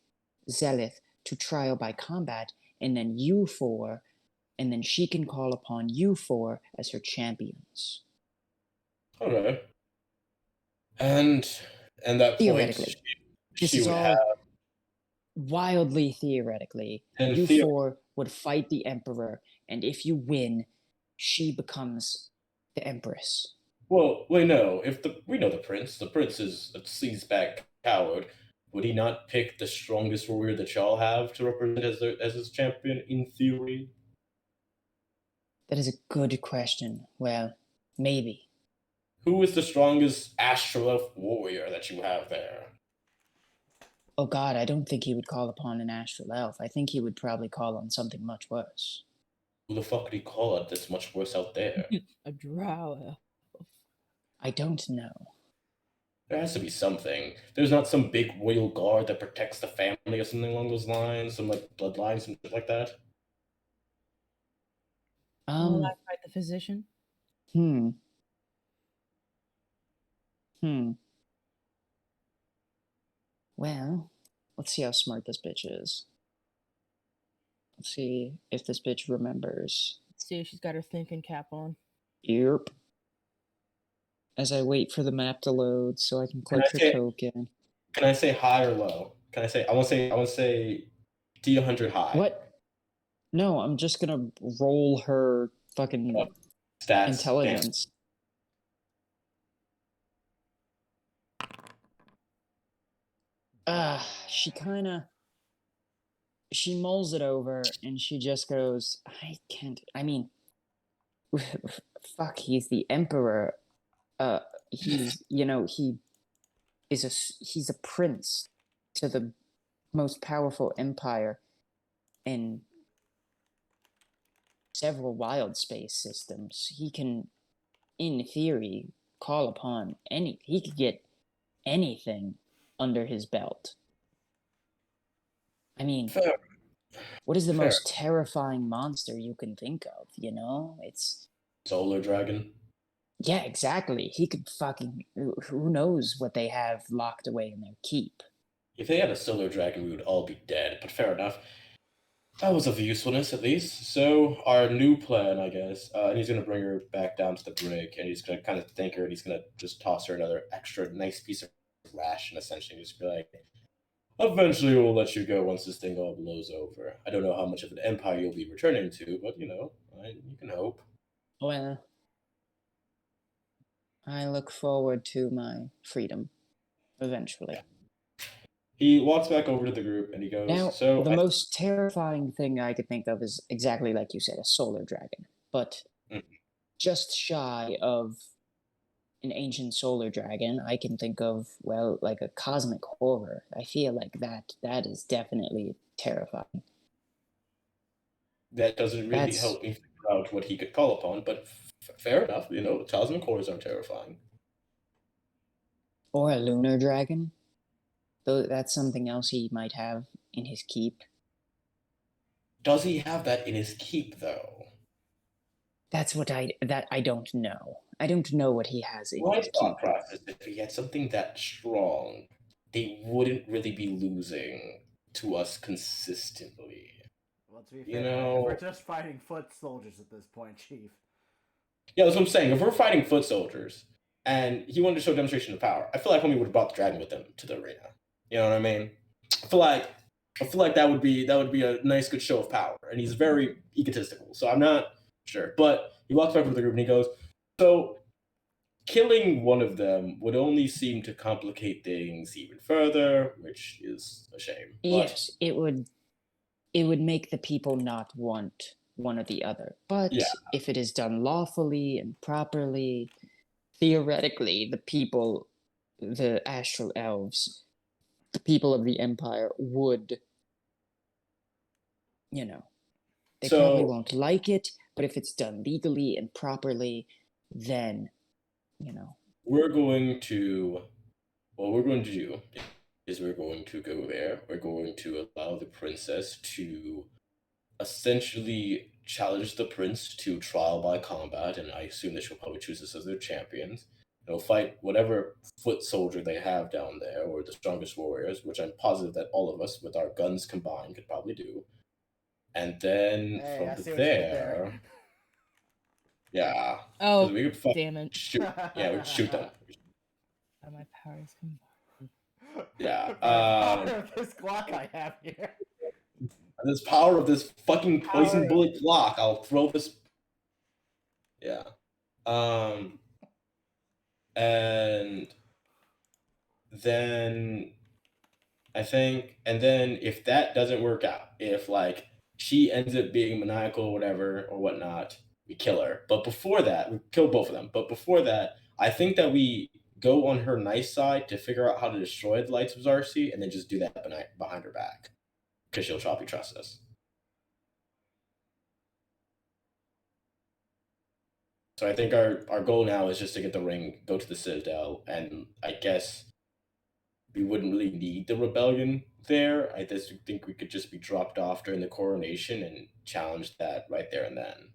[SPEAKER 1] Zelith to trial by combat, and then you four
[SPEAKER 7] and then she can call upon you four as her champions.
[SPEAKER 2] Okay. And that point,
[SPEAKER 7] Theoretically. This
[SPEAKER 2] she
[SPEAKER 7] is
[SPEAKER 2] would
[SPEAKER 7] all
[SPEAKER 2] have.
[SPEAKER 7] wildly theoretically.
[SPEAKER 2] And
[SPEAKER 7] You four would fight the Emperor, and if you win, she becomes the Empress.
[SPEAKER 2] Well, wait, no. We know the prince is a sleazebag coward. Would he not pick the strongest warrior that y'all have to represent as his champion in theory?
[SPEAKER 7] That is a good question. Well, maybe.
[SPEAKER 2] Who is the strongest astral elf warrior that you have there?
[SPEAKER 7] Oh god, I don't think he would call upon an astral elf. I think he would probably call on something much worse.
[SPEAKER 2] Who the fuck would he call it that's much worse out there?
[SPEAKER 5] A drow.
[SPEAKER 7] I don't know.
[SPEAKER 2] There has to be something. There's not some big royal guard that protects the family or something along those lines, some like bloodlines and shit like that.
[SPEAKER 5] Will I fight the physician?
[SPEAKER 7] Hmm. Well, let's see how smart this bitch is. Let's see if this bitch remembers.
[SPEAKER 5] Let's see if she's got her thinking cap on.
[SPEAKER 2] Yep.
[SPEAKER 7] As I wait for the map to load so I can click her token.
[SPEAKER 2] Can I say high or low? I want to say D100 high.
[SPEAKER 7] What? No, I'm just gonna roll her fucking
[SPEAKER 2] stats
[SPEAKER 7] intelligence. She mulls it over and she just goes, fuck, he's the emperor. He's he's a prince to the most powerful empire in several wild space systems. He can, in theory, call upon he could get anything under his belt. I mean,
[SPEAKER 2] Fair.
[SPEAKER 7] What is the most terrifying monster you can think of, It's
[SPEAKER 2] Solar Dragon.
[SPEAKER 7] Yeah, exactly. He could fucking, who knows what they have locked away in their keep.
[SPEAKER 2] If they had a Solar Dragon, we would all be dead, but fair enough. That was of usefulness, at least. So, our new plan, I guess, and he's going to bring her back down to the brig, and he's going to kind of thank her, and he's going to just toss her another extra nice piece of ration, essentially. Just be like, eventually we'll let you go once this thing all blows over. I don't know how much of an empire you'll be returning to, but, you can hope.
[SPEAKER 7] Well, I look forward to my freedom, eventually.
[SPEAKER 2] Yeah. He walks back over to the group and he goes,
[SPEAKER 7] now, the most terrifying thing I could think of is exactly like you said, a solar dragon. But just shy of an ancient solar dragon, I can think of, well, like a cosmic horror. I feel like that is definitely terrifying.
[SPEAKER 2] That doesn't really help me figure out what he could call upon, but fair enough. Cosmic horrors are terrifying.
[SPEAKER 7] Or a lunar dragon. Though that's something else he might have in his keep.
[SPEAKER 2] Does he have that in his keep, though?
[SPEAKER 7] That's what I don't know. I don't know what he has in his keep.
[SPEAKER 2] My thought process, if he had something that strong, they wouldn't really be losing to us consistently.
[SPEAKER 3] Well, to be fair, we're just fighting foot soldiers at this point, Chief.
[SPEAKER 2] Yeah, that's what I'm saying. If we're fighting foot soldiers, and he wanted to show demonstration of power, I feel like homie would have brought the dragon with him to the arena. You know what I mean? I feel like that would be a nice, good show of power. And he's very egotistical, so I'm not sure. But he walks back with the group and he goes, so killing one of them would only seem to complicate things even further, which is a shame.
[SPEAKER 7] Yes, it would make the people not want one or the other. But if it is done lawfully and properly, theoretically, the astral elves, the people of the empire would, they probably won't like it, but if it's done legally and properly, then,
[SPEAKER 2] what we're going to do is we're going to go there. We're going to allow the princess to essentially challenge the prince to trial by combat, and I assume that she'll probably choose us as their champions. They'll fight whatever foot soldier they have down there, or the strongest warriors, which I'm positive that all of us, with our guns combined, could probably do. And then
[SPEAKER 3] Hey, I
[SPEAKER 2] from
[SPEAKER 3] see what you did there.
[SPEAKER 2] there, yeah,
[SPEAKER 5] Oh,
[SPEAKER 2] because we could fucking
[SPEAKER 5] damn it.
[SPEAKER 2] shoot. Yeah, we could shoot them.
[SPEAKER 5] My powers combined.
[SPEAKER 2] Yeah.
[SPEAKER 3] For the power of this Glock I have here.
[SPEAKER 2] This power of this fucking poison
[SPEAKER 5] Power.
[SPEAKER 2] bullet Glock, I'll throw this. Yeah. And then I think, and then if that doesn't work out, if like she ends up being maniacal or whatever or whatnot, we kill her. But before that, we kill both of them. But before that, I think that we go on her nice side to figure out how to destroy the lights of Zarcy, and then just do that behind her back, because she'll probably trust us. So I think our goal now is just to get the ring, go to the Citadel, and I guess we wouldn't really need the rebellion there. I just think we could just be dropped off during the coronation and challenge that right there and then.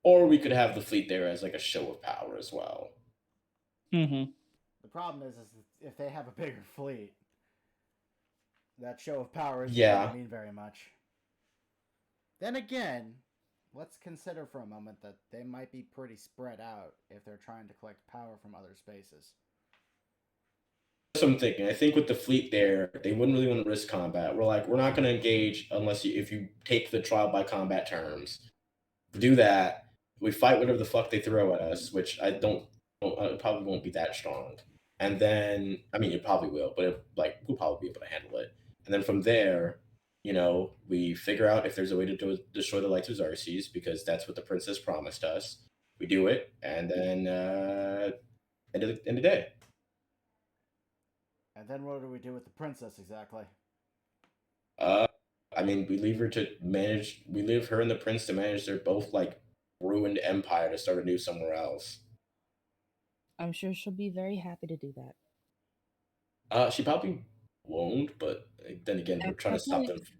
[SPEAKER 2] Or we could have the fleet there as like a show of power as well.
[SPEAKER 1] Mm-hmm.
[SPEAKER 3] The problem is if they have a bigger fleet, that show of power isn't
[SPEAKER 2] Yeah.
[SPEAKER 3] going to mean very much. Then again, let's consider for a moment that they might be pretty spread out if they're trying to collect power from other spaces.
[SPEAKER 2] That's what I'm thinking. I think with the fleet there, they wouldn't really want to risk combat. We're like, we're not going to engage unless if you take the trial by combat terms. Do that. We fight whatever the fuck they throw at us, which it probably won't be that strong. And then, I mean, it probably will, but we'll probably be able to handle it. And then from there, we figure out if there's a way to destroy the lights of Xarxes, because that's what the princess promised us. We do it, and then end of the day.
[SPEAKER 3] And then what do we do with the princess exactly?
[SPEAKER 2] I mean, we leave her to manage. We leave her and the prince to manage their both ruined empire to start anew somewhere else.
[SPEAKER 5] I'm sure she'll be very happy to do that.
[SPEAKER 2] She probably won't, but then again, we're
[SPEAKER 5] At
[SPEAKER 2] trying to stop
[SPEAKER 5] present,
[SPEAKER 2] them.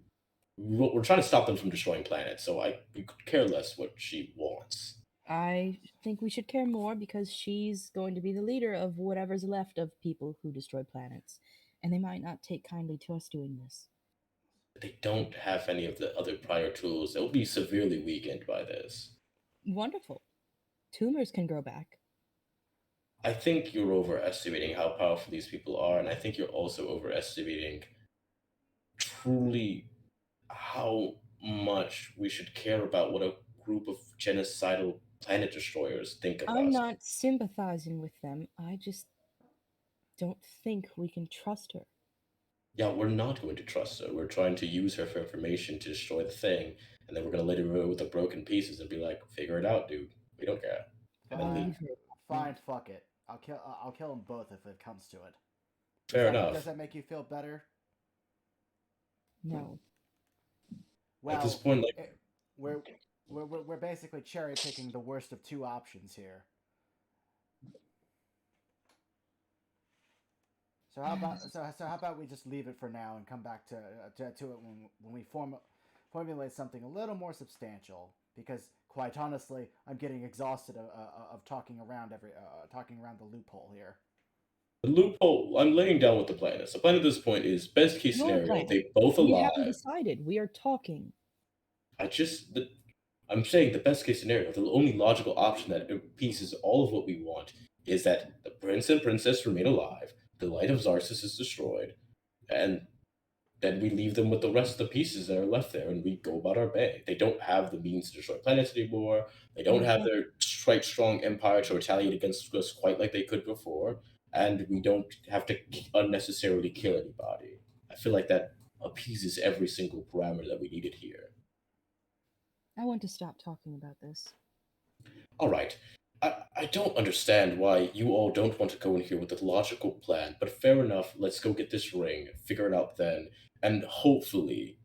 [SPEAKER 2] We're trying to stop them from destroying planets, so we could care less what she wants.
[SPEAKER 5] I think we should care more because she's going to be the leader of whatever's left of people who destroy planets, and they might not take kindly to us doing this.
[SPEAKER 2] They don't have any of the other prior tools. They'll be severely weakened by this.
[SPEAKER 5] Wonderful. Tumors can grow back.
[SPEAKER 2] I think you're overestimating how powerful these people are, and I think you're also overestimating truly how much we should care about what a group of genocidal planet destroyers think of
[SPEAKER 5] I'm
[SPEAKER 2] us.
[SPEAKER 5] not sympathizing with them. I just don't think we can trust her.
[SPEAKER 2] Yeah, we're not going to trust her. We're trying to use her for information to destroy the thing, and then we're going to let her go with the broken pieces and be like, figure it out, dude. We don't care. And then leave.
[SPEAKER 3] Fine, fuck it. I'll kill them both if it comes to it.
[SPEAKER 2] Fair enough.
[SPEAKER 3] Does that make you feel better?
[SPEAKER 5] No.
[SPEAKER 3] Well,
[SPEAKER 2] at this point,
[SPEAKER 3] we're basically cherry picking the worst of two options here. So how about we just leave it for now and come back to it when we formulate something a little more substantial? Because quite honestly, I'm getting exhausted of talking around the loophole here.
[SPEAKER 2] The loophole. I'm laying down what the plan is. The plan at this point is best case
[SPEAKER 5] Your
[SPEAKER 2] scenario.
[SPEAKER 5] plan.
[SPEAKER 2] They both
[SPEAKER 5] We
[SPEAKER 2] alive.
[SPEAKER 5] haven't decided. We are talking.
[SPEAKER 2] I'm saying the best case scenario, the only logical option that appeases all of what we want, is that the prince and princess remain alive, the light of Xarxes is destroyed, and then we leave them with the rest of the pieces that are left there, and we go about our day. They don't have the means to destroy planets anymore. They don't have their quite strong empire to retaliate against us quite like they could before, and we don't have to unnecessarily kill anybody. I feel like that appeases every single parameter that we needed here.
[SPEAKER 5] I want to stop talking about this.
[SPEAKER 2] All right. I don't understand why you all don't want to go in here with a logical plan, but fair enough. Let's go get this ring, figure it out then, and hopefully,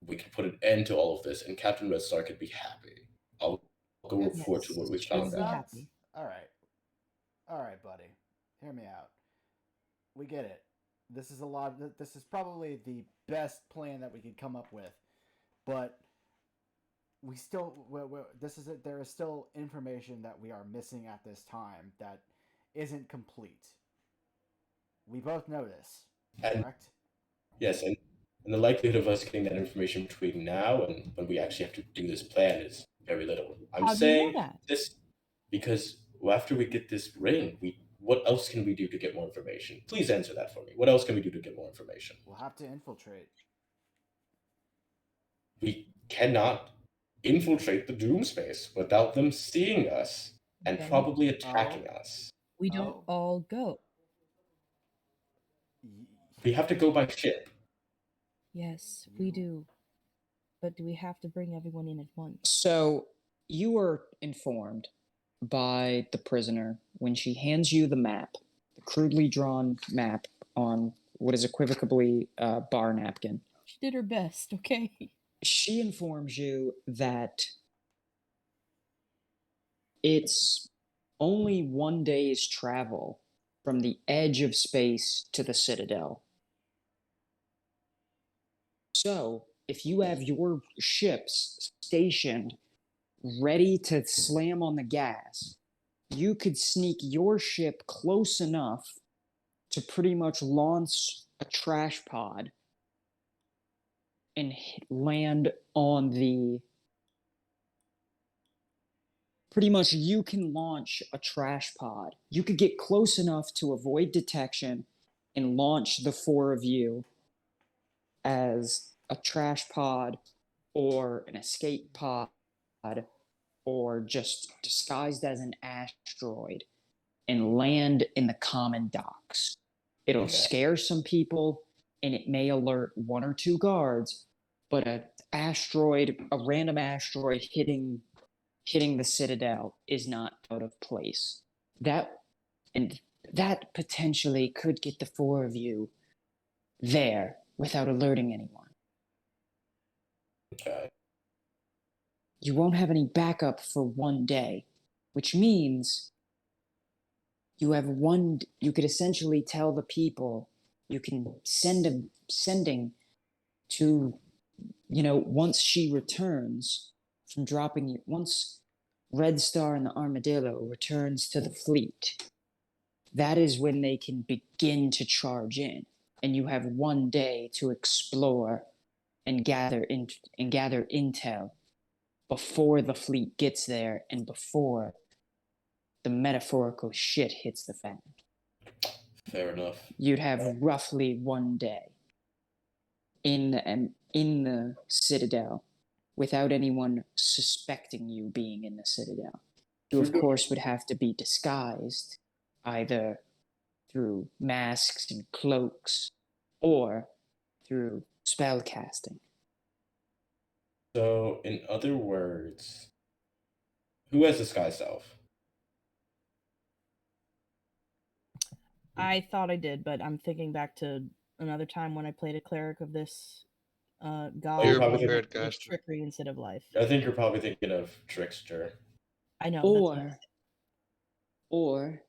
[SPEAKER 2] we can put an end to all of this, and Captain Red Star can be happy. I'll go report to what we found out.
[SPEAKER 5] Happy.
[SPEAKER 3] All right, buddy. Hear me out. We get it. This is probably the best plan that we could come up with, but we still there is still information that we are missing at this time that isn't complete. We both know this,
[SPEAKER 2] And
[SPEAKER 3] correct?
[SPEAKER 2] yes, and the likelihood of us getting that information between now and when we actually have to do this plan is very little. I'm
[SPEAKER 5] How do you know
[SPEAKER 2] saying
[SPEAKER 5] that?
[SPEAKER 2] this because after we get this ring, what else can we do to get more information? Please answer that for me. What else can we do to get more information?
[SPEAKER 3] We'll have to infiltrate.
[SPEAKER 2] We cannot infiltrate the Doom space without them seeing us and
[SPEAKER 5] Then
[SPEAKER 2] probably attacking us.
[SPEAKER 5] we don't
[SPEAKER 3] Oh.
[SPEAKER 5] all go.
[SPEAKER 2] We have to go by ship.
[SPEAKER 5] Yes, we do. But do we have to bring everyone in at once?
[SPEAKER 1] So you were informed by the prisoner when she hands you the map, the crudely drawn map on what is equivocally a bar napkin.
[SPEAKER 5] She did her best, okay?
[SPEAKER 1] She informs you that it's only 1 day's travel from the edge of space to the Citadel. So, if you have your ships stationed ready to slam on the gas, you could sneak your ship close enough to pretty much launch a trash pod and land on the. Pretty much, you can launch a trash pod. You could get close enough to avoid detection and launch the four of you as a trash pod or an escape pod or just disguised as an asteroid and land in the common docks. It'll scare some people and it may alert one or two guards, but a random asteroid hitting the Citadel is not out of place. That potentially could get the four of you there without alerting anyone.
[SPEAKER 2] Okay.
[SPEAKER 1] You won't have any backup for 1 day, which means you could essentially tell the people you can sending to, once she returns from dropping you, once Red Star and the Armadillo returns to the fleet, that is when they can begin to charge in, and you have 1 day to explore and gather intel before the fleet gets there and before the metaphorical shit hits the fan.
[SPEAKER 2] Fair enough.
[SPEAKER 1] You'd have roughly 1 day in the Citadel without anyone suspecting you being in the Citadel. You, of course, would have to be disguised either through masks and cloaks or through spell casting.
[SPEAKER 2] So, in other words, who has disguised self?
[SPEAKER 5] I thought I did, but I'm thinking back to another time when I played a cleric of this god.
[SPEAKER 2] You're
[SPEAKER 5] and
[SPEAKER 2] probably
[SPEAKER 5] it was
[SPEAKER 4] caster.
[SPEAKER 5] trickery instead of life.
[SPEAKER 2] I think you're probably thinking of Trickster.
[SPEAKER 5] I know.
[SPEAKER 1] Or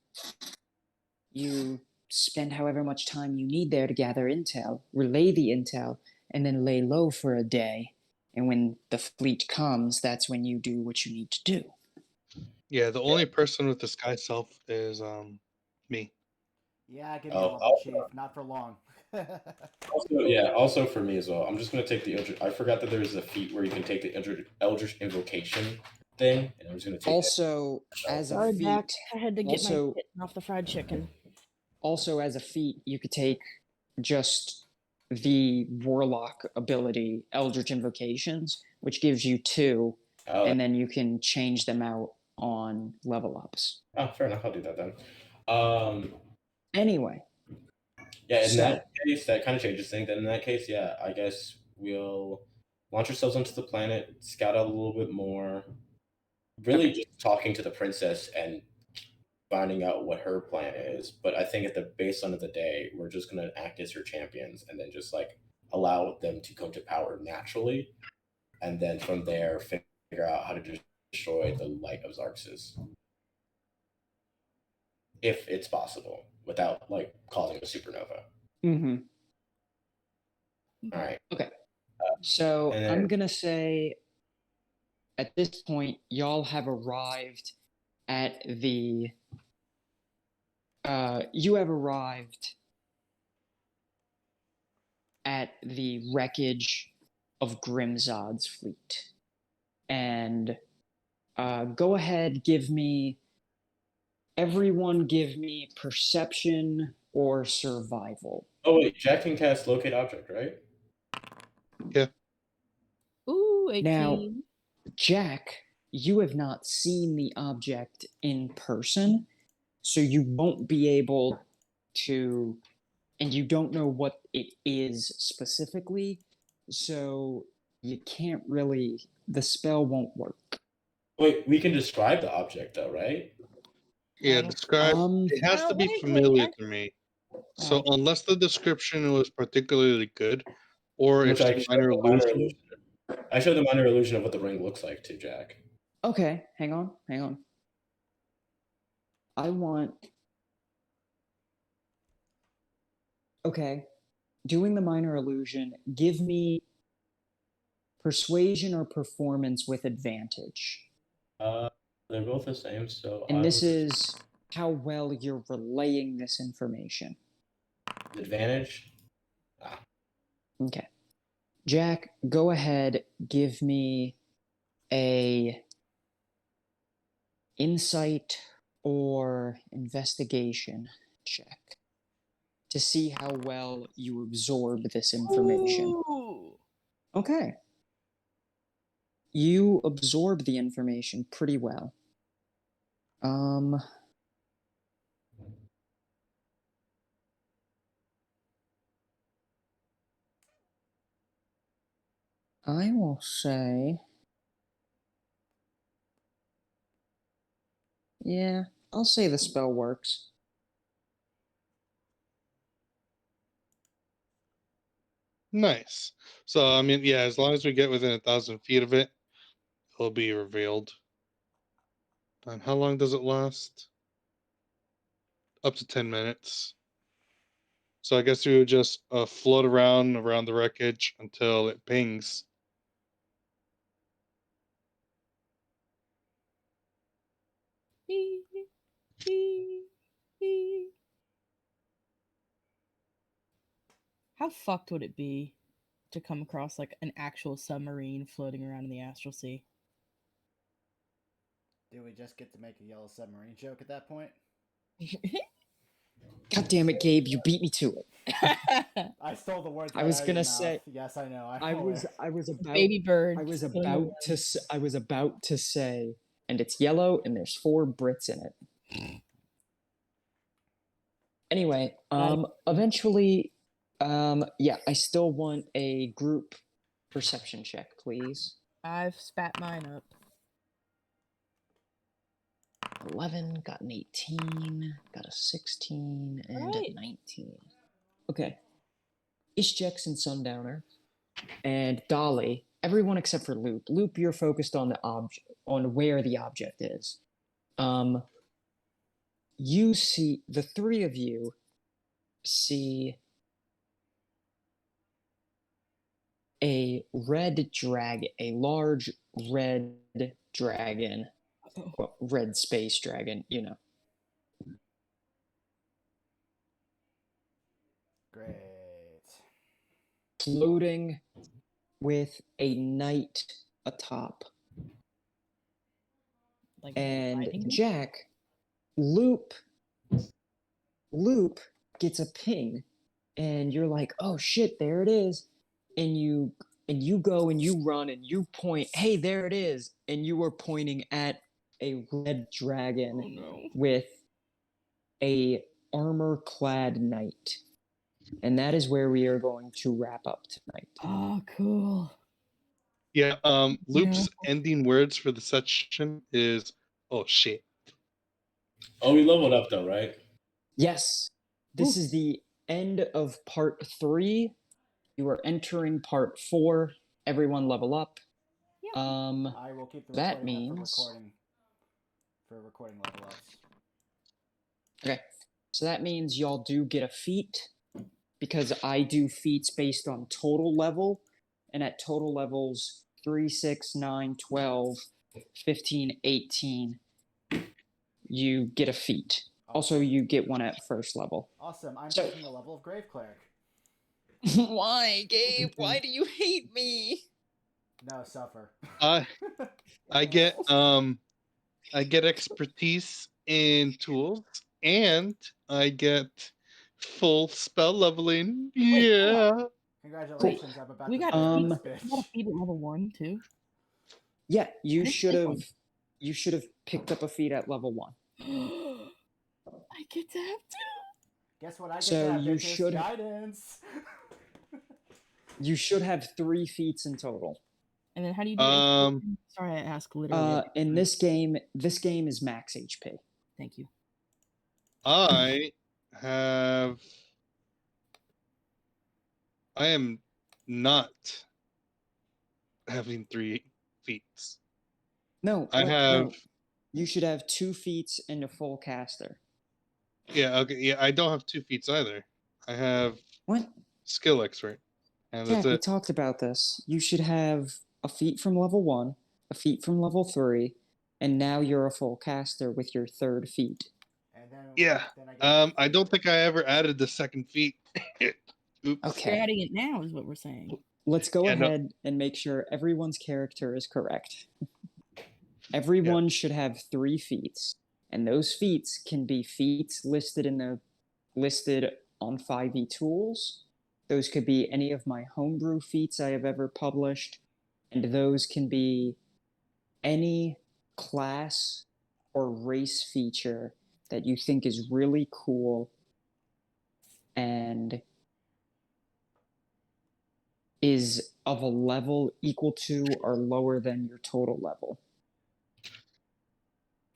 [SPEAKER 1] you spend however much time you need there to gather intel, relay the intel, and then lay low for a day. And when the fleet comes, that's when you do what you need to do.
[SPEAKER 4] Yeah, the only person with disguise self is me.
[SPEAKER 3] Yeah, give me a moment, Chief. Not for long.
[SPEAKER 2] Also for me as well. I'm just gonna take the Eldritch. I forgot that there's a feat where you can take the Eldritch Invocation thing, and I'm just gonna take
[SPEAKER 1] Also, as a feat,
[SPEAKER 5] back. I had to get my
[SPEAKER 1] also-
[SPEAKER 5] kitten off the fried chicken.
[SPEAKER 1] Also, as a feat, you could take just the Warlock ability, Eldritch Invocations, which gives you 2, and then you can change them out on level ups.
[SPEAKER 2] Oh, fair enough. I'll do that then.
[SPEAKER 1] Anyway.
[SPEAKER 2] Yeah, in that case, that kind of changes things. Then in that case, yeah, I guess we'll launch ourselves onto the planet, scout out a little bit more. Really just talking to the princess and finding out what her plan is. But I think based on the day, we're just going to act as her champions and then just like allow them to come to power naturally. And then from there, figure out how to destroy the light of Xarxes. If it's possible, without like causing a supernova.
[SPEAKER 1] Mm-hmm.
[SPEAKER 2] All right.
[SPEAKER 1] Okay. So
[SPEAKER 2] and then-
[SPEAKER 1] I'm going to say at this point, y'all have arrived at the you have arrived at the wreckage of Grimzod's fleet. And go ahead, everyone give me perception or survival.
[SPEAKER 2] Oh wait, Jack can cast locate object, right?
[SPEAKER 5] Ooh, 18.
[SPEAKER 1] Now, Jack, you have not seen the object in person, so you won't be able to, and you don't know what it is specifically, so you can't really, the spell won't work.
[SPEAKER 2] Wait, we can describe the object though, right?
[SPEAKER 4] Yeah, describe. It has to be
[SPEAKER 5] wait,
[SPEAKER 4] familiar
[SPEAKER 5] I-
[SPEAKER 4] to me. So
[SPEAKER 1] Alright.
[SPEAKER 4] unless the description was particularly good, or if
[SPEAKER 2] Which I
[SPEAKER 4] some
[SPEAKER 2] showed
[SPEAKER 4] minor
[SPEAKER 2] the minor
[SPEAKER 4] illusion,
[SPEAKER 2] illusion. I showed the minor illusion of what the ring looks like to Jack.
[SPEAKER 1] Okay, hang on. I want. Okay, doing the minor illusion, give me persuasion or performance with advantage.
[SPEAKER 2] They're both the same, so
[SPEAKER 1] And this is how well you're relaying this information.
[SPEAKER 2] advantage.
[SPEAKER 1] Okay. Jack, go ahead, give me a insight or investigation check to see how well you absorb this information.
[SPEAKER 5] Ooh.
[SPEAKER 1] Okay. You absorb the information pretty well. I will say, yeah, I'll say the spell works.
[SPEAKER 4] nice. So I mean, yeah, as long as we get within 1,000 feet of it, it'll be revealed. And how long does it last? Up to 10 minutes. So I guess we would just float around the wreckage until it pings.
[SPEAKER 5] How fucked would it be to come across like an actual submarine floating around in the astral sea?
[SPEAKER 3] Do we just get to make a yellow submarine joke at that point?
[SPEAKER 1] God damn it, Gabe, you beat me to it.
[SPEAKER 3] I stole the words.
[SPEAKER 1] I was
[SPEAKER 3] out of
[SPEAKER 1] gonna
[SPEAKER 3] your
[SPEAKER 1] say.
[SPEAKER 3] mouth. Yes, I know.
[SPEAKER 1] I was about.
[SPEAKER 5] Baby bird.
[SPEAKER 1] I was about to say, and it's yellow, and there's 4 Brits in it. Anyway, eventually, yeah, I still want a group perception check, please.
[SPEAKER 5] I've spat mine up.
[SPEAKER 1] 11, got an 18, got a 16, and
[SPEAKER 5] Right.
[SPEAKER 1] a 19. Okay. Ishjex and Sundowner, and Dolly, everyone except for Loop. Loop, you're focused on the object, on where the object is. You see, the 3 of you see a red dragon, a large red dragon, well, red space dragon, you know.
[SPEAKER 3] Great.
[SPEAKER 1] Floating with a knight atop.
[SPEAKER 5] Like
[SPEAKER 1] And
[SPEAKER 5] riding him?
[SPEAKER 1] Jack, Loop gets a ping, and you're like, oh shit, there it is. And you go and you run and you point, hey, there it is. And you were pointing at a red dragon
[SPEAKER 5] Oh no.
[SPEAKER 1] with a armor-clad knight. And that is where we are going to wrap up tonight.
[SPEAKER 5] Oh, cool.
[SPEAKER 4] Yeah, Loop's ending words for the session is, oh shit.
[SPEAKER 2] Oh, we leveled up though, right?
[SPEAKER 1] Yes, this is the end of part 3. You are entering part 4. Everyone level up.
[SPEAKER 5] Yep.
[SPEAKER 3] I will keep the
[SPEAKER 1] That
[SPEAKER 3] recording up
[SPEAKER 1] means-
[SPEAKER 3] for recording level ups.
[SPEAKER 1] Okay, so that means y'all do get a feat, because I do feats based on total level, and at total levels 3, 6, 9, 12, 15, 18, you get a feat. Also, you get one at first level.
[SPEAKER 3] Awesome. I'm
[SPEAKER 1] So-
[SPEAKER 3] taking the level of Grave Cleric.
[SPEAKER 1] Why, Gabe? Why do you hate me?
[SPEAKER 3] No, suffer.
[SPEAKER 4] I get expertise in tools, and I get full spell leveling.
[SPEAKER 5] Wait,
[SPEAKER 4] Yeah.
[SPEAKER 3] Congratulations, I'm about
[SPEAKER 5] We
[SPEAKER 3] to
[SPEAKER 5] got
[SPEAKER 3] ban
[SPEAKER 1] feats.
[SPEAKER 3] this
[SPEAKER 5] You got
[SPEAKER 3] bitch.
[SPEAKER 5] a feat at level 1 too.
[SPEAKER 1] Yeah, you
[SPEAKER 5] I didn't
[SPEAKER 1] should
[SPEAKER 5] take
[SPEAKER 1] have.
[SPEAKER 5] one.
[SPEAKER 1] You should have picked up a feat at level 1.
[SPEAKER 5] I get to have 2.
[SPEAKER 3] Guess what I get
[SPEAKER 1] So
[SPEAKER 3] to have,
[SPEAKER 1] you
[SPEAKER 3] bitches?
[SPEAKER 1] should-
[SPEAKER 3] Guidance.
[SPEAKER 1] You should have 3 feats in total.
[SPEAKER 5] And then how do you do
[SPEAKER 4] Um,
[SPEAKER 5] Sorry, I ask literally. every
[SPEAKER 1] In
[SPEAKER 5] time.
[SPEAKER 1] this game is max HP.
[SPEAKER 5] Thank you.
[SPEAKER 4] I am not having 3 feats.
[SPEAKER 1] No,
[SPEAKER 4] I
[SPEAKER 1] what?
[SPEAKER 4] have.
[SPEAKER 1] No. You should have 2 feats and a full caster.
[SPEAKER 4] Yeah. Okay. Yeah. I don't have 2 feats either. I have
[SPEAKER 1] What?
[SPEAKER 4] skill expert, and
[SPEAKER 1] Jack,
[SPEAKER 4] that's
[SPEAKER 1] we
[SPEAKER 4] it.
[SPEAKER 1] talked about this. You should have a feat from level 1, a feat from level 3, and now you're a full caster with your 3rd feat.
[SPEAKER 3] And then,
[SPEAKER 4] Yeah.
[SPEAKER 3] then I get
[SPEAKER 4] I don't think I ever added the 2nd feat. Oops.
[SPEAKER 1] Okay.
[SPEAKER 5] You're adding it now, is what we're saying.
[SPEAKER 1] Let's go
[SPEAKER 4] Yeah, no-
[SPEAKER 1] ahead and make sure everyone's character is correct. Everyone should have 3 feats, and those feats can be feats listed on 5e tools. Those could be any of my homebrew feats I have ever published, and those can be any class or race feature that you think is really cool and is of a level equal to or lower than your total level.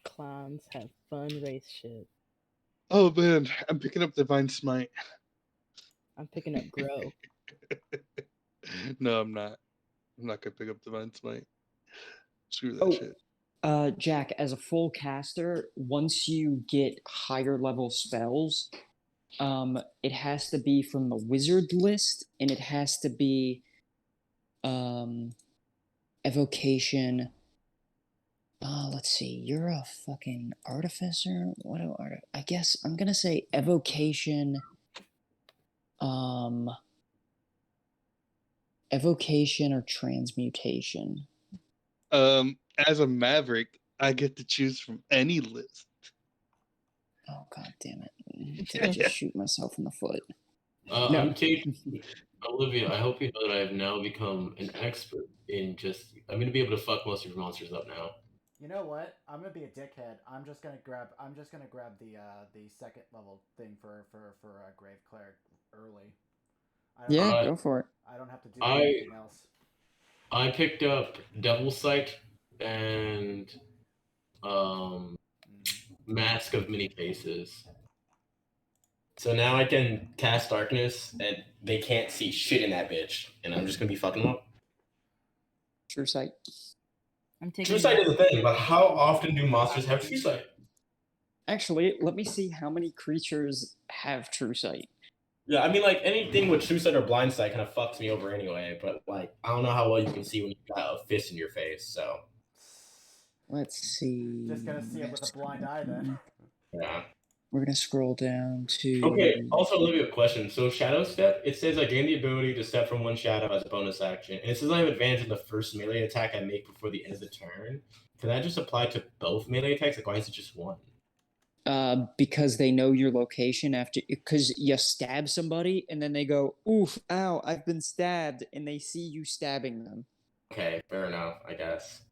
[SPEAKER 5] Clowns have fun race shit.
[SPEAKER 4] Oh man, I'm picking up Divine Smite.
[SPEAKER 5] I'm picking up Grow.
[SPEAKER 4] No, I'm not. I'm not gonna pick up Divine Smite. Screw that shit.
[SPEAKER 1] Jack, as a full caster, once you get higher level spells, it has to be from the wizard list, and it has to be evocation. Let's see. You're a fucking artificer. What do I guess I'm gonna say evocation. Evocation or transmutation.
[SPEAKER 4] As a maverick, I get to choose from any list.
[SPEAKER 1] Oh god damn it! Did I just shoot myself in the foot? No.
[SPEAKER 2] I'm taking Olivia. I hope you know that I have now become an expert in just. I'm going to be able to fuck most of your monsters up now.
[SPEAKER 3] You know what? I'm gonna be a dickhead. I'm just gonna grab the 2nd level thing for Grave Cleric early.
[SPEAKER 1] Yeah, go for it.
[SPEAKER 3] I don't have to do
[SPEAKER 2] I-
[SPEAKER 3] anything else.
[SPEAKER 2] I picked up Devil's Sight and Mask of Many Faces. So now I can cast Darkness, and they can't see shit in that bitch, and I'm just gonna be fucking them up.
[SPEAKER 1] True sight.
[SPEAKER 5] I'm taking
[SPEAKER 2] True Sight is a thing, but how often do monsters have True Sight?
[SPEAKER 1] Actually, let me see how many creatures have true sight.
[SPEAKER 2] Yeah, I mean, like, anything with True Sight or Blind Sight kind of fucks me over anyway, but, like, I don't know how well you can see when you've got a fist in your face, so.
[SPEAKER 1] Let's see.
[SPEAKER 3] Just gonna see it with a blind eye then.
[SPEAKER 2] Yeah.
[SPEAKER 1] We're gonna scroll down to.
[SPEAKER 2] Okay, also, Olivia, a question. So, Shadow Step, it says I gain the ability to step from one shadow as a bonus action, and it says I have advantage in the first melee attack I make before the end of the turn. Can that just apply to both melee attacks? Like, why is it just one?
[SPEAKER 1] Because they know your location after, because you stab somebody and then they go, "Oof, ow, I've been stabbed," and they see you stabbing them.
[SPEAKER 2] Okay, fair enough, I guess.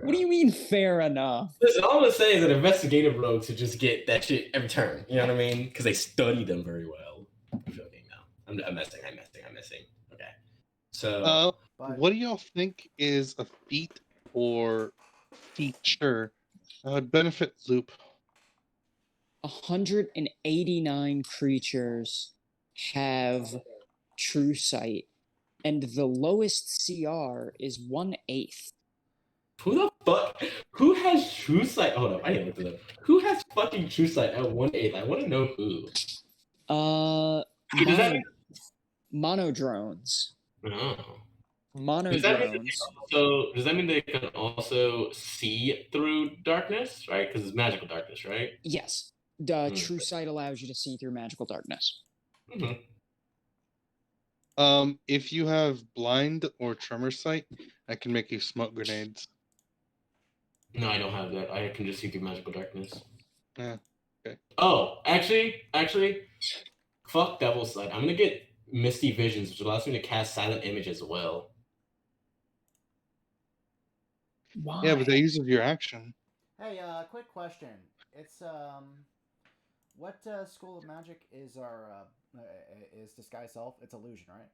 [SPEAKER 1] What do you mean, fair enough?
[SPEAKER 2] Listen, all I'm gonna say is that investigative rogues should just get that shit every turn. You know what I mean? Because they study them very well. I'm joking now. I'm messing. Okay. So.
[SPEAKER 3] But
[SPEAKER 4] What do y'all think is a feat or feature that would benefit Loop?
[SPEAKER 1] 189 creatures have true sight, and the lowest CR is 1/8.
[SPEAKER 2] Who the fuck? Who has True Sight? Hold up, I didn't look at them. Who has fucking True Sight at 1/8? I want to know who. Does that mean?
[SPEAKER 1] Mono drones.
[SPEAKER 2] Oh.
[SPEAKER 1] Mono
[SPEAKER 2] Does that mean
[SPEAKER 1] drones.
[SPEAKER 2] does that mean they can also see through darkness, right? Because it's magical darkness, right?
[SPEAKER 1] Yes. True Sight allows you to see through magical darkness.
[SPEAKER 2] Mm-hmm.
[SPEAKER 4] If you have blind or tremor sight, I can make you smoke grenades.
[SPEAKER 2] No, I don't have that. I can just see through magical darkness.
[SPEAKER 4] Yeah. Okay.
[SPEAKER 2] Oh, actually, fuck Devil's Sight. I'm gonna get Misty Visions, which allows me to cast Silent Image as well.
[SPEAKER 7] Why?
[SPEAKER 4] Yeah, but that uses your action.
[SPEAKER 3] Hey, quick question. It's what school of magic is our is disguise self? It's illusion, right?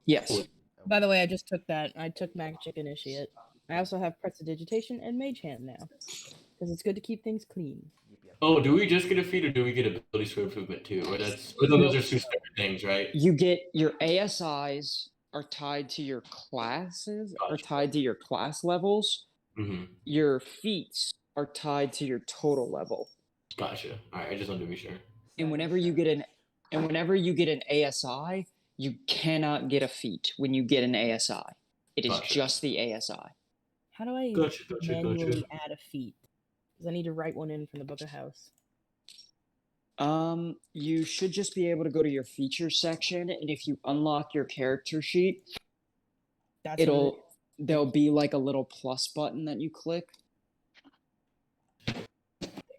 [SPEAKER 1] Yes.
[SPEAKER 5] By the way, I just took that. I took Magic Initiate. I also have Prestidigitation and Mage Hand now. Because it's good to keep things clean.
[SPEAKER 3] Yep.
[SPEAKER 2] Oh, do we just get a feat, or do we get abilities for improvement too? Or those are two separate things, right?
[SPEAKER 1] You get your ASIs are tied to your classes, are
[SPEAKER 2] Gotcha.
[SPEAKER 1] tied to your class levels.
[SPEAKER 2] Mm-hmm.
[SPEAKER 1] Your feats are tied to your total level.
[SPEAKER 2] Gotcha. All right, I just wanted to be sure.
[SPEAKER 1] And whenever you get an ASI, you cannot get a feat when you get an ASI. It is
[SPEAKER 2] Gotcha.
[SPEAKER 1] just the ASI.
[SPEAKER 5] How do I
[SPEAKER 2] Gotcha.
[SPEAKER 5] manually add a feat? Because I need to write one in from the Book of House.
[SPEAKER 1] You should just be able to go to your features section, and if you unlock your character sheet, there'll be like a little plus button that you click.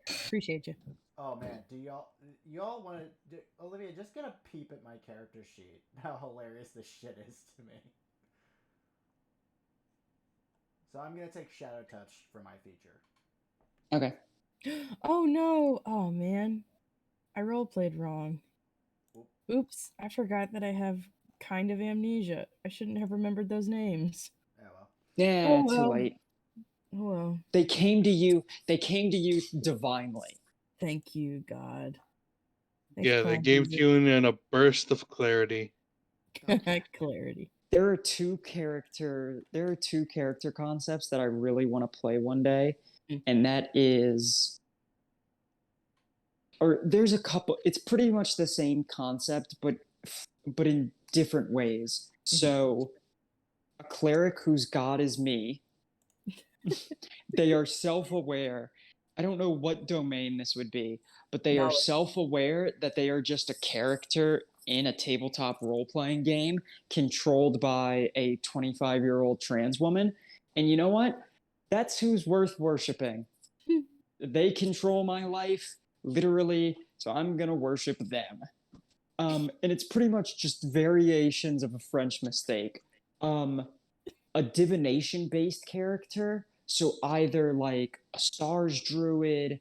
[SPEAKER 5] Appreciate you.
[SPEAKER 3] Oh man, do y'all want to Olivia, just get a peep at my character sheet. How hilarious this shit is to me. So I'm gonna take Shadow Touch for my feature.
[SPEAKER 1] Okay.
[SPEAKER 5] Oh no! Oh man, I roleplayed wrong. Oops! I forgot that I have kind of amnesia. I shouldn't have remembered those names.
[SPEAKER 3] Oh well.
[SPEAKER 1] Yeah,
[SPEAKER 5] Oh,
[SPEAKER 1] too
[SPEAKER 5] well.
[SPEAKER 1] late.
[SPEAKER 5] Oh well.
[SPEAKER 1] They came to you divinely.
[SPEAKER 5] Thank you, God. Thanks,
[SPEAKER 4] Yeah, they
[SPEAKER 5] Clown
[SPEAKER 4] gave
[SPEAKER 5] Music.
[SPEAKER 4] you in a burst of clarity.
[SPEAKER 5] Clarity.
[SPEAKER 1] There are two character concepts that I really want to play one day, and that is, or there's a couple. It's pretty much the same concept, but in different ways. So, a cleric whose god is me. They are self-aware. I don't know what domain this would be, but they are self-aware that they are just a character in a tabletop role-playing game controlled by a 25-year-old trans woman. And you know what? That's who's worth worshiping. They control my life, literally, so I'm going to worship them. And it's pretty much just variations of a French mistake. A divination-based character, so either like a stars druid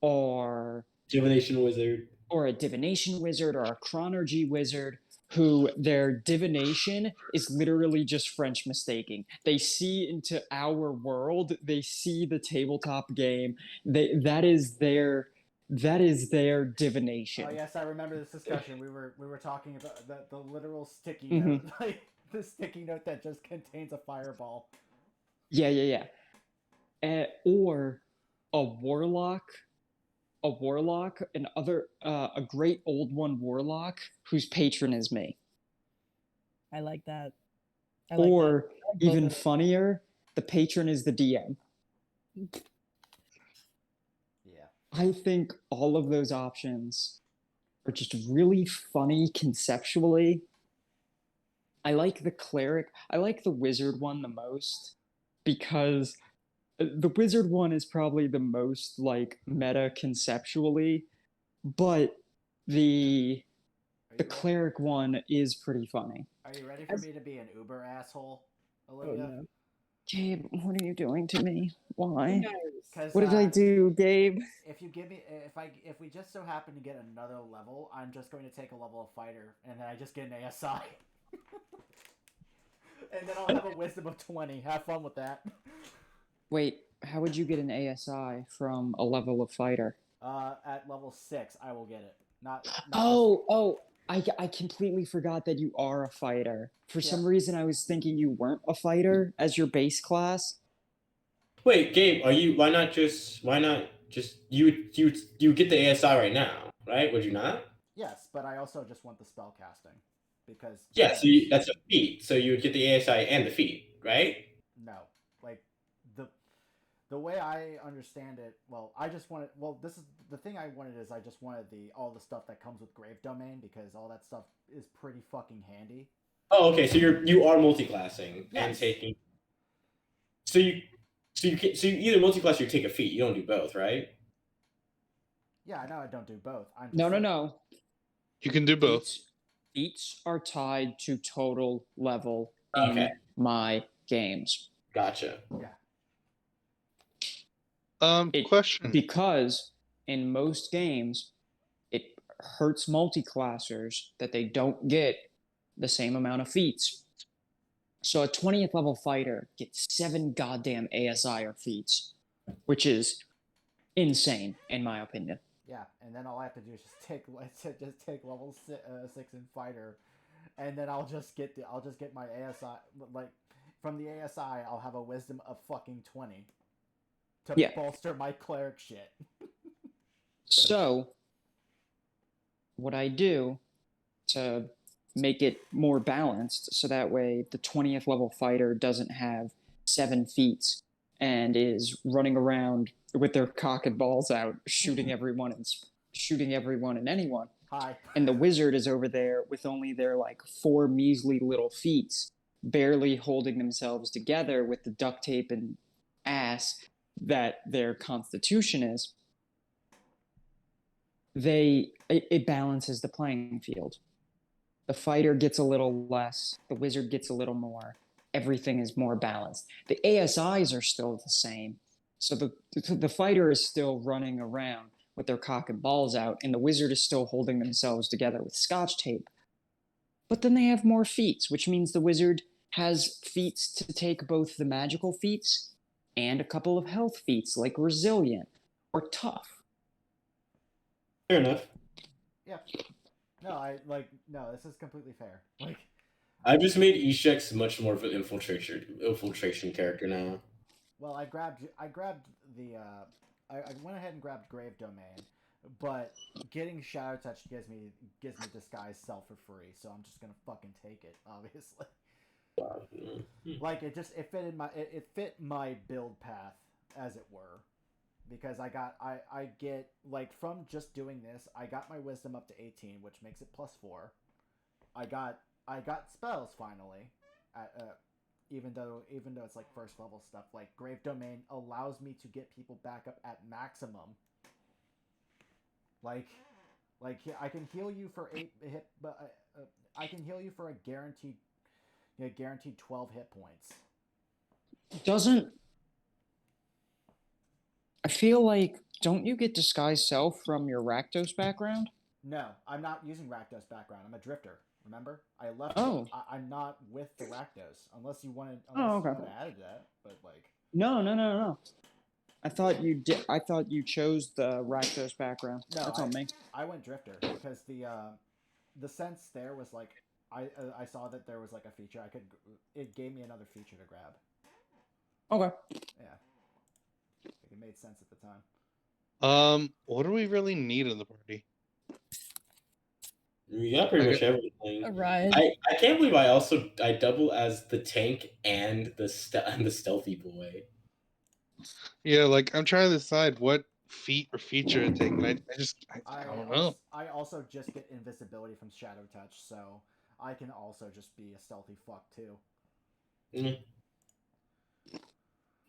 [SPEAKER 1] or
[SPEAKER 2] Divination wizard,
[SPEAKER 1] or a divination wizard or a chronergy wizard, who their divination is literally just French mistaking. They see into our world, they see the tabletop game, that is their divination.
[SPEAKER 3] Oh yes, I remember this discussion. We were talking about the literal sticky note, like the sticky note that just contains a fireball.
[SPEAKER 1] Yeah. Or a warlock, a great old one warlock whose patron is me.
[SPEAKER 5] I like that.
[SPEAKER 1] Or even funnier, the patron is the DM.
[SPEAKER 3] Yeah.
[SPEAKER 1] I think all of those options are just really funny conceptually. I like the wizard one the most, because the wizard one is probably the most like meta conceptually, but the cleric one is pretty funny.
[SPEAKER 3] Are you ready for me to be an uber asshole, Olivia?
[SPEAKER 5] Oh, no.
[SPEAKER 1] Gabe, what are you doing to me? Why?
[SPEAKER 3] Because
[SPEAKER 1] What did I do, Gabe?
[SPEAKER 3] if we just so happen to get another level, I'm just going to take a level of fighter, and then I just get an ASI. And then I'll have a wisdom of 20. Have fun with that.
[SPEAKER 1] Wait, how would you get an ASI from a level of fighter?
[SPEAKER 3] At level 6, I will get it. Not
[SPEAKER 1] I completely forgot that you are a fighter. For some reason, I was thinking you weren't a fighter as your base class.
[SPEAKER 2] Wait, Gabe, why not just you get the ASI right now, right? Would you not?
[SPEAKER 3] Yes, but I also just want the spell casting. Because
[SPEAKER 2] yeah, so that's a feat. So you would get the ASI and the feat, right?
[SPEAKER 3] No, like the way I understand it, well, I just wanted. Well, this is the thing I wanted is I just wanted all the stuff that comes with Grave Domain because all that stuff is pretty fucking handy.
[SPEAKER 2] Oh, okay. So you are multi-classing and
[SPEAKER 3] Yes.
[SPEAKER 2] taking. So you either multi-class or you take a feat. You don't do both, right?
[SPEAKER 3] Yeah, I know I don't do both. I'm just
[SPEAKER 1] No.
[SPEAKER 4] You can do both.
[SPEAKER 1] Feats are tied to total level
[SPEAKER 2] Okay.
[SPEAKER 1] in my games.
[SPEAKER 2] Gotcha.
[SPEAKER 3] Yeah.
[SPEAKER 4] Question.
[SPEAKER 1] Because in most games, it hurts multi-classers that they don't get the same amount of feats. So a 20th level fighter gets 7 goddamn ASI or feats, which is insane in my opinion.
[SPEAKER 3] Yeah, and then all I have to do is just take level 6 in fighter, and then I'll just get my ASI like from the ASI I'll have a wisdom of fucking 20 to bolster my cleric shit.
[SPEAKER 1] So what I do to make it more balanced, so that way the 20th level fighter doesn't have 7 feats and is running around with their cock and balls out, shooting everyone and anyone.
[SPEAKER 3] Hi.
[SPEAKER 1] And the wizard is over there with only their like 4 measly little feats, barely holding themselves together with the duct tape and ass that their constitution is. It balances the playing field. The fighter gets a little less, the wizard gets a little more. Everything is more balanced. The ASIs are still the same. So the fighter is still running around with their cock and balls out, and the wizard is still holding themselves together with scotch tape. But then they have more feats, which means the wizard has feats to take both the magical feats and a couple of health feats like resilient or tough.
[SPEAKER 2] Fair enough.
[SPEAKER 3] Yeah. No, this is completely fair. Like,
[SPEAKER 2] I've just made Ishek's much more of an infiltration character now.
[SPEAKER 3] well, I grabbed the I went ahead and grabbed Grave Domain, but getting Shadow Touch gives me Disguise Self for free, so I'm just gonna fucking take it, obviously. Like it fit my build path, as it were, because I get like from just doing this, I got my wisdom up to 18, which makes it +4. I got spells finally, even though it's like first level stuff. Like Grave Domain allows me to get people back up at maximum. Like I can heal you for 8 hit, but I can heal you for a guaranteed 12 hit points.
[SPEAKER 1] I feel like, don't you get Disguise Self from your Rakdos background?
[SPEAKER 3] No, I'm not using Rakdos background. I'm a drifter. Remember, I left.
[SPEAKER 1] Oh.
[SPEAKER 3] I'm not with the Rakdos unless you wanted.
[SPEAKER 1] Okay.
[SPEAKER 3] You wanted to add that, but like.
[SPEAKER 1] No. I thought you did. I thought you chose the Rakdos background.
[SPEAKER 3] No,
[SPEAKER 1] that's on me.
[SPEAKER 3] I went drifter because the sense there was like I saw that there was like a feature I could. It gave me another feature to grab.
[SPEAKER 1] Okay.
[SPEAKER 3] Yeah. It made sense at the time.
[SPEAKER 4] What do we really need in the party?
[SPEAKER 2] We got pretty much everything.
[SPEAKER 5] A ride.
[SPEAKER 2] I can't believe I double as the tank and the stealthy boy.
[SPEAKER 4] Yeah, like I'm trying to decide what feat or feature to take, and I don't know.
[SPEAKER 3] I also just get invisibility from Shadow Touch, so I can also just be a stealthy fuck too.
[SPEAKER 2] Mm.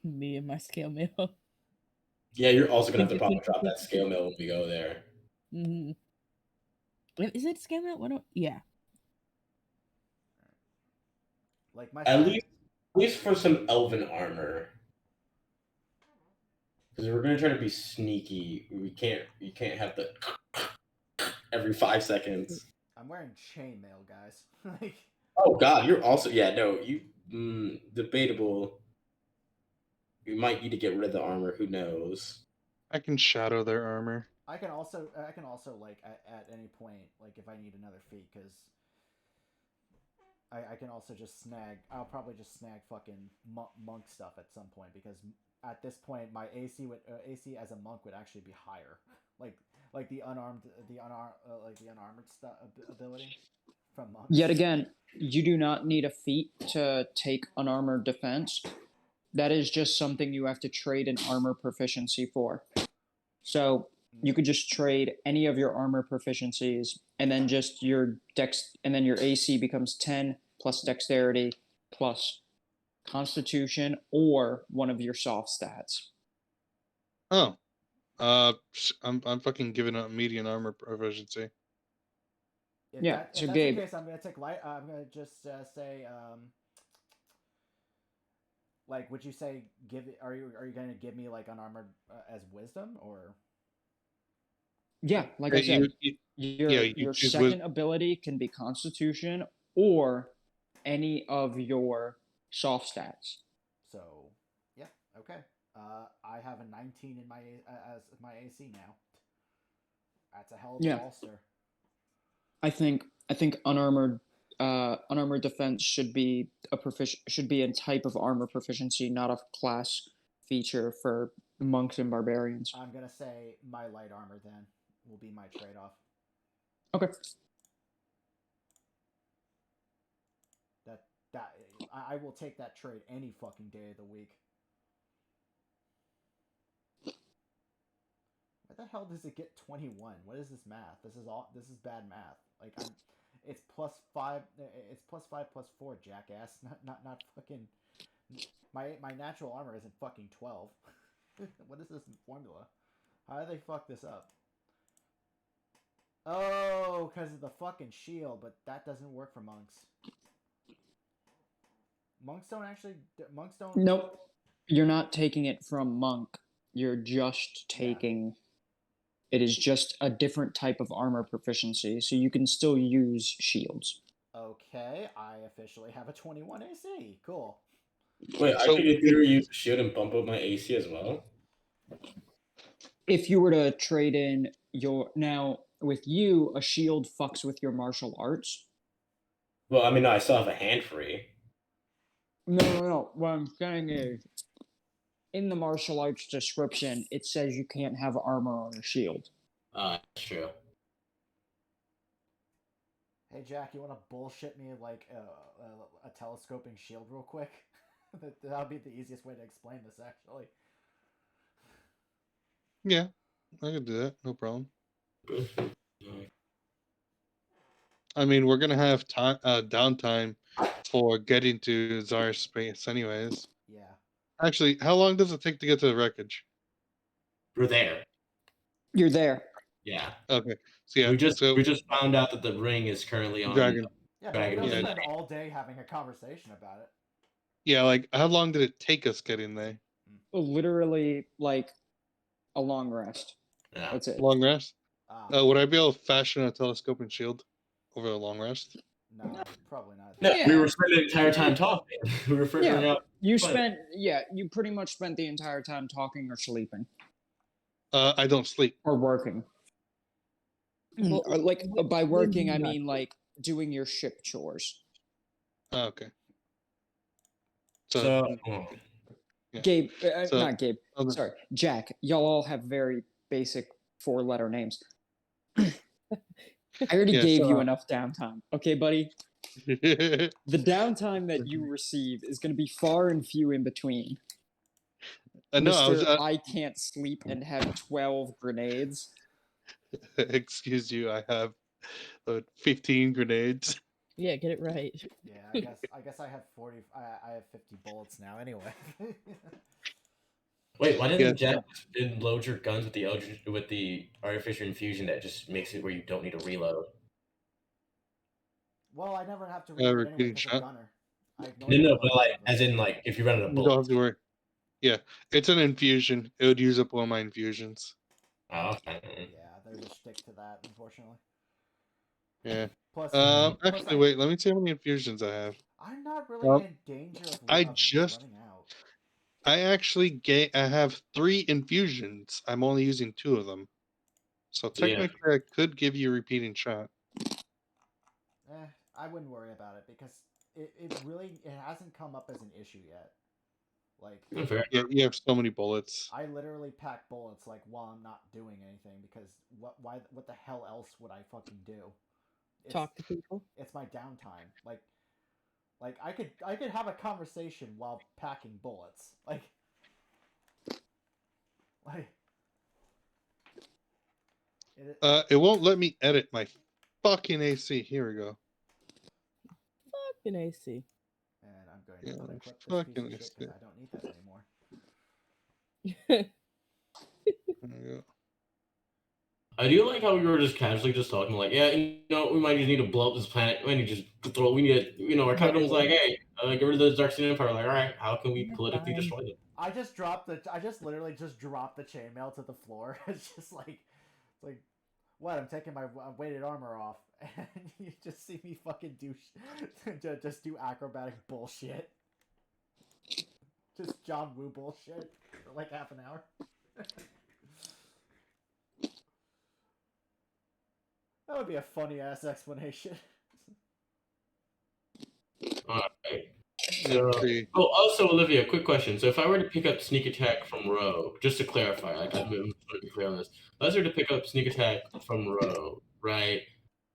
[SPEAKER 5] Me and my scale mail.
[SPEAKER 2] Yeah, you're also gonna have to probably drop that scale mail when we go there.
[SPEAKER 5] Mm-hmm. Is it scale mail? Yeah.
[SPEAKER 3] Like my
[SPEAKER 2] at least for some elven armor. Because we're gonna try to be sneaky. You can't have the every 5 seconds.
[SPEAKER 3] I'm wearing chainmail, guys. Like.
[SPEAKER 2] Oh God, you're also debatable. We might need to get rid of the armor. Who knows?
[SPEAKER 4] I can shadow their armor.
[SPEAKER 3] I can also like at any point, like if I need another feat, because I can also just snag. I'll probably just snag fucking monk stuff at some point, because at this point my AC as a monk would actually be higher, like the unarmored stuff ability from monks.
[SPEAKER 1] Yet again, you do not need a feat to take unarmored defense. That is just something you have to trade an armor proficiency for. So you could just trade any of your armor proficiencies, and then just your and then your AC becomes 10 plus dexterity plus constitution or one of your soft stats.
[SPEAKER 4] Oh, I'm fucking giving up median armor proficiency.
[SPEAKER 3] If
[SPEAKER 1] Yeah,
[SPEAKER 3] that if
[SPEAKER 1] so
[SPEAKER 3] that's
[SPEAKER 1] Gabe,
[SPEAKER 3] the case, I'm gonna take light. I'm gonna just say, like, would you say give? Are you gonna give me like unarmored as wisdom or?
[SPEAKER 1] yeah, like I
[SPEAKER 4] Hey,
[SPEAKER 1] said,
[SPEAKER 4] yeah, you
[SPEAKER 1] your
[SPEAKER 4] choose
[SPEAKER 1] second ability can be constitution or any of your soft stats.
[SPEAKER 3] So, yeah, okay. I have a 19 in my as my AC now. That's a hell of a
[SPEAKER 1] Yeah.
[SPEAKER 3] bolster.
[SPEAKER 1] I think unarmored defense should be a type of armor proficiency, not a class feature for monks and barbarians.
[SPEAKER 3] I'm gonna say my light armor then will be my trade off.
[SPEAKER 1] Okay.
[SPEAKER 3] That I will take that trade any fucking day of the week. Where the hell does it get 21? What is this math? This is bad math. Like it's +5. It's +5 +4, jackass. Not fucking. My natural armor isn't fucking 12. What is this formula? How do they fuck this up? Oh, because of the fucking shield, but that doesn't work for monks. Monks don't.
[SPEAKER 1] Nope. You're not taking it from monk. You're just taking. It is just a different type of armor proficiency, so you can still use shields.
[SPEAKER 3] Okay, I officially have a 21 AC. Cool.
[SPEAKER 2] Wait, I could in theory use the shield and bump up my AC as well?
[SPEAKER 1] If you were to trade in your now with you, a shield fucks with your martial arts.
[SPEAKER 2] Well, I mean, no, I still have a hand free.
[SPEAKER 1] No. What I'm saying is, in the martial arts description, it says you can't have armor on a shield.
[SPEAKER 2] That's true.
[SPEAKER 3] Hey Jack, you want to bullshit me like a telescoping shield real quick? That'll be the easiest way to explain this, actually.
[SPEAKER 4] Yeah, I can do that. No problem. I mean, we're gonna have time downtime for getting to Czar's space, anyways.
[SPEAKER 3] Yeah.
[SPEAKER 4] Actually, how long does it take to get to the wreckage?
[SPEAKER 2] We're there.
[SPEAKER 1] You're there.
[SPEAKER 2] Yeah.
[SPEAKER 4] Okay, so yeah,
[SPEAKER 2] we just found out that the ring is currently on
[SPEAKER 4] Dragon.
[SPEAKER 3] Yeah, but we don't
[SPEAKER 2] Dragon.
[SPEAKER 3] spend all day having a conversation about it.
[SPEAKER 4] Yeah, like how long did it take us getting there?
[SPEAKER 1] Literally, like a long rest.
[SPEAKER 2] Yeah.
[SPEAKER 1] That's it.
[SPEAKER 4] Long rest. Would I be able to fashion a telescoping shield over a long rest?
[SPEAKER 3] No, probably not.
[SPEAKER 2] No,
[SPEAKER 1] Yeah.
[SPEAKER 2] we were spending the entire time talking. We were figuring out.
[SPEAKER 1] You pretty much spent the entire time talking or sleeping.
[SPEAKER 4] I don't sleep.
[SPEAKER 1] Or working.
[SPEAKER 5] Well,
[SPEAKER 1] By working, I
[SPEAKER 5] not
[SPEAKER 1] mean like doing your ship chores.
[SPEAKER 4] Okay.
[SPEAKER 2] So,
[SPEAKER 4] yeah.
[SPEAKER 1] Gabe,
[SPEAKER 4] So-
[SPEAKER 1] not Gabe. Sorry, Jack. Y'all all have very basic 4-letter names. I already
[SPEAKER 4] Yeah,
[SPEAKER 1] gave
[SPEAKER 4] so-
[SPEAKER 1] you enough downtime. Okay, buddy? The downtime that you receive is going to be far and few in between.
[SPEAKER 4] no,
[SPEAKER 1] Mr. I can't sleep and have 12 grenades.
[SPEAKER 4] excuse you. I have 15 grenades.
[SPEAKER 5] Yeah, get it right.
[SPEAKER 3] Yeah, I guess I have 40. I have 50 bullets now. Anyway.
[SPEAKER 2] wait, why didn't
[SPEAKER 4] Yeah.
[SPEAKER 2] Jack load your guns with the artificial infusion that just makes it where you don't need to reload?
[SPEAKER 3] Well, I never have to reload anyway
[SPEAKER 4] getting
[SPEAKER 3] because
[SPEAKER 4] shot?
[SPEAKER 3] of gunner. I ignore
[SPEAKER 2] No,
[SPEAKER 3] the
[SPEAKER 2] but
[SPEAKER 3] reload
[SPEAKER 2] like,
[SPEAKER 3] of them.
[SPEAKER 2] as in, like, if you run out of
[SPEAKER 4] You don't
[SPEAKER 2] bullets.
[SPEAKER 4] have to worry. Yeah, it's an infusion. It would use up one of my infusions.
[SPEAKER 2] Oh, okay.
[SPEAKER 3] Yeah, there's a shtick to that, unfortunately.
[SPEAKER 4] Yeah.
[SPEAKER 3] Plus,
[SPEAKER 4] Actually, wait. Let me see how many infusions I have.
[SPEAKER 3] I'm not really in danger of running out.
[SPEAKER 4] I actually I have 3 infusions. I'm only using 2 of them. So technically, I could give you a repeating shot.
[SPEAKER 3] I wouldn't worry about it because it hasn't come up as an issue yet. Like,
[SPEAKER 4] yeah, you have so many bullets.
[SPEAKER 3] I literally pack bullets like while I'm not doing anything because what the hell else would I fucking do?
[SPEAKER 5] Talk to people.
[SPEAKER 3] It's my downtime. Like, Like I could have a conversation while packing bullets. Like
[SPEAKER 4] It won't let me edit my fucking AC. Here we go.
[SPEAKER 5] Fucking AC.
[SPEAKER 3] And I'm going to unequip this piece
[SPEAKER 4] fucking
[SPEAKER 3] of shit
[SPEAKER 4] AC.
[SPEAKER 3] because I don't need that anymore.
[SPEAKER 4] There we go.
[SPEAKER 2] I do like how we were just casually just talking, like, yeah, we might just need to blow up this planet. We need to just we need to, our captain was like, hey, get rid of the Darkseid Empire. Like, all right, how can we politically destroy them?
[SPEAKER 3] I just literally just dropped the chainmail to the floor. It's just like, what? I'm taking my weighted armor off, and you just see me fucking just do acrobatic bullshit. Just John Woo bullshit for like half an hour. That would be a funny ass explanation.
[SPEAKER 2] All right. So, also, Olivia, quick question. So, if I were to pick up sneak attack from Rogue, just to clarify, like I'm going to be clear on this, if I was to pick up sneak attack from Rogue, right?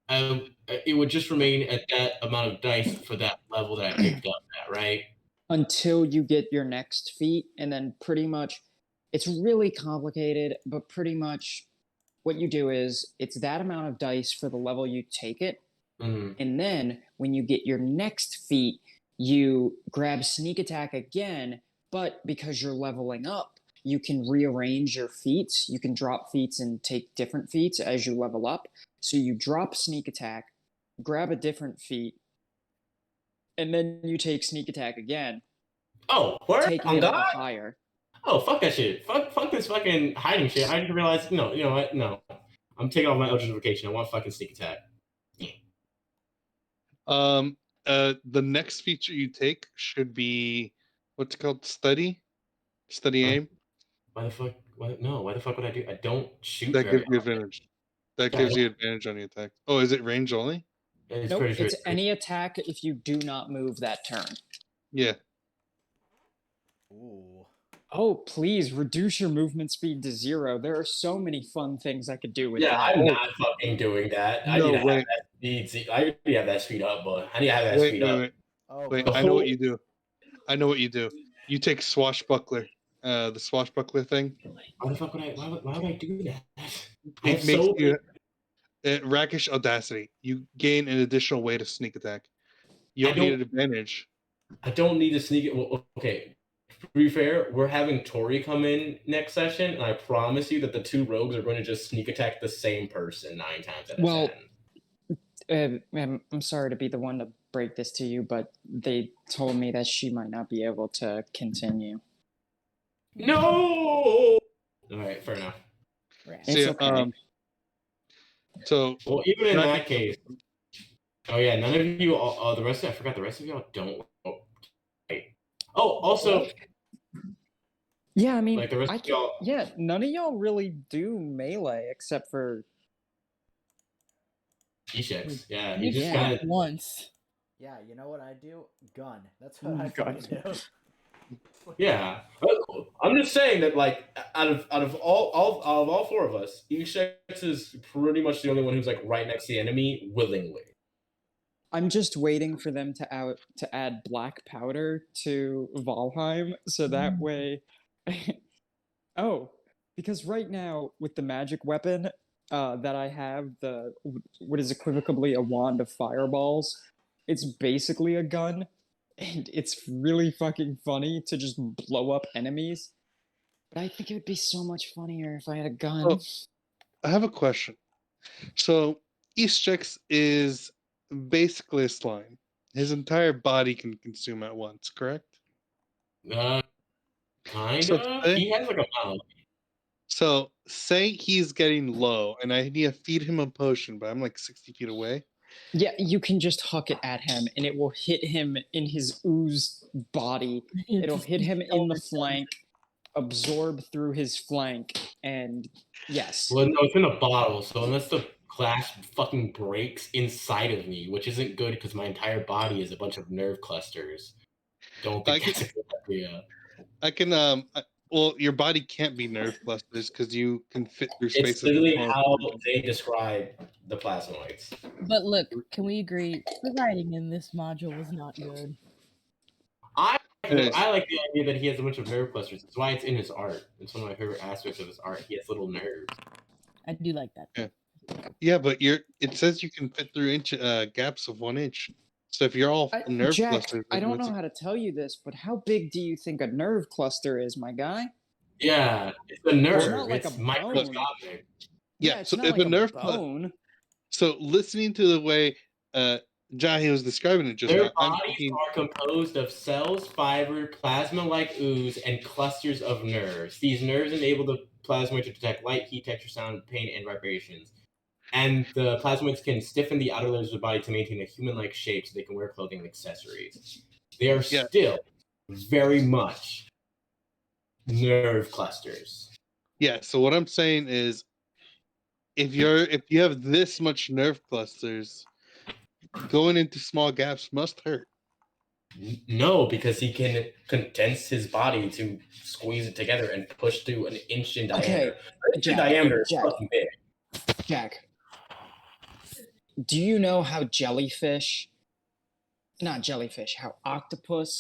[SPEAKER 2] It would just remain at that amount of dice for that level that I picked up at, right?
[SPEAKER 1] Until you get your next feat, and then pretty much, it's really complicated, but pretty much what you do is it's that amount of dice for the level you take it, and then when you get your next feat, you grab sneak attack again, but because you're leveling up, you can rearrange your feats. You can drop feats and take different feats as you level up. So you drop sneak attack, grab a different feat, and then you take sneak attack again.
[SPEAKER 2] Oh, where?
[SPEAKER 1] Taking it up higher.
[SPEAKER 2] Oh, fuck that shit. Fuck this fucking hiding shit. I didn't realize, you know what? No. I'm taking off my Eldritch Vacation. I want fucking sneak attack.
[SPEAKER 4] The next feature you take should be what's it called? Study aim.
[SPEAKER 2] Why the fuck? No, why the fuck would I do? I don't shoot.
[SPEAKER 4] That gives you advantage. That gives you advantage on the attack. Oh, is it range only?
[SPEAKER 1] Nope, it's any attack if you do not move that turn.
[SPEAKER 4] Yeah.
[SPEAKER 3] Ooh.
[SPEAKER 1] Oh, please reduce your movement speed to 0. There are so many fun things I could do with that.
[SPEAKER 2] Yeah, I'm not fucking doing that. I need to have that speed. I need to have that speed up, but I need to have that speed up.
[SPEAKER 4] Wait, I know what you do. You take swashbuckler, the swashbuckler thing.
[SPEAKER 2] Why the fuck would I? Why would I do that?
[SPEAKER 4] It makes you rakish audacity. You gain an additional way to sneak attack. You don't need an advantage.
[SPEAKER 2] I don't need to sneak it. Well, okay. To be fair, we're having Tori come in next session, and I promise you that the two rogues are going to just sneak attack the same person 9 times out of 10.
[SPEAKER 1] I'm sorry to be the one to break this to you, but they told me that she might not be able to continue.
[SPEAKER 2] No! All right, fair enough.
[SPEAKER 1] It's okay.
[SPEAKER 4] So,
[SPEAKER 2] well, even in that case, oh yeah, none of you. The rest. I forgot. The rest of y'all don't. Oh, also.
[SPEAKER 1] Yeah, I mean,
[SPEAKER 2] like the rest of y'all.
[SPEAKER 1] Yeah, none of y'all really do melee except for
[SPEAKER 2] Eshex. Yeah, he just kind of
[SPEAKER 5] once.
[SPEAKER 3] Yeah, you know what I do? Gun. That's what I fucking do.
[SPEAKER 2] Yeah, I'm just saying that, like, out of all 4 of us, Eshex is pretty much the only one who's like right next to the enemy willingly.
[SPEAKER 1] I'm just waiting for them to add black powder to Valheim, so that way. Because right now with the magic weapon that I have, what is equivocally a wand of fireballs, it's basically a gun, and it's really fucking funny to just blow up enemies. But I think it would be so much funnier if I had a gun.
[SPEAKER 4] Oh, I have a question. So Eshex is basically a slime. His entire body can consume at once, correct?
[SPEAKER 2] Kinda. He has like a mouth.
[SPEAKER 4] So say he's getting low, and I need to feed him a potion, but I'm like 60 feet away.
[SPEAKER 1] Yeah, you can just huck it at him, and it will hit him in his ooze body. It'll hit him in the flank, absorb through his flank, and yes.
[SPEAKER 2] Well, no, it's in a bottle, so unless the glass fucking breaks inside of me, which isn't good because my entire body is a bunch of nerve clusters. Don't think that's a good idea.
[SPEAKER 4] I can Well, your body can't be nerve clusters because you can fit through
[SPEAKER 2] It's
[SPEAKER 4] space.
[SPEAKER 2] literally how they describe the plasmoids.
[SPEAKER 5] But look, can we agree the writing in this module was not good?
[SPEAKER 2] I like the idea that he has a bunch of nerve clusters. That's why it's in his art. It's one of my favorite aspects of his art. He has little nerves.
[SPEAKER 5] I do like that.
[SPEAKER 4] Yeah, but it says you can fit through gaps of 1 inch. So if you're all nerve
[SPEAKER 1] Jack,
[SPEAKER 4] clusters,
[SPEAKER 1] I don't know how to tell you this, but how big do you think a nerve cluster is, my guy?
[SPEAKER 2] Yeah, it's a nerve.
[SPEAKER 1] It's not like a bone.
[SPEAKER 2] Microscopic.
[SPEAKER 4] Yeah,
[SPEAKER 1] it's
[SPEAKER 4] so
[SPEAKER 1] not
[SPEAKER 4] if
[SPEAKER 1] like
[SPEAKER 4] a nerve
[SPEAKER 1] bone.
[SPEAKER 4] So listening to the way Jahi was describing it just
[SPEAKER 2] Their
[SPEAKER 4] now, I'm
[SPEAKER 2] bodies
[SPEAKER 4] thinking,
[SPEAKER 2] are composed of cells, fiber, plasma-like ooze, and clusters of nerves. These nerves enable the plasmoid to detect light, heat, texture, sound, pain, and vibrations. And the plasmoids can stiffen the outer layers of the body to maintain a human-like shape so they can wear clothing and accessories. They are still very much nerve clusters.
[SPEAKER 4] Yeah, so what I'm saying is if you have this much nerve clusters, going into small gaps must hurt.
[SPEAKER 2] No, because he can condense his body to squeeze it together and push through an inch in diameter. An inch in diameter is fucking big.
[SPEAKER 1] Jack, do you know how how octopus